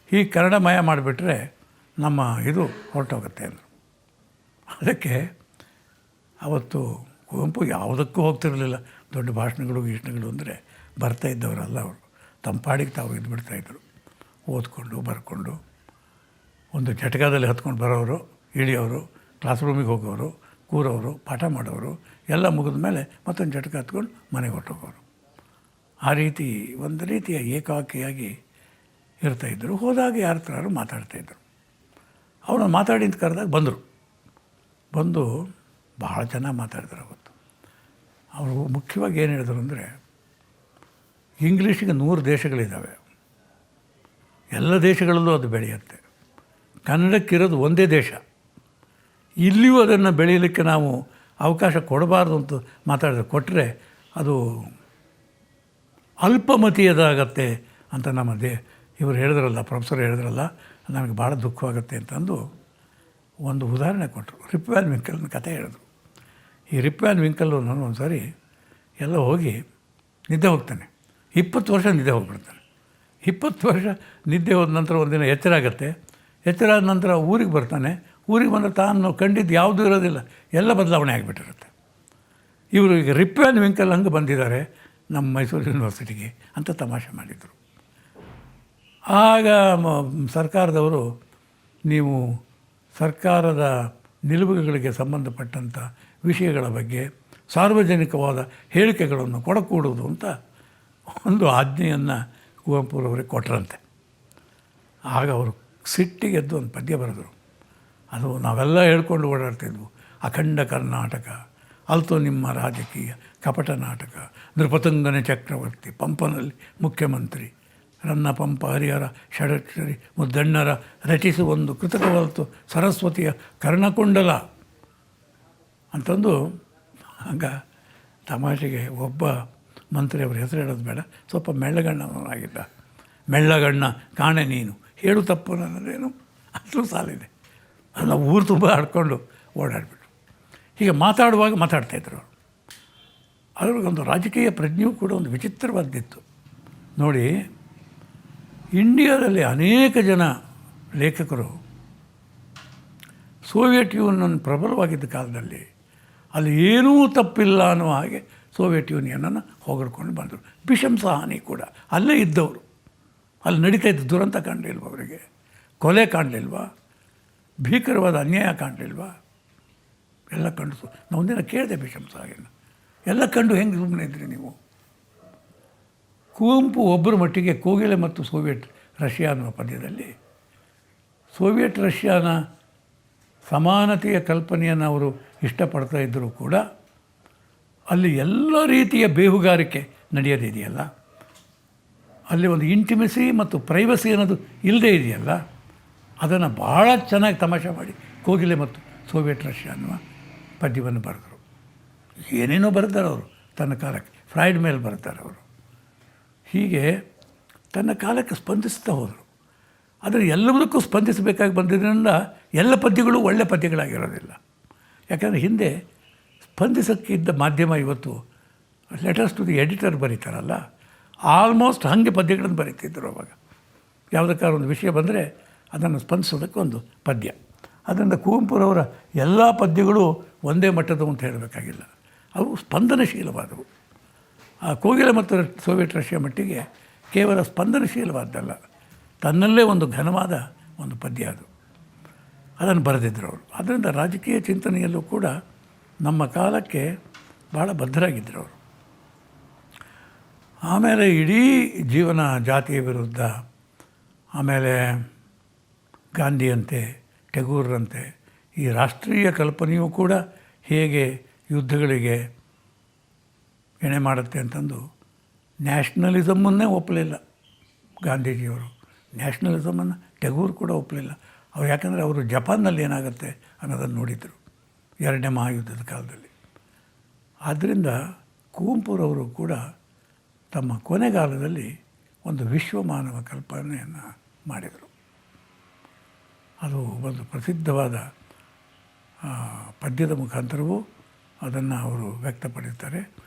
ಹೀಗೆ ಕನ್ನಡಮಯ ಮಾಡಿಬಿಟ್ರೆ ನಮ್ಮ ಇದು ಹೊರಟೋಗುತ್ತೆ ಅಂದರು. ಅದಕ್ಕೆ ಅವತ್ತು ಕುವೆಂಪು ಯಾವುದಕ್ಕೂ ಹೋಗ್ತಿರಲಿಲ್ಲ. ದೊಡ್ಡ ಭಾಷಣಗಳು ಅಂದರೆ ಬರ್ತಾ ಇದ್ದವರಲ್ಲ ಅವರು. ತಮ್ಮ ಪಾಡಿಗೆ ತಾವು ಇದ್ಬಿಡ್ತಾಯಿದ್ರು, ಓದ್ಕೊಂಡು ಬರ್ಕೊಂಡು. ಒಂದು ಜಟಕಾದಲ್ಲಿ ಹತ್ಕೊಂಡು ಬರೋರು, ಇಳಿಯೋರು, ಕ್ಲಾಸ್ ರೂಮಿಗೆ ಹೋಗೋರು, ಕೂರೋರು, ಪಾಠ ಮಾಡೋರು, ಎಲ್ಲ ಮುಗಿದ ಮೇಲೆ ಮತ್ತೊಂದು ಜಟಕ ಹತ್ಕೊಂಡು ಮನೆಗೆ ಹೊರಟೋಗೋರು. ಆ ರೀತಿ ಒಂದು ರೀತಿಯ ಏಕಾಕಿಯಾಗಿ ಇರ್ತಾಯಿದ್ರು. ಹೋದಾಗ ಯಾರ ಥರ ಮಾತಾಡ್ತಾಯಿದ್ರು. ಅವ್ರನ್ನ ಮಾತಾಡಿ ಅಂತ ಕರೆದಾಗ ಬಂದು ಭಾಳ ಚೆನ್ನಾಗಿ ಮಾತಾಡಿದ್ರು ಅವತ್ತು. ಅವರು ಮುಖ್ಯವಾಗಿ ಏನು ಹೇಳಿದ್ರು ಅಂದರೆ, ಇಂಗ್ಲೀಷಿಗೆ 100 ದೇಶಗಳಿದ್ದಾವೆ, ಎಲ್ಲ ದೇಶಗಳಲ್ಲೂ ಅದು ಬೆಳೆಯುತ್ತೆ, ಕನ್ನಡಕ್ಕಿರೋದು ಒಂದೇ ದೇಶ, ಇಲ್ಲಿಯೂ ಅದನ್ನು ಬೆಳೀಲಿಕ್ಕೆ ನಾವು ಅವಕಾಶ ಕೊಡಬಾರ್ದು ಅಂತ ಮಾತಾಡಿದ್ರೆ, ಕೊಟ್ಟರೆ ಅದು ಅಲ್ಪಮತೀಯದಾಗತ್ತೆ ಅಂತ ಇವರು ಹೇಳಿದ್ರಲ್ಲ, ಪ್ರೊಫೆಸರ್ ಹೇಳಿದ್ರಲ್ಲ, ನನಗೆ ಭಾಳ ದುಃಖವಾಗುತ್ತೆ ಅಂತಂದು ಒಂದು ಉದಾಹರಣೆ ಕೊಟ್ಟರು. ರಿಪ್ ವ್ಯಾನ್ ವಿಂಕಲ್ನ ಕಥೆ ಹೇಳಿದ್ರು. ಈ ರಿಪ್ ವ್ಯಾನ್ ವಿಂಕಲ್ಲು ನಾನು ಒಂದು ಸಾರಿ ಎಲ್ಲ ಹೋಗಿ ನಿದ್ದೆ ಹೋಗ್ತಾನೆ. 20 ವರ್ಷ ನಿದ್ದೆ ಹೋಗ್ಬಿಡ್ತಾನೆ. 20 ವರ್ಷ ನಿದ್ದೆ ಹೋದ ನಂತರ ಒಂದಿನ ಎಚ್ಚರ ಆಗುತ್ತೆ. ಎಚ್ಚರ ಆದ ನಂತರ ಊರಿಗೆ ಬರ್ತಾನೆ. ಊರಿಗೆ ಬಂದರೆ ತಾನು ಕಂಡಿದ್ದು ಯಾವುದೂ ಇರೋದಿಲ್ಲ, ಎಲ್ಲ ಬದಲಾವಣೆ ಆಗಿಬಿಟ್ಟಿರುತ್ತೆ. ಇವರು ಈಗ ರಿಪ್ ವ್ಯಾನ್ ವಿಂಕಲ್ ಹಂಗೆ ಬಂದಿದ್ದಾರೆ ನಮ್ಮ ಮೈಸೂರು ಯೂನಿವರ್ಸಿಟಿಗೆ ಅಂತ ತಮಾಷೆ ಮಾಡಿದರು. ಆಗ ಸರ್ಕಾರದವರು, ನೀವು ಸರ್ಕಾರದ ನಿಲುವುಗಳಿಗೆ ಸಂಬಂಧಪಟ್ಟಂಥ ವಿಷಯಗಳ ಬಗ್ಗೆ ಸಾರ್ವಜನಿಕವಾದ ಹೇಳಿಕೆಗಳನ್ನು ಕೊಡಕೂಡುವುದು ಅಂತ ಒಂದು ಆಜ್ಞೆಯನ್ನು ಕುವೆಂಪುರವರಿಗೆ ಕೊಟ್ಟರಂತೆ. ಆಗ ಅವರು ಸಿಟ್ಟಿಗೆದ್ದು ಒಂದು ಪದ್ಯ ಬರೆದರು. ಅದು ನಾವೆಲ್ಲ ಹೇಳ್ಕೊಂಡು ಓಡಾಡ್ತಿದ್ವು. ಅಖಂಡ ಕರ್ನಾಟಕ, ಅಲ್ತು ನಿಮ್ಮ ರಾಜಕೀಯ ಕಪಟ ನಾಟಕ, ನೃಪತುಂಗನ ಚಕ್ರವರ್ತಿ, ಪಂಪನಲ್ಲಿ ಮುಖ್ಯಮಂತ್ರಿ, ರನ್ನ ಪಂಪ ಹರಿಹರ ಷಡಕ್ಷರಿ ಮುದ್ದಣ್ಣರ ರಚಿಸುವೊಂದು ಕೃತಕವಲ್ತು ಸರಸ್ವತಿಯ ಕರ್ಣಕುಂಡಲ ಅಂತಂದು ಆಗ ತಮಾಷೆಗೆ ಒಬ್ಬ ಮಂತ್ರಿ ಅವ್ರ ಹೆಸರು ಹೇಳೋದು ಬೇಡ, ಸ್ವಲ್ಪ ಮೆಳ್ಳಗಣ್ಣನಾಗಿದ್ದ. ಮೆಳ್ಳಗಣ್ಣ ಕಾಣೆ ನೀನು ಹೇಳು ತಪ್ಪು ನನ್ನದೇನು ಅಷ್ಟು ಸಾಲಿದೆ. ನಾವು ಊರು ತುಂಬ ಆಡ್ಕೊಂಡು ಓಡಾಡಿಬಿಟ್ಟು ಹೀಗೆ ಮಾತಾಡುವಾಗ ಮಾತಾಡ್ತಾಯಿದ್ರು ಅವರು. ಅವ್ರಿಗೊಂದು ರಾಜಕೀಯ ಪ್ರಜ್ಞೆಯೂ ಕೂಡ ಒಂದು ವಿಚಿತ್ರವಾದಿತ್ತು ನೋಡಿ. ಇಂಡಿಯಾದಲ್ಲಿ ಅನೇಕ ಜನ ಲೇಖಕರು ಸೋವಿಯಟ್ ಯೂನಿಯನ್ ಪ್ರಬಲವಾಗಿದ್ದ ಕಾಲದಲ್ಲಿ ಅಲ್ಲಿ ಏನೂ ತಪ್ಪಿಲ್ಲ ಅನ್ನೋ ಹಾಗೆ ಸೋವಿಯಟ್ ಯೂನಿಯನನ್ನು ಹೊಗಳ್ಕೊಂಡು ಬಂದರು. ಬಿಷಮ್ ಸಹಾನಿ ಕೂಡ ಅಲ್ಲೇ ಇದ್ದವರು. ಅಲ್ಲಿ ನಡೀತಾ ಇದ್ದ ದುರಂತ ಕಾಣಲಿಲ್ವ ಅವರಿಗೆ? ಕೊಲೆ ಕಾಣಲಿಲ್ವಾ? ಭೀಕರವಾದ ಅನ್ಯಾಯ ಕಾಣಲಿಲ್ವಾ? ಎಲ್ಲ ಕಂಡು ನಾವೊಂದಿನ ಕೇಳಿದೆ ಬಿಷಮ್ ಸಹಾನಿನ, ಎಲ್ಲ ಕಂಡು ಹೆಂಗೆ ಸುಮ್ಮನೆ ಇದ್ರಿ ನೀವು? ಕುವೆಂಪು ಒಬ್ಬರ ಮಟ್ಟಿಗೆ ಕೋಗಿಲೆ ಮತ್ತು ಸೋವಿಯಟ್ ರಷ್ಯಾ ಅನ್ನುವ ಪದ್ಯದಲ್ಲಿ ಸೋವಿಯಟ್ ರಷ್ಯಾನ ಸಮಾನತೆಯ ಕಲ್ಪನೆಯನ್ನು ಅವರು ಇಷ್ಟಪಡ್ತಾ ಇದ್ದರೂ ಕೂಡ ಅಲ್ಲಿ ಎಲ್ಲ ರೀತಿಯ ಬೇಹುಗಾರಿಕೆ ನಡೆಯೋದಿದೆಯಲ್ಲ, ಅಲ್ಲಿ ಒಂದು ಇಂಟಿಮೆಸಿ ಮತ್ತು ಪ್ರೈವಸಿ ಅನ್ನೋದು ಇಲ್ಲದೇ ಇದೆಯಲ್ಲ, ಅದನ್ನು ಭಾಳ ಚೆನ್ನಾಗಿ ತಮಾಷೆ ಮಾಡಿ ಕೋಗಿಲೆ ಮತ್ತು ಸೋವಿಯಟ್ ರಷ್ಯಾ ಅನ್ನುವ ಪದ್ಯವನ್ನು ಬರೆದರು. ಏನೇನೋ ಬರೆದಾರೆ ಅವರು ತನ್ನ ಕಾಲಕ್ಕೆ. ಫ್ರಾಯ್ಡ್ ಮೇಲೆ ಬರ್ತಾರೆ ಅವರು. ಹೀಗೆ ತನ್ನ ಕಾಲಕ್ಕೆ ಸ್ಪಂದಿಸ್ತಾ ಹೋದರು. ಆದರೆ ಎಲ್ಲದಕ್ಕೂ ಸ್ಪಂದಿಸಬೇಕಾಗಿ ಬಂದಿದ್ದರಿಂದ ಎಲ್ಲ ಪದ್ಯಗಳು ಒಳ್ಳೆಯ ಪದ್ಯಗಳಾಗಿರೋದಿಲ್ಲ. ಯಾಕಂದರೆ ಹಿಂದೆ ಸ್ಪಂದಿಸೋಕ್ಕಿದ್ದ ಮಾಧ್ಯಮ ಇವತ್ತು ಲೆಟರ್ಸ್ ಟು ದಿ ಎಡಿಟರ್ ಬರೀತಾರಲ್ಲ, ಆಲ್ಮೋಸ್ಟ್ ಹಾಗೆ ಪದ್ಯಗಳನ್ನು ಬರೀತಿದ್ದರು ಅವಾಗ. ಯಾವುದಕ್ಕಾದ್ರೂ ಒಂದು ವಿಷಯ ಬಂದರೆ ಅದನ್ನು ಸ್ಪಂದಿಸೋದಕ್ಕೆ ಒಂದು ಪದ್ಯ. ಅದರಿಂದ ಕುವೆಂಪುರವರ ಎಲ್ಲ ಪದ್ಯಗಳು ಒಂದೇ ಮಟ್ಟದವು ಅಂತ ಹೇಳಬೇಕಾಗಿಲ್ಲ, ಅವು ಸ್ಪಂದನಶೀಲವಾದವು. ಆ ಕೋಗಿಲೆ ಮತ್ತು ಸೋವಿಯಟ್ ರಷ್ಯಾ ಮಟ್ಟಿಗೆ ಕೇವಲ ಸ್ಪಂದನಶೀಲವಾದ್ದಲ್ಲ, ತನ್ನಲ್ಲೇ ಒಂದು ಘನವಾದ ಒಂದು ಪದ್ಯ ಅದು. ಅದನ್ನು ಬರೆದಿದ್ದರು ಅವರು. ಅದರಿಂದ ರಾಜಕೀಯ ಚಿಂತನೆಯಲ್ಲೂ ಕೂಡ ನಮ್ಮ ಕಾಲಕ್ಕೆ ಭಾಳ ಬದ್ಧರಾಗಿದ್ದರು ಅವರು. ಆಮೇಲೆ ಇಡೀ ಜೀವನ ಜಾತಿಯ ವಿರುದ್ಧ, ಆಮೇಲೆ ಗಾಂಧಿಯಂತೆ ಟೆಗೂರ್ರಂತೆ ಈ ರಾಷ್ಟ್ರೀಯ ಕಲ್ಪನೆಯೂ ಕೂಡ ಹೇಗೆ ಯುದ್ಧಗಳಿಗೆ ಎಣೆ ಮಾಡುತ್ತೆ ಅಂತಂದು ನ್ಯಾಷನಲಿಸಮನ್ನೇ ಒಪ್ಪಲಿಲ್ಲ ಗಾಂಧೀಜಿಯವರು. ನ್ಯಾಷನಲಿಸಮನ್ನು ಟೆಗೂರ್ ಕೂಡ ಒಪ್ಪಲಿಲ್ಲ ಅವ್ರು. ಯಾಕಂದರೆ ಅವರು ಜಪಾನ್ನಲ್ಲಿ ಏನಾಗುತ್ತೆ ಅನ್ನೋದನ್ನು ನೋಡಿದರು 2ನೇ ಮಹಾಯುದ್ಧದ ಕಾಲದಲ್ಲಿ. ಆದ್ದರಿಂದ ಕುವೆಂಪುರವರು ಕೂಡ ತಮ್ಮ ಕೊನೆಗಾಲದಲ್ಲಿ ಒಂದು ವಿಶ್ವಮಾನವ ಕಲ್ಪನೆಯನ್ನು ಮಾಡಿದರು. ಅದು ಒಂದು ಪ್ರಸಿದ್ಧವಾದ ಪದ್ಯದ ಮುಖಾಂತರವೂ ಅದನ್ನು ಅವರು ವ್ಯಕ್ತಪಡಿಸ್ತಾರೆ.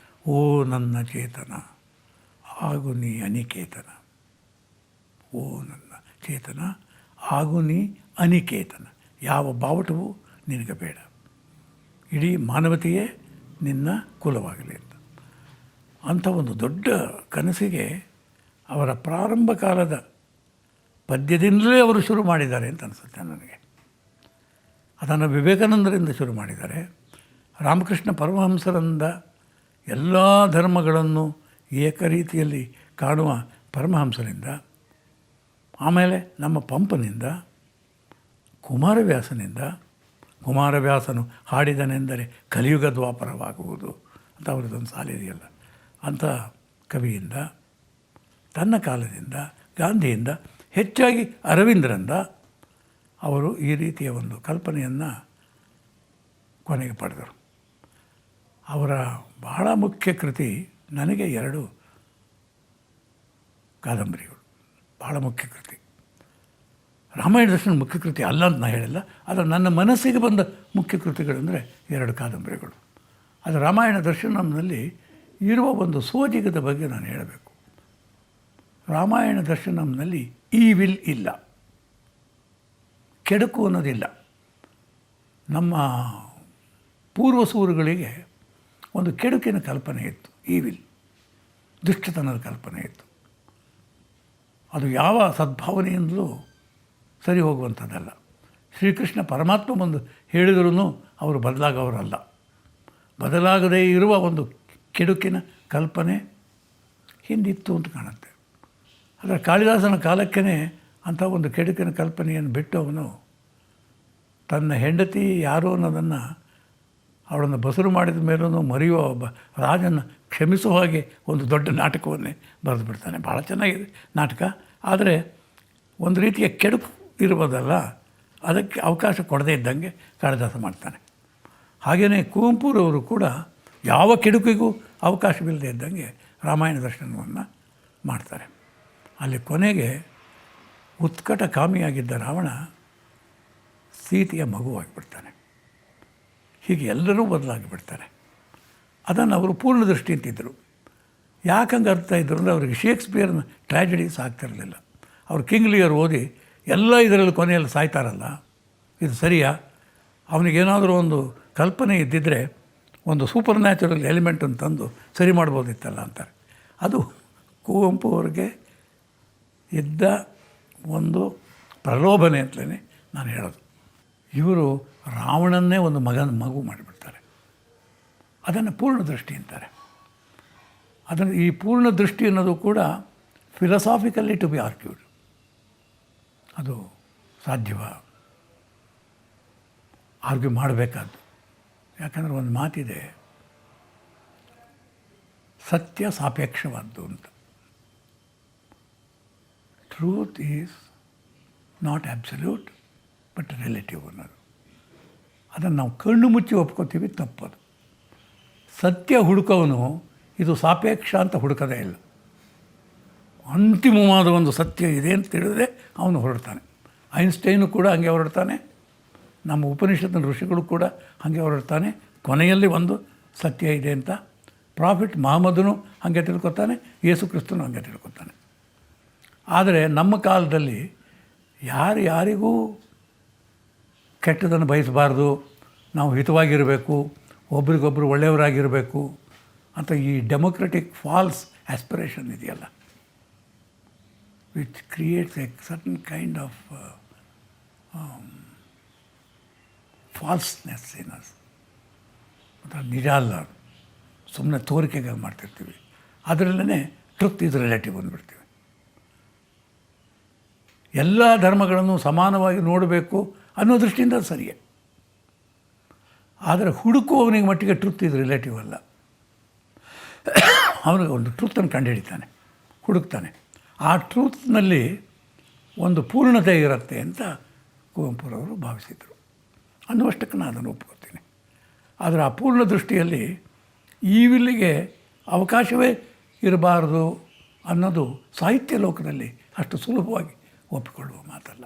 ಓ ನನ್ನ ಚೇತನ ಆಗು ನೀ ಅನಿಕೇತನ, ಓ ನನ್ನ ಚೇತನ ಆಗು ನೀ ಅನಿಕೇತನ, ಯಾವ ಬಾವುಟವೂ ನಿನಗೆ ಬೇಡ, ಇಡೀ ಮಾನವತೆಯೇ ನಿನ್ನ ಕುಲವಾಗಲಿ ಅಂತ. ಅಂಥ ಒಂದು ದೊಡ್ಡ ಕನಸಿಗೆ ಅವರ ಪ್ರಾರಂಭ ಕಾಲದ ಪದ್ಯದಿಂದಲೇ ಅವರು ಶುರು ಮಾಡಿದ್ದಾರೆ ಅಂತ ಅನಿಸುತ್ತೆ ನನಗೆ. ಅದನ್ನು ವಿವೇಕಾನಂದರಿಂದ ಶುರು ಮಾಡಿದ್ದಾರೆ. ರಾಮಕೃಷ್ಣ ಪರಮಹಂಸರಿಂದ ಎಲ್ಲ ಧರ್ಮಗಳನ್ನು ಏಕರೀತಿಯಲ್ಲಿ ಕಾಣುವ ಪರಮಹಂಸರಿಂದ, ಆಮೇಲೆ ನಮ್ಮ ಪಂಪನಿಂದ, ಕುಮಾರವ್ಯಾಸನು ಹಾಡಿದನೆಂದರೆ ಕಲಿಯುಗ ದ್ವಾಪರವಾಗುವುದು ಅಂತ ಅವ್ರದ್ದೊಂದು ಸಾಲಿದೆಯಲ್ಲ, ಅಂಥ ಕವಿಯಿಂದ, ತನ್ನ ಕಾಲದಿಂದ ಗಾಂಧಿಯಿಂದ, ಹೆಚ್ಚಾಗಿ ಅರವಿಂದರಿಂದ ಅವರು ಈ ರೀತಿಯ ಒಂದು ಕಲ್ಪನೆಯನ್ನು ಕೊನೆಗೆ ಪಡೆದರು. ಅವರ ಬಹಳ ಮುಖ್ಯ ಕೃತಿ ನನಗೆ 2 ಕಾದಂಬರಿಗಳು ಬಹಳ ಮುಖ್ಯ ಕೃತಿ. ರಾಮಾಯಣ ದರ್ಶನ ಮುಖ್ಯ ಕೃತಿ ಅಲ್ಲ ಅಂತ ನಾನು ಹೇಳಿಲ್ಲ, ಆದರೆ ನನ್ನ ಮನಸ್ಸಿಗೆ ಬಂದ ಮುಖ್ಯ ಕೃತಿಗಳೆಂದರೆ 2 ಕಾದಂಬರಿಗಳು. ಅದು ರಾಮಾಯಣ ದರ್ಶನಂನಲ್ಲಿ ಇರುವ ಒಂದು ಸೋಜಿಗದ ಬಗ್ಗೆ ನಾನು ಹೇಳಬೇಕು. ರಾಮಾಯಣ ದರ್ಶನಂನಲ್ಲಿ ಈವಿಲ್ ಇಲ್ಲ, ಕೆಡುಕು ಅನ್ನೋದಿಲ್ಲ. ನಮ್ಮ ಪೂರ್ವಸೂರುಗಳಿಗೆ ಒಂದು ಕೆಡುಕಿನ ಕಲ್ಪನೆ ಇತ್ತು, ಈವಿಲ್, ದುಷ್ಟತನದ ಕಲ್ಪನೆ ಇತ್ತು. ಅದು ಯಾವ ಸದ್ಭಾವನೆಯಿಂದಲೂ ಸರಿ ಹೋಗುವಂಥದ್ದಲ್ಲ. ಶ್ರೀಕೃಷ್ಣ ಪರಮಾತ್ಮ ಬಂದು ಹೇಳಿದರೂ ಅವರು ಬದಲಾಗವರಲ್ಲ. ಬದಲಾಗದೇ ಇರುವ ಒಂದು ಕೆಡುಕಿನ ಕಲ್ಪನೆ ಹಿಂದಿತ್ತು ಅಂತ ಕಾಣುತ್ತೆ. ಆದರೆ ಕಾಳಿದಾಸನ ಕಾಲಕ್ಕೇ ಅಂಥ ಒಂದು ಕೆಡುಕಿನ ಕಲ್ಪನೆಯನ್ನು ಬಿಟ್ಟು ಅವನು ತನ್ನ ಹೆಂಡತಿ ಯಾರು ಅನ್ನೋದನ್ನು ಅವಳನ್ನು ಬಸರು ಮಾಡಿದ ಮೇಲೂ ಮರೆಯುವ ಒಬ್ಬ ರಾಜನ ಕ್ಷಮಿಸುವ ಹಾಗೆ ಒಂದು ದೊಡ್ಡ ನಾಟಕವನ್ನೇ ಬರೆದು ಬಿಡ್ತಾನೆ. ಭಾಳ ಚೆನ್ನಾಗಿದೆ ನಾಟಕ. ಆದರೆ ಒಂದು ರೀತಿಯ ಕೆಡುಕು ಇರ್ಬೋದಲ್ಲ, ಅದಕ್ಕೆ ಅವಕಾಶ ಕೊಡದೇ ಇದ್ದಂಗೆ ಕಾಳಿದಾಸ ಮಾಡ್ತಾನೆ. ಹಾಗೆಯೇ ಕುವೆಂಪುರವರು ಕೂಡ ಯಾವ ಕೆಡುಕಿಗೂ ಅವಕಾಶವಿಲ್ಲದೆ ಇದ್ದಂಗೆ ರಾಮಾಯಣ ದರ್ಶನವನ್ನು ಮಾಡ್ತಾರೆ. ಅಲ್ಲಿ ಕೊನೆಗೆ ಉತ್ಕಟ ಕಾಮಿಯಾಗಿದ್ದ ರಾವಣ ಸೀತೆಯ ಮಗುವಾಗಿಬಿಡ್ತಾನೆ. ಹೀಗೆ ಎಲ್ಲರೂ ಬದಲಾಗಿಬಿಡ್ತಾರೆ. ಅದನ್ನು ಅವರು ಪೂರ್ಣ ದೃಷ್ಟಿ ಅಂತಿದ್ದರು. ಯಾಕಂಗೆ ಅರ್ಥ ಇದ್ದರು ಅಂದರೆ ಅವರಿಗೆ ಶೇಕ್ಸ್ಪಿಯರ್ನ ಟ್ರ್ಯಾಜಿಡೀಸ್ ಆಗ್ತಿರಲಿಲ್ಲ. ಅವರು ಕಿಂಗ್ ಲಿಯರ್ ಓದಿ ಎಲ್ಲ ಇದರಲ್ಲಿ ಕೊನೆಯಲ್ಲಿ ಸಾಯ್ತಾರಲ್ಲ, ಇದು ಸರಿಯಾ? ಅವನಿಗೇನಾದರೂ ಒಂದು ಕಲ್ಪನೆ ಇದ್ದಿದ್ದರೆ ಒಂದು ಸೂಪರ್ ನ್ಯಾಚುರಲ್ ಎಲಿಮೆಂಟನ್ನು ತಂದು ಸರಿ ಮಾಡ್ಬೋದಿತ್ತಲ್ಲ ಅಂತಾರೆ. ಅದು ಕುವೆಂಪು ಅವರಿಗೆ ಇದ್ದ ಒಂದು ಪ್ರಲೋಭನೆ ಅಂತಲೇ ನಾನು ಹೇಳೋದು. ಇವರು ರಾವಣನ್ನೇ ಒಂದು ಮಗು ಮಾಡಿಬಿಡ್ತಾರೆ. ಅದನ್ನು ಪೂರ್ಣ ದೃಷ್ಟಿ ಅಂತಾರೆ. ಅದನ್ನು ಈ ಪೂರ್ಣ ದೃಷ್ಟಿ ಅನ್ನೋದು ಕೂಡ ಫಿಲಸಾಫಿಕಲಿ ಟು ಬಿ ಆರ್ಗ್ಯೂಡ್. ಅದು ಸಾಧ್ಯವ? ಆರ್ಗ್ಯೂ ಮಾಡಬೇಕಾದ್ದು. ಯಾಕಂದರೆ ಒಂದು ಮಾತಿದೆ, ಸತ್ಯ ಸಾಪೇಕ್ಷವಾದ್ದು ಅಂತ. Truth is not absolute but relative ಅನ್ನೋದು. ಅದನ್ನು ನಾವು ಕಣ್ಣು ಮುಚ್ಚಿ ಒಪ್ಕೋತೀವಿ, ತಪ್ಪದು. ಸತ್ಯ ಹುಡುಕೋನು ಇದು ಸಾಪೇಕ್ಷ ಅಂತ ಹುಡುಕೋದೇ ಇಲ್ಲ. ಅಂತಿಮವಾದ ಒಂದು ಸತ್ಯ ಇದೆ ಅಂತ ತಿಳಿದ್ರೆ ಅವನು ಹೊರಡ್ತಾನೆ. ಐನ್ಸ್ಟೈನು ಕೂಡ ಹಾಗೆ ಹೊರಡ್ತಾನೆ. ನಮ್ಮ ಉಪನಿಷತ್ತಿನ ಋಷಿಗಳು ಕೂಡ ಹಾಗೆ ಹೊರಡ್ತಾನೆ. ಕೊನೆಯಲ್ಲಿ ಒಂದು ಸತ್ಯ ಇದೆ ಅಂತ ಪ್ರಾಫಿಟ್ ಮಹಮ್ಮದನು ಹಾಗೆ ತಿಳ್ಕೊತಾನೆ, ಯೇಸು ಕ್ರಿಸ್ತನು ಹಾಗೆ ತಿಳ್ಕೊತಾನೆ. ಆದರೆ ನಮ್ಮ ಕಾಲದಲ್ಲಿ ಯಾರಿಗೂ ಕೆಟ್ಟದನ್ನು ಬಯಸಬಾರ್ದು, ನಾವು ಹಿತವಾಗಿರಬೇಕು, ಒಬ್ರಿಗೊಬ್ಬರು ಒಳ್ಳೆಯವರಾಗಿರಬೇಕು ಅಂತ ಈ ಡೆಮೊಕ್ರೆಟಿಕ್ ಫಾಲ್ಸ್ ಆಸ್ಪಿರೇಷನ್ ಇದೆಯಲ್ಲ, which creates a certain kind of falseness in us. ಮತ್ತು ನಿಜ ಅಲ್ಲ, ಸುಮ್ಮನೆ ತೋರಿಕೆಗೆ ಮಾಡ್ತಿರ್ತೀವಿ. ಅದರಲ್ಲೇ ಟ್ರುತ್ ಇದು ರಿಲೇಟಿವ್ ಅಂದ್ಬಿಡ್ತೀವಿ. ಎಲ್ಲ ಧರ್ಮಗಳನ್ನು ಸಮಾನವಾಗಿ ನೋಡಬೇಕು ಅನ್ನೋ ದೃಷ್ಟಿಯಿಂದ ಸರಿಯೇ. ಆದರೆ ಹುಡುಕುವವನಿಗೆ ಮಟ್ಟಿಗೆ ಟ್ರುತ್ ಇದು ರಿಲೇಟಿವ್ ಅಲ್ಲ. ಅವನಿಗೆ ಒಂದು ಟ್ರುತ್ತನ್ನು ಕಂಡುಹಿಡಿತಾನೆ, ಹುಡುಕ್ತಾನೆ. ಆ ಟ್ರೂತ್ನಲ್ಲಿ ಒಂದು ಪೂರ್ಣತೆ ಇರುತ್ತೆ ಅಂತ ಕುವೆಂಪುರವರು ಭಾವಿಸಿದರು. ಅನ್ನುವಷ್ಟಕ್ಕೆ ನಾನು ಅದನ್ನು ಒಪ್ಕೋತೀನಿ. ಆದರೆ ಆ ಪೂರ್ಣ ದೃಷ್ಟಿಯಲ್ಲಿ ಈವಿಲ್ಲಿಗೆ ಅವಕಾಶವೇ ಇರಬಾರ್ದು ಅನ್ನೋದು ಸಾಹಿತ್ಯ ಲೋಕದಲ್ಲಿ ಅಷ್ಟು ಸುಲಭವಾಗಿ ಒಪ್ಪಿಕೊಳ್ಳುವ ಮಾತಲ್ಲ.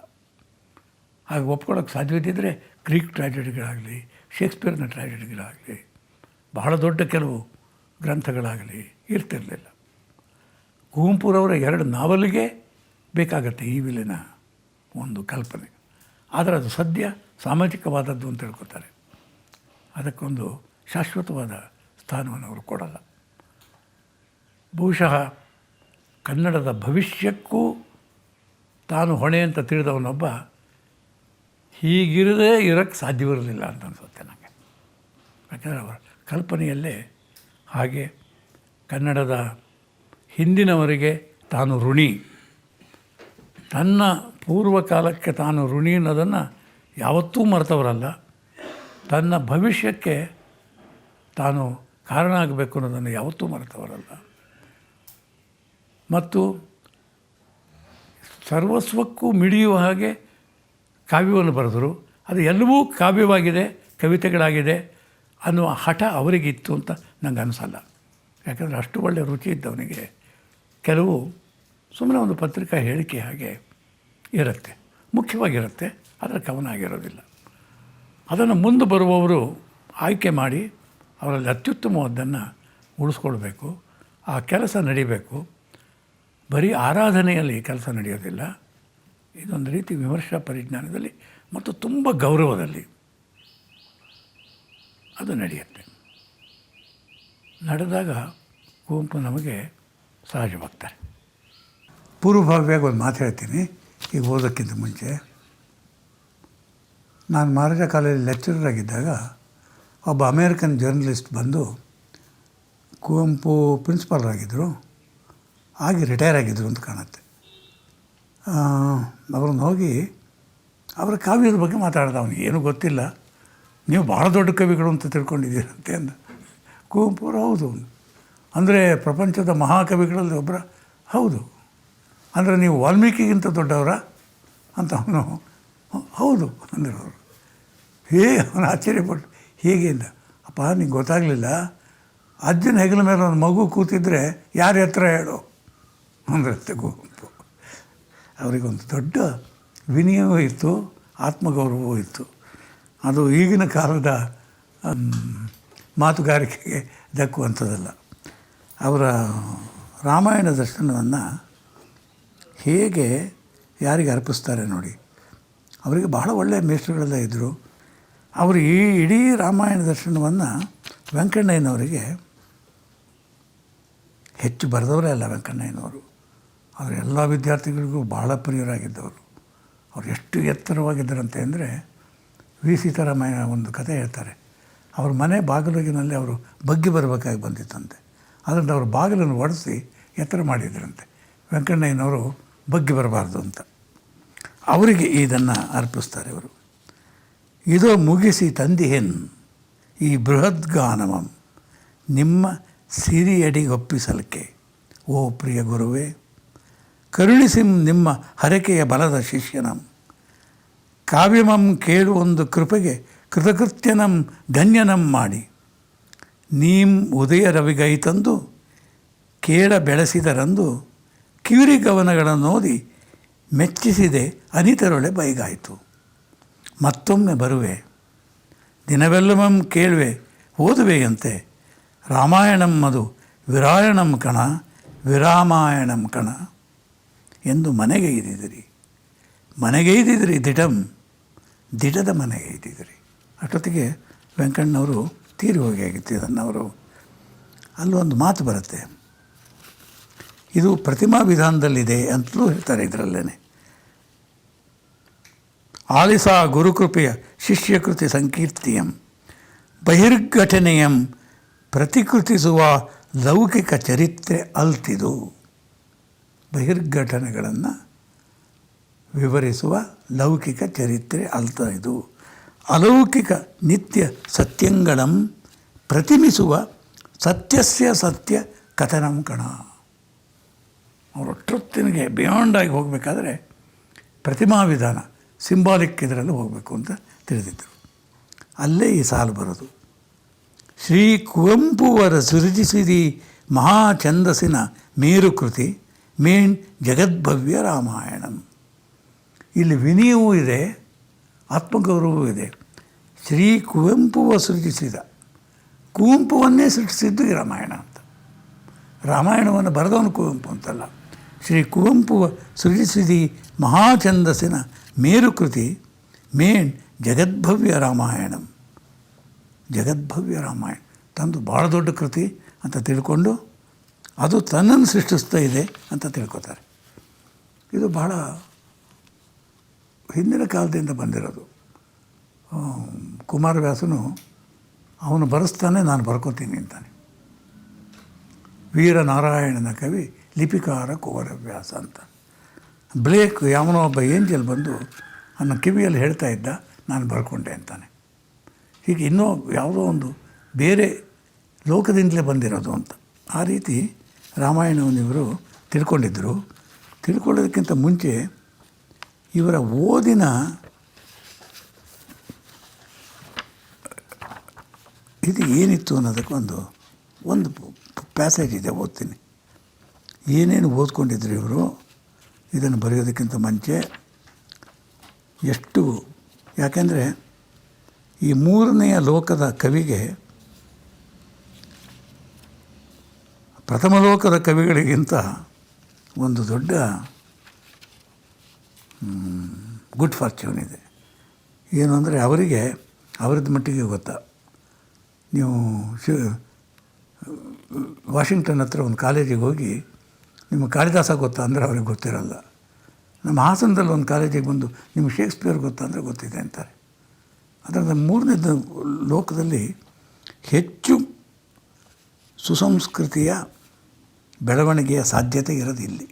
ಹಾಗೆ ಒಪ್ಕೊಳ್ಳೋಕ್ಕೆ ಸಾಧ್ಯವಿದ್ದರೆ ಗ್ರೀಕ್ ಟ್ರ್ಯಾಜಿಡಿಗಳಾಗಲಿ, ಶೇಕ್ಸ್ಪಿಯರ್ನ ಟ್ರ್ಯಾಜಿಡಿಗಳಾಗಲಿ, ಬಹಳ ದೊಡ್ಡ ಕೆಲವು ಗ್ರಂಥಗಳಾಗಲಿ ಇರ್ತಿರಲಿಲ್ಲ. ಕುವೆಂಪುರವರ 2 ನಾವಲಿಗೆ ಬೇಕಾಗತ್ತೆ ಈ ವಿಲಿನ ಒಂದು ಕಲ್ಪನೆ. ಆದರೆ ಅದು ಸದ್ಯ ಸಾಮಾಜಿಕವಾದದ್ದು ಅಂತ ಹೇಳ್ಕೊತಾರೆ. ಅದಕ್ಕೊಂದು ಶಾಶ್ವತವಾದ ಸ್ಥಾನವನ್ನು ಅವರು ಕೊಡಲ್ಲ. ಬಹುಶಃ ಕನ್ನಡದ ಭವಿಷ್ಯಕ್ಕೂ ತಾನು ಹೊಣೆ ಅಂತ ತಿಳಿದವನೊಬ್ಬ ಹೀಗಿರದೇ ಇರೋಕ್ಕೆ ಸಾಧ್ಯವಿರಲಿಲ್ಲ ಅಂತ ಅನಿಸುತ್ತೆ ನನಗೆ. ಯಾಕಂದರೆ ಅವರ ಕಲ್ಪನೆಯಲ್ಲೇ ಹಾಗೆ ಕನ್ನಡದ ಹಿಂದಿನವರಿಗೆ ತಾನು ಋಣಿ, ತನ್ನ ಪೂರ್ವಕಾಲಕ್ಕೆ ತಾನು ಋಣಿ ಅನ್ನೋದನ್ನು ಯಾವತ್ತೂ ಮರೆತವರಲ್ಲ. ತನ್ನ ಭವಿಷ್ಯಕ್ಕೆ ತಾನು ಕಾರಣ ಆಗಬೇಕು ಅನ್ನೋದನ್ನು ಯಾವತ್ತೂ ಮರೆತವರಲ್ಲ. ಮತ್ತು ಸರ್ವಸ್ವಕ್ಕೂ ಮಿಡಿಯುವ ಹಾಗೆ ಕಾವ್ಯವನ್ನು ಬರೆದರು. ಅದು ಎಲ್ಲವೂ ಕಾವ್ಯವಾಗಿದೆ, ಕವಿತೆಗಳಾಗಿದೆ ಅನ್ನುವ ಹಠ ಅವರಿಗಿತ್ತು ಅಂತ ನಂಗೆ ಅನಿಸಲ್ಲ. ಯಾಕಂದರೆ ಅಷ್ಟು ಒಳ್ಳೆಯ ರುಚಿ ಇದ್ದವನಿಗೆ ಕೆಲವು ಸುಮ್ಮನೆ ಒಂದು ಪತ್ರಿಕಾ ಹೇಳಿಕೆ ಹಾಗೆ ಇರುತ್ತೆ, ಮುಖ್ಯವಾಗಿರುತ್ತೆ, ಅದರ ಕವನ ಆಗಿರೋದಿಲ್ಲ. ಅದನ್ನು ಮುಂದೆ ಬರುವವರು ಆಯ್ಕೆ ಮಾಡಿ ಅವರಲ್ಲಿ ಅತ್ಯುತ್ತಮವಾದ್ದನ್ನು ಉಳಿಸ್ಕೊಳ್ಬೇಕು. ಆ ಕೆಲಸ ನಡಿಬೇಕು. ಬರೀ ಆರಾಧನೆಯಲ್ಲಿ ಕೆಲಸ ನಡೆಯೋದಿಲ್ಲ. ಇದೊಂದು ರೀತಿ ವಿಮರ್ಶಾ ಪರಿಜ್ಞಾನದಲ್ಲಿ ಮತ್ತು ತುಂಬ ಗೌರವದಲ್ಲಿ ಅದು ನಡೆಯುತ್ತೆ. ನಡೆದಾಗ ಕುವೆಂಪು ನಮಗೆ ಸಹಜವಾಗ್ತಾರೆ. ಪೂರ್ವಭಾವಿಯಾಗಿ ಒಂದು ಮಾತು ಹೇಳ್ತೀನಿ. ಈಗ ಓದೋಕ್ಕಿಂತ ಮುಂಚೆ ನಾನು ಮಹಾರಾಜ ಕಾಲೇಜಲ್ಲಿ ಲೆಕ್ಚರರ್ ಆಗಿದ್ದಾಗ ಒಬ್ಬ ಅಮೇರಿಕನ್ ಜರ್ನಲಿಸ್ಟ್ ಬಂದು, ಕುವೆಂಪು ಪ್ರಿನ್ಸಿಪಾಲ್ ಆಗಿದ್ದರು, ಆಗಿ ರಿಟೈರ್ ಆಗಿದ್ದರು ಅಂತ ಕಾಣುತ್ತೆ. ಅವ್ರನ್ನ ಹೋಗಿ ಅವರ ಕಾವ್ಯದ ಬಗ್ಗೆ ಮಾತಾಡ್ದ. ಅವನಿಗೆ ಏನೂ ಗೊತ್ತಿಲ್ಲ. ನೀವು ಭಾಳ ದೊಡ್ಡ ಕವಿಗಳು ಅಂತ ತಿಳ್ಕೊಂಡಿದ್ದೀರಂತೆ ಅಂದ. ಕುವೆಂಪು ಅವರು ಹೌದು ಅಂದರೆ ಪ್ರಪಂಚದ ಮಹಾಕವಿಗಳಲ್ಲಿ ಒಬ್ಬರ. ಹೌದು ಅಂದರೆ ನೀವು ವಾಲ್ಮೀಕಿಗಿಂತ ದೊಡ್ಡವರ ಅಂತ ಅವನು ಹೌದು ಅಂದರು ಅವರು. ಅವನು ಆಶ್ಚರ್ಯಪಟ್ಟು ಹೇಗೆ ಅಂದ. ಅಪ್ಪ ನಿಂಗೆ ಗೊತ್ತಾಗಲಿಲ್ಲ, ಅಜ್ಜನ ಹೆಗಲ ಮೇಲೆ ಒಂದು ಮಗು ಕೂತಿದ್ರೆ ಯಾರ ಎತ್ತರ ಹೇಳು ಅಂದ್ರಂತೆ ಕುವೆಂಪು. ಅವರಿಗೊಂದು ದೊಡ್ಡ ವಿನಯವೂ ಇತ್ತು, ಆತ್ಮಗೌರವವೂ ಇತ್ತು. ಅದು ಈಗಿನ ಕಾಲದ ಮಾತುಗಾರಿಕೆಗೆ ದಕ್ಕುವಂಥದ್ದಲ್ಲ. ಅವರ ರಾಮಾಯಣ ದರ್ಶನವನ್ನು ಹೇಗೆ ಯಾರಿಗೆ ಅರ್ಪಿಸ್ತಾರೆ ನೋಡಿ. ಅವರಿಗೆ ಬಹಳ ಒಳ್ಳೆಯ ಮೇಷ್ಟ್ರುಗಳೆಲ್ಲ ಇದ್ದರು. ಅವರು ಈ ಇಡೀ ರಾಮಾಯಣ ದರ್ಶನವನ್ನು ವೆಂಕಣ್ಣಯ್ಯನವರಿಗೆ ಹೆಚ್ಚು ಬರೆದವರೇ ಅಲ್ಲ ವೆಂಕಣ್ಣಯ್ಯನವರು. ಅವರ ಎಲ್ಲ ವಿದ್ಯಾರ್ಥಿಗಳಿಗೂ ಬಹಳ ಪ್ರಿಯರಾಗಿದ್ದವರು. ಅವರು ಎಷ್ಟು ಎತ್ತರವಾಗಿದ್ದರಂತೆ ಅಂದರೆ ವಿ ಸೀತಾರಾಮಯ್ಯ ಒಂದು ಕಥೆ ಹೇಳ್ತಾರೆ. ಅವ್ರ ಮನೆ ಬಾಗಿಲಿನಲ್ಲಿ ಅವರು ಬಗ್ಗಿ ಬರಬೇಕಾಗಿ ಬಂದಿತ್ತಂತೆ. ಅದರಿಂದ ಅವರು ಬಾಗಿಲನ್ನು ಒಡಿಸಿ ಎತ್ತರ ಮಾಡಿದ್ರಂತೆ. ವೆಂಕಣ್ಣಯ್ಯನವರು ಬಗ್ಗಿ ಬರಬಾರ್ದು ಅಂತ ಅವರಿಗೆ ಇದನ್ನು ಅರ್ಪಿಸ್ತಾರೆ ಇವರು. ಇದೋ ಮುಗಿಸಿ ತಂದಿಹೆನ್ ಈ ಬೃಹದ್ಗಾನವಂ ನಿಮ್ಮ ಸಿರಿಯಡಿಗೊಪ್ಪಿಸಲಿಕ್ಕೆ ಓ ಪ್ರಿಯ ಗುರುವೇ, ಕರುಣಿಸಿಂ ನಿಮ್ಮ ಹರಕೆಯ ಬಲದ ಶಿಷ್ಯನಂ, ಕಾವ್ಯಮಂ ಕೇಳುವೊಂದು ಕೃಪೆಗೆ ಕೃತಕೃತ್ಯನಂ ಧನ್ಯನಂ ಮಾಡಿ, ನೀಂ ಉದಯ ರವಿಗೈತಂದು ಕೇಳ ಬೆಳೆಸಿದರಂದು ಕಿವಿರಿ ಗವನಗಳನ್ನೋದಿ ಮೆಚ್ಚಿಸಿದೆ ಅನಿತರೊಳೆ ಬೈಗಾಯಿತು. ಮತ್ತೊಮ್ಮೆ ಬರುವೆ ದಿನವೆಲ್ಲವಂ ಕೇಳುವೆ ಓದುವೆಯಂತೆ, ರಾಮಾಯಣಂ ಅದು ವಿರಾಯಣಂ ಕಣ ವಿರಾಮಾಯಣಂ ಕಣ ಎಂದು ಮನೆಗೈದಿದಿರಿ ದಿಟದ ಮನೆಗೈದಿದಿರಿ. ಅಷ್ಟೊತ್ತಿಗೆ ವೆಂಕಣ್ಣವರು ತೀರಿ ಹೋಗಿ ಆಗಿತ್ತು. ಇದನ್ನು ಅವರು ಅಲ್ಲೊಂದು ಮಾತು ಬರುತ್ತೆ, ಇದು ಪ್ರತಿಮಾ ವಿಧಾನದಲ್ಲಿದೆ ಅಂತಲೂ ಹೇಳ್ತಾರೆ. ಇದರಲ್ಲೇ ಆಲಿಸ ಗುರುಕೃಪೆಯ ಶಿಷ್ಯಕೃತಿ ಸಂಕೀರ್ತಿಯಂ ಬಹಿರ್ಘಟನೆಯಂ ಪ್ರತಿಕೃತಿಸುವ ಲೌಕಿಕ ಚರಿತ್ರೆ ಅಲ್ತಿದು. ಬಹಿರ್ಘಟನೆಗಳನ್ನು ವಿವರಿಸುವ ಲೌಕಿಕ ಚರಿತ್ರೆ ಅಲ್ತ ಇದು. ಅಲೌಕಿಕ ನಿತ್ಯ ಸತ್ಯಂಗಳಂ ಪ್ರತಿಮಿಸುವ ಸತ್ಯಸ್ಯ ಸತ್ಯ ಕಥನಂ ಕಣ. ಅವರು ಟ್ರುತ್ತಿನಿಗೆ ಬಿಯಾಂಡಾಗಿ ಹೋಗಬೇಕಾದ್ರೆ ಪ್ರತಿಮಾ ವಿಧಾನ ಸಿಂಬಾಲಿಕ್ ಇದರಲ್ಲಿ ಹೋಗಬೇಕು ಅಂತ ತಿಳಿದಿದ್ದರು. ಅಲ್ಲೇ ಈ ಸಾಲು ಬರೋದು. ಶ್ರೀ ಕುವೆಂಪುವರ ಸೃಜಿಸಿದಿ ಮಹಾ ಛಂದಸ್ಸಿನ ಮೇರುಕೃತಿ ಮೇನ್ ಜಗದ್ಭವ್ಯ ರಾಮಾಯಣಂ. ಇಲ್ಲಿ ವಿನಯವೂ ಇದೆ, ಆತ್ಮಗೌರವವೂ ಇದೆ. ಶ್ರೀ ಕುವೆಂಪುವ ಸೃಜಿಸಿದ, ಕುವೆಂಪುವನ್ನೇ ಸೃಷ್ಟಿಸಿದ್ದು ಈ ರಾಮಾಯಣ ಅಂತ. ರಾಮಾಯಣವನ್ನು ಬರೆದವನು ಕುವೆಂಪು ಅಂತಲ್ಲ. ಶ್ರೀ ಕುವೆಂಪುವ ಸೃಜಿಸಿದಿ ಮಹಾ ಛಂದಸ್ಸಿನ ಮೇರುಕೃತಿ ಮೇನ್ ಜಗದ್ಭವ್ಯ ರಾಮಾಯಣಂ. ಜಗದ್ಭವ್ಯ ರಾಮಾಯಣ ತಂದು ಭಾಳ ದೊಡ್ಡ ಕೃತಿ ಅಂತ ತಿಳ್ಕೊಂಡು ಅದು ತನ್ನನ್ನು ಸೃಷ್ಟಿಸ್ತಾ ಇದೆ ಅಂತ ತಿಳ್ಕೊತಾರೆ. ಇದು ಬಹಳ ಹಿಂದಿನ ಕಾಲದಿಂದ ಬಂದಿರೋದು. ಕುಮಾರವ್ಯಾಸನು ಅವನು ಬರೆಸ್ತಾನೆ, ನಾನು ಬರ್ಕೋತೀನಿ ಅಂತಾನೆ. ವೀರನಾರಾಯಣನ ಕವಿ ಲಿಪಿಕಾರ ಕುಮಾರವ್ಯಾಸ ಅಂತ. ಬ್ಲೇಕ್ ಯಾವನೋ ಒಬ್ಬ ಏಂಜಲ್ ಬಂದು ನನ್ನ ಕಿವಿಯಲ್ಲಿ ಹೇಳ್ತಾ ಇದ್ದ, ನಾನು ಬರ್ಕೊಂಡೆ ಅಂತಾನೆ. ಹೀಗೆ ಇನ್ನೂ ಯಾವುದೋ ಒಂದು ಬೇರೆ ಲೋಕದಿಂದಲೇ ಬಂದಿರೋದು ಅಂತ. ಆ ರೀತಿ ರಾಮಾಯಣವನ್ನು ಇವರು ತಿಳ್ಕೊಂಡಿದ್ದರು. ತಿಳ್ಕೊಳ್ಳೋದಕ್ಕಿಂತ ಮುಂಚೆ ಇವರ ಓದಿನ ಇದು ಏನಿತ್ತು ಅನ್ನೋದಕ್ಕೆ ಒಂದು ಪ್ಯಾಸೇಜ್ ಇದೆ, ಓದ್ತೀನಿ. ಏನೇನು ಓದ್ಕೊಂಡಿದ್ರು ಇವರು ಇದನ್ನು ಬರೆಯೋದಕ್ಕಿಂತ ಮುಂಚೆ. ಎಷ್ಟು, ಯಾಕೆಂದರೆ ಈ ಮೂರನೆಯ ಲೋಕದ ಕವಿಗೆ ಪ್ರಥಮ ಲೋಕದ ಕವಿಗಳಿಗಿಂತ ಒಂದು ದೊಡ್ಡ ಗುಡ್ ಫಾರ್ಚ್ಯೂನ್ ಇದೆ. ಏನು ಅಂದರೆ ಅವರಿಗೆ ಅವರದ್ದು ಮಟ್ಟಿಗೆ ಗೊತ್ತಾ. ನೀವು ವಾಷಿಂಗ್ಟನ್ ಹತ್ರ ಒಂದು ಕಾಲೇಜಿಗೆ ಹೋಗಿ ನಿಮ್ಮ ಕಾಳಿದಾಸ ಗೊತ್ತಾ ಅಂದರೆ ಅವ್ರಿಗೆ ಗೊತ್ತಿರಲ್ಲ. ನಮ್ಮ ಹಾಸನದಲ್ಲಿ ಒಂದು ಕಾಲೇಜಿಗೆ ಬಂದು ನಿಮಗೆ ಶೇಕ್ಸ್ಪಿಯರ್ ಗೊತ್ತಾ ಅಂದರೆ ಗೊತ್ತಿದೆ ಅಂತಾರೆ. ಅದರಿಂದ ಮೂರನೇದು ಲೋಕದಲ್ಲಿ ಹೆಚ್ಚು ಸುಸಂಸ್ಕೃತಿಯ ಬೆಳವಣಿಗೆಯ ಸಾಧ್ಯತೆ ಇರೋದು ಇಲ್ಲಿ.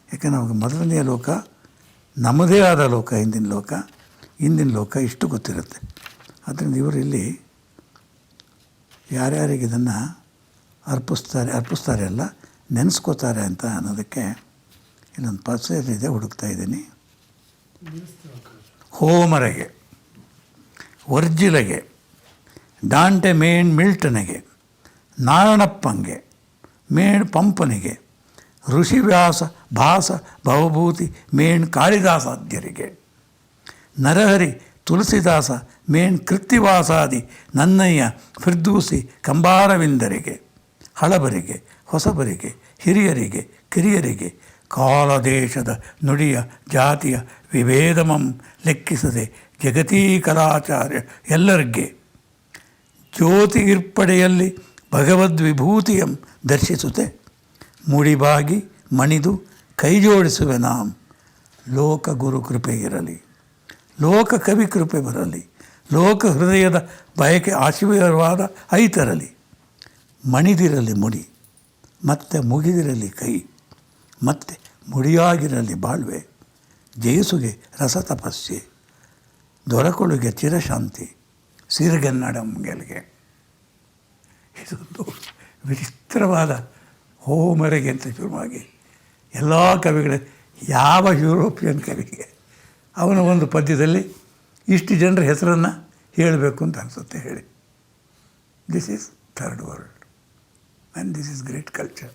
ಯಾಕೆಂದರೆ ಅವಾಗ ಮೊದಲನೆಯ ಲೋಕ ನಮ್ಮದೇ ಆದ ಲೋಕ ಹಿಂದಿನ ಲೋಕ ಇಷ್ಟು ಗೊತ್ತಿರುತ್ತೆ. ಆದ್ದರಿಂದ ಇವರು ಇಲ್ಲಿ ಯಾರ್ಯಾರಿಗೆ ಇದನ್ನು ಅರ್ಪಿಸ್ತಾರೆ ಅಲ್ಲ, ನೆನೆಸ್ಕೋತಾರೆ ಅಂತ ಅನ್ನೋದಕ್ಕೆ ಇಲ್ಲೊಂದು ಪಸೇಜ್ ಇದೆ, ಹುಡುಕ್ತಾ ಇದ್ದೀನಿ. ಹೋಮರಿಗೆ, ವರ್ಜಿಲೆಗೆ, ಡಾಂಟೆ ಮೇಣ್ ಮಿಲ್ಟನಿಗೆ, ನಾರಣಪ್ಪಂಗೆ, ಮೇಣ್ ಪಂಪನಿಗೆ, ಋಷಿವ್ಯಾಸ ಭಾಸ ಭವಭೂತಿ ಮೇಣ್ ಕಾಳಿದಾಸಾದ್ಯರಿಗೆ, ನರಹರಿ ತುಳಸಿದಾಸ ಮೇಣ್ ಕೃತ್ತಿವಾಸಾದಿ ನನ್ನಯ್ಯ ಫಿರ್ದೂಸಿ ಕಂಬಾರವಿಂದರಿಗೆ, ಹಳಬರಿಗೆ, ಹೊಸಬರಿಗೆ, ಹಿರಿಯರಿಗೆ, ಕಿರಿಯರಿಗೆ, ಕಾಲದೇಶದ ನುಡಿಯ ಜಾತಿಯ ವಿಭೇದಮಂ ಲೆಕ್ಕಿಸದೆ ಜಗತೀ ಕಲಾಚಾರ್ಯ ಎಲ್ಲರಿಗೆ, ಜ್ಯೋತಿ ಇರ್ಪಡೆಯಲ್ಲಿ ಭಗವದ್ವಿಭೂತಿಯಂ ದರ್ಶಿಸುತ್ತೆ ಮುಡಿಬಾಗಿ ಮಣಿದು ಕೈ ಜೋಡಿಸುವೆ ನಾಂ. ಲೋಕ ಗುರು ಕೃಪೆ ಇರಲಿ, ಲೋಕ ಕವಿ ಕೃಪೆ ಬರಲಿ, ಲೋಕ ಹೃದಯದ ಬಯಕೆ ಆಶೀರ್ವಾದ ಐತರಲಿ. ಮಣಿದಿರಲಿ ಮುಡಿ, ಮತ್ತೆ ಮುಗಿದಿರಲಿ ಕೈ, ಮತ್ತೆ ಮುಡಿಯಾಗಿರಲಿ ಬಾಳ್ವೆ. ಜೇಸುಗೆ ರಸತಪಸ್ಸೆ, ದೊರಕುಳಿಗೆ ಚಿರಶಾಂತಿ, ಸಿರಿಗನ್ನಡಂ ಗೆಲ್ಗೆ. ಇದೊಂದು ವಿಚಿತ್ರವಾದ ಹೋಮರಿಗೆ ಅಂತ ಶುರುವಾಗಿ ಎಲ್ಲ ಕವಿಗಳ, ಯಾವ ಯುರೋಪಿಯನ್ ಕವಿಗೆ ಅವನ ಒಂದು ಪದ್ಯದಲ್ಲಿ ಇಷ್ಟು ಜನರ ಹೆಸರನ್ನು ಹೇಳಬೇಕು ಅಂತ ಅನಿಸುತ್ತೆ. ಹೇಳಿ, this is third world and this is great culture.